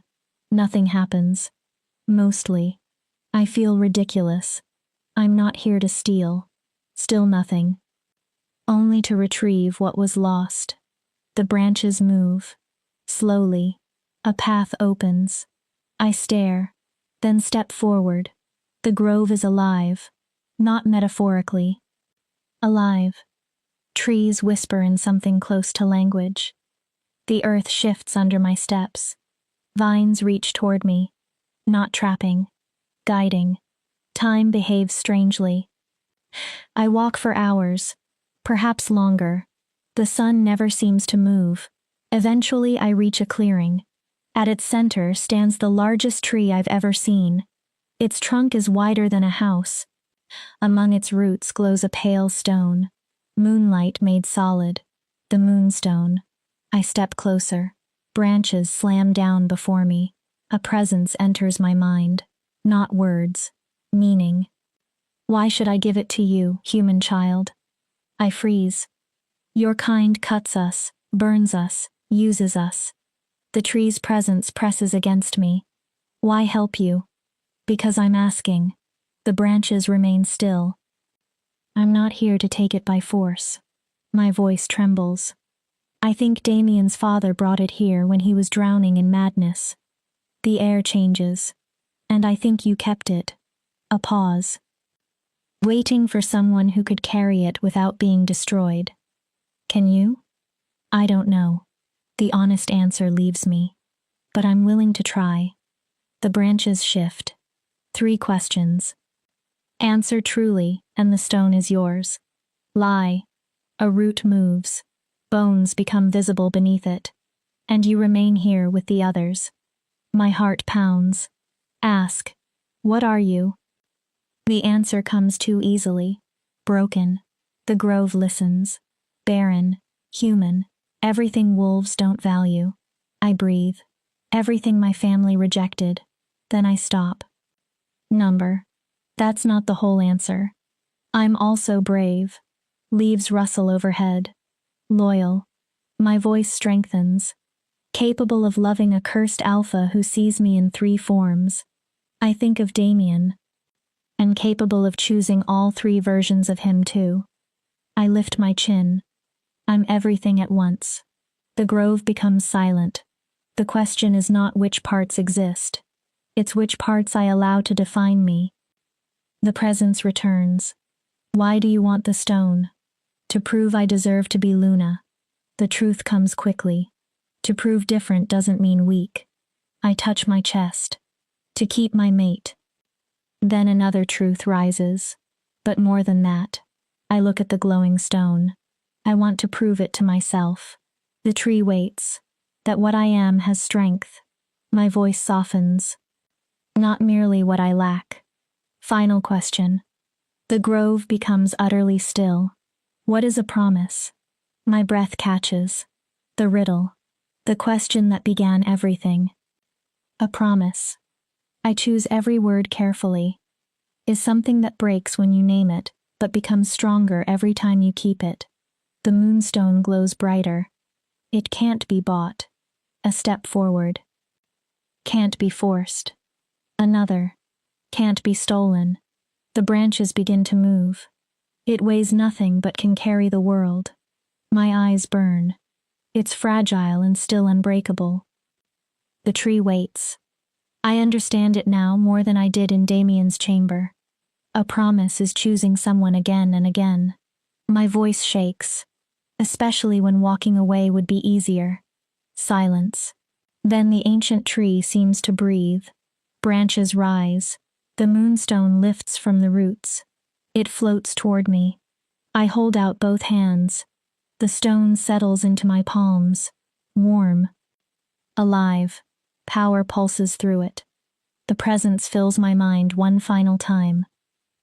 Nothing happens. Mostly. I feel ridiculous. I'm not here to steal. Still nothing. Only to retrieve what was lost. The branches move. Slowly. A path opens. I stare. Then step forward. The grove is alive. Not metaphorically. Alive. Trees whisper in something close to language. The earth shifts under my steps. Vines reach toward me. Not trapping. Guiding. Time behaves strangely. I walk for hours. Perhaps longer. The sun never seems to move. Eventually I reach a clearing. At its center stands the largest tree I've ever seen. Its trunk is wider than a house. Among its roots glows a pale stone. Moonlight made solid. The moonstone. I step closer. Branches slam down before me. A presence enters my mind. Not words. Meaning. Why should I give it to you, human child? I freeze. Your kind cuts us, burns us, uses us. The tree's presence presses against me. Why help you? Because I'm asking. The branches remain still. I'm not here to take it by force. My voice trembles. I think Damien's father brought it here when he was drowning in madness. The air changes. And I think you kept it. A pause. Waiting for someone who could carry it without being destroyed. Can you? I don't know. The honest answer leaves me. But I'm willing to try. The branches shift. 3 questions. Answer truly, and the stone is yours. Lie. A root moves. Bones become visible beneath it. And you remain here with the others. My heart pounds. Ask. What are you? The answer comes too easily. Broken. The grove listens. Barren. Human. Everything wolves don't value. I breathe. Everything my family rejected. Then I stop. Number. That's not the whole answer. I'm also brave. Leaves rustle overhead. Loyal. My voice strengthens. Capable of loving a cursed alpha who sees me in 3 forms. I think of Damien. And capable of choosing all 3 versions of him too. I lift my chin. I'm everything at once. The grove becomes silent. The question is not which parts exist. It's which parts I allow to define me. The presence returns. Why do you want the stone? To prove I deserve to be Luna. The truth comes quickly. To prove different doesn't mean weak. I touch my chest. To keep my mate. Then another truth rises. But more than that. I look at the glowing stone. I want to prove it to myself. The tree waits. That what I am has strength. My voice softens. Not merely what I lack. Final question. The grove becomes utterly still. What is a promise? My breath catches. The riddle. The question that began everything. A promise. I choose every word carefully. Is something that breaks when you name it, but becomes stronger every time you keep it. The moonstone glows brighter. It can't be bought. A step forward. Can't be forced. Another. Can't be stolen. The branches begin to move. It weighs nothing but can carry the world. My eyes burn. It's fragile and still unbreakable. The tree waits. I understand it now more than I did in Damien's chamber. A promise is choosing someone again and again. My voice shakes, especially when walking away would be easier. Silence. Then the ancient tree seems to breathe. Branches rise. The moonstone lifts from the roots. It floats toward me. I hold out both hands. The stone settles into my palms. Warm. Alive. Power pulses through it. The presence fills my mind one final time.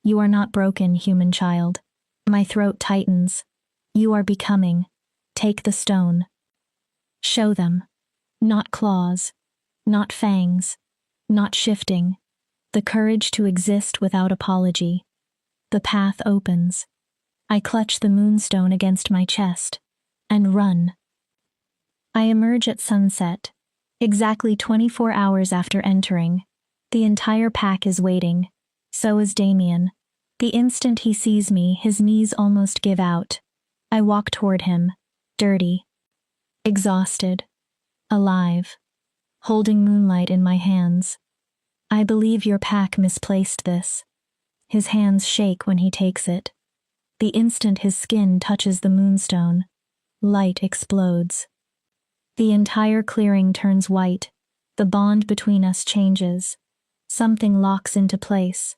You are not broken, human child. My throat tightens. You are becoming. Take the stone. Show them. Not claws. Not fangs. Not shifting. The courage to exist without apology. The path opens. I clutch the moonstone against my chest. And run. I emerge at sunset. Exactly 24 hours after entering. The entire pack is waiting. So is Damien. The instant he sees me, his knees almost give out. I walk toward him. Dirty. Exhausted. Alive. Holding moonlight in my hands. I believe your pack misplaced this. His hands shake when he takes it. The instant his skin touches the moonstone, light explodes. The entire clearing turns white. The bond between us changes. Something locks into place.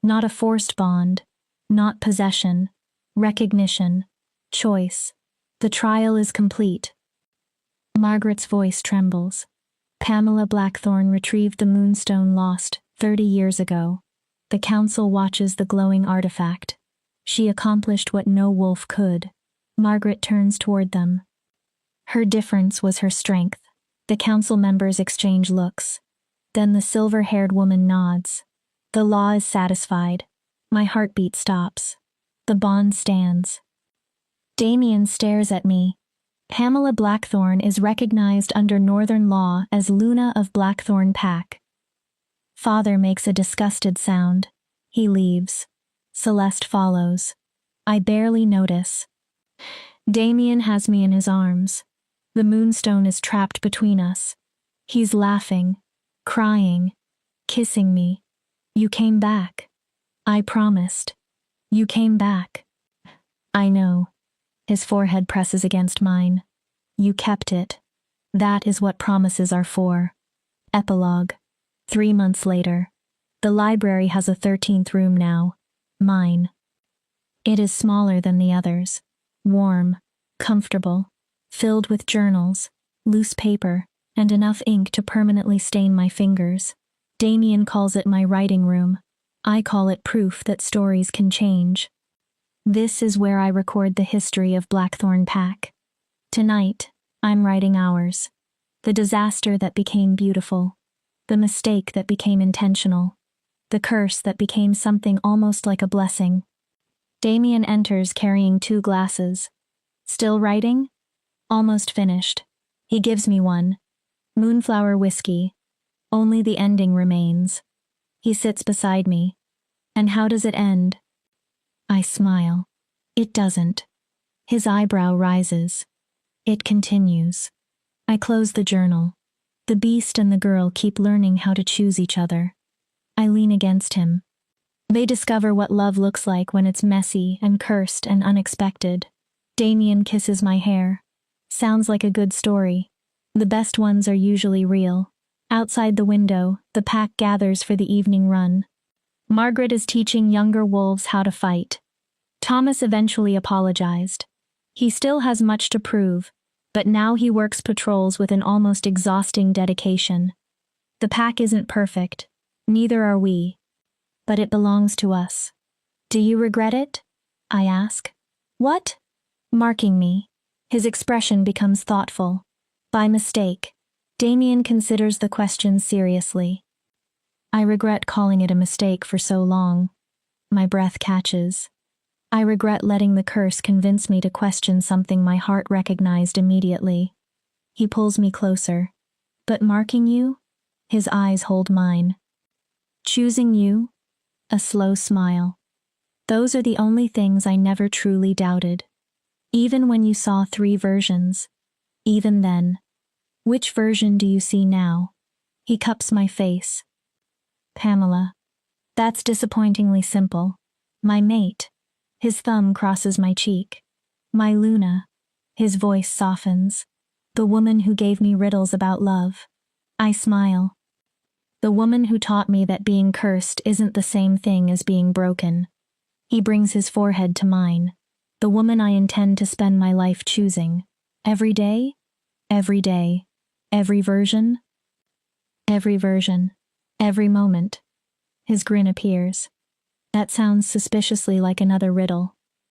Not a forced bond. Not possession. Recognition. Choice. The trial is complete. Margaret's voice trembles. Pamela Blackthorne retrieved the moonstone lost 30 years ago. The council watches the glowing artifact. She accomplished what no wolf could. Margaret turns toward them. Her difference was her strength. The council members exchange looks. Then the silver-haired woman nods. The law is satisfied. My heartbeat stops. The bond stands. Damien stares at me. Pamela Blackthorne is recognized under Northern law as Luna of Blackthorne Pack. Father makes a disgusted sound. He leaves. Celeste follows. I barely notice. Damien has me in his arms. The moonstone is trapped between us. He's laughing, crying, kissing me. You came back. I promised. You came back. I know. His forehead presses against mine. You kept it. That is what promises are for. Epilogue. 3 months later. The library has a 13th room now. Mine. It is smaller than the others. Warm. Comfortable. Filled with journals, loose paper, and enough ink to permanently stain my fingers. Damien calls it my writing room. I call it proof that stories can change. This is where I record the history of Blackthorne Pack. Tonight, I'm writing ours. The disaster that became beautiful. The mistake that became intentional. The curse that became something almost like a blessing. Damien enters carrying 2 glasses. Still writing? Almost finished. He gives me one. Moonflower whiskey. Only the ending remains. He sits beside me. And how does it end? I smile. It doesn't. His eyebrow rises. It continues. I close the journal. The beast and the girl keep learning how to choose each other. I lean against him. They discover what love looks like when it's messy and cursed and unexpected. Damien kisses my hair. Sounds like a good story. The best ones are usually real. Outside the window, the pack gathers for the evening run. Margaret is teaching younger wolves how to fight. Thomas eventually apologized. He still has much to prove, but now he works patrols with an almost exhausting dedication. The pack isn't perfect, neither are we, but it belongs to us. Do you regret it? I ask. What? Marking me. His expression becomes thoughtful. By mistake. Damien considers the question seriously. I regret calling it a mistake for so long. My breath catches. I regret letting the curse convince me to question something my heart recognized immediately. He pulls me closer. But marking you? His eyes hold mine. Choosing you? A slow smile. Those are the only things I never truly doubted. Even when you saw 3 versions. Even then. Which version do you see now? He cups my face. Pamela. That's disappointingly simple. My mate. His thumb crosses my cheek. My Luna. His voice softens. The woman who gave me riddles about love. I smile. The woman who taught me that being cursed isn't the same thing as being broken. He brings his forehead to mine. The woman I intend to spend my life choosing. Every day? Every day. Every version? Every version. Every moment. His grin appears. That sounds suspiciously like another riddle.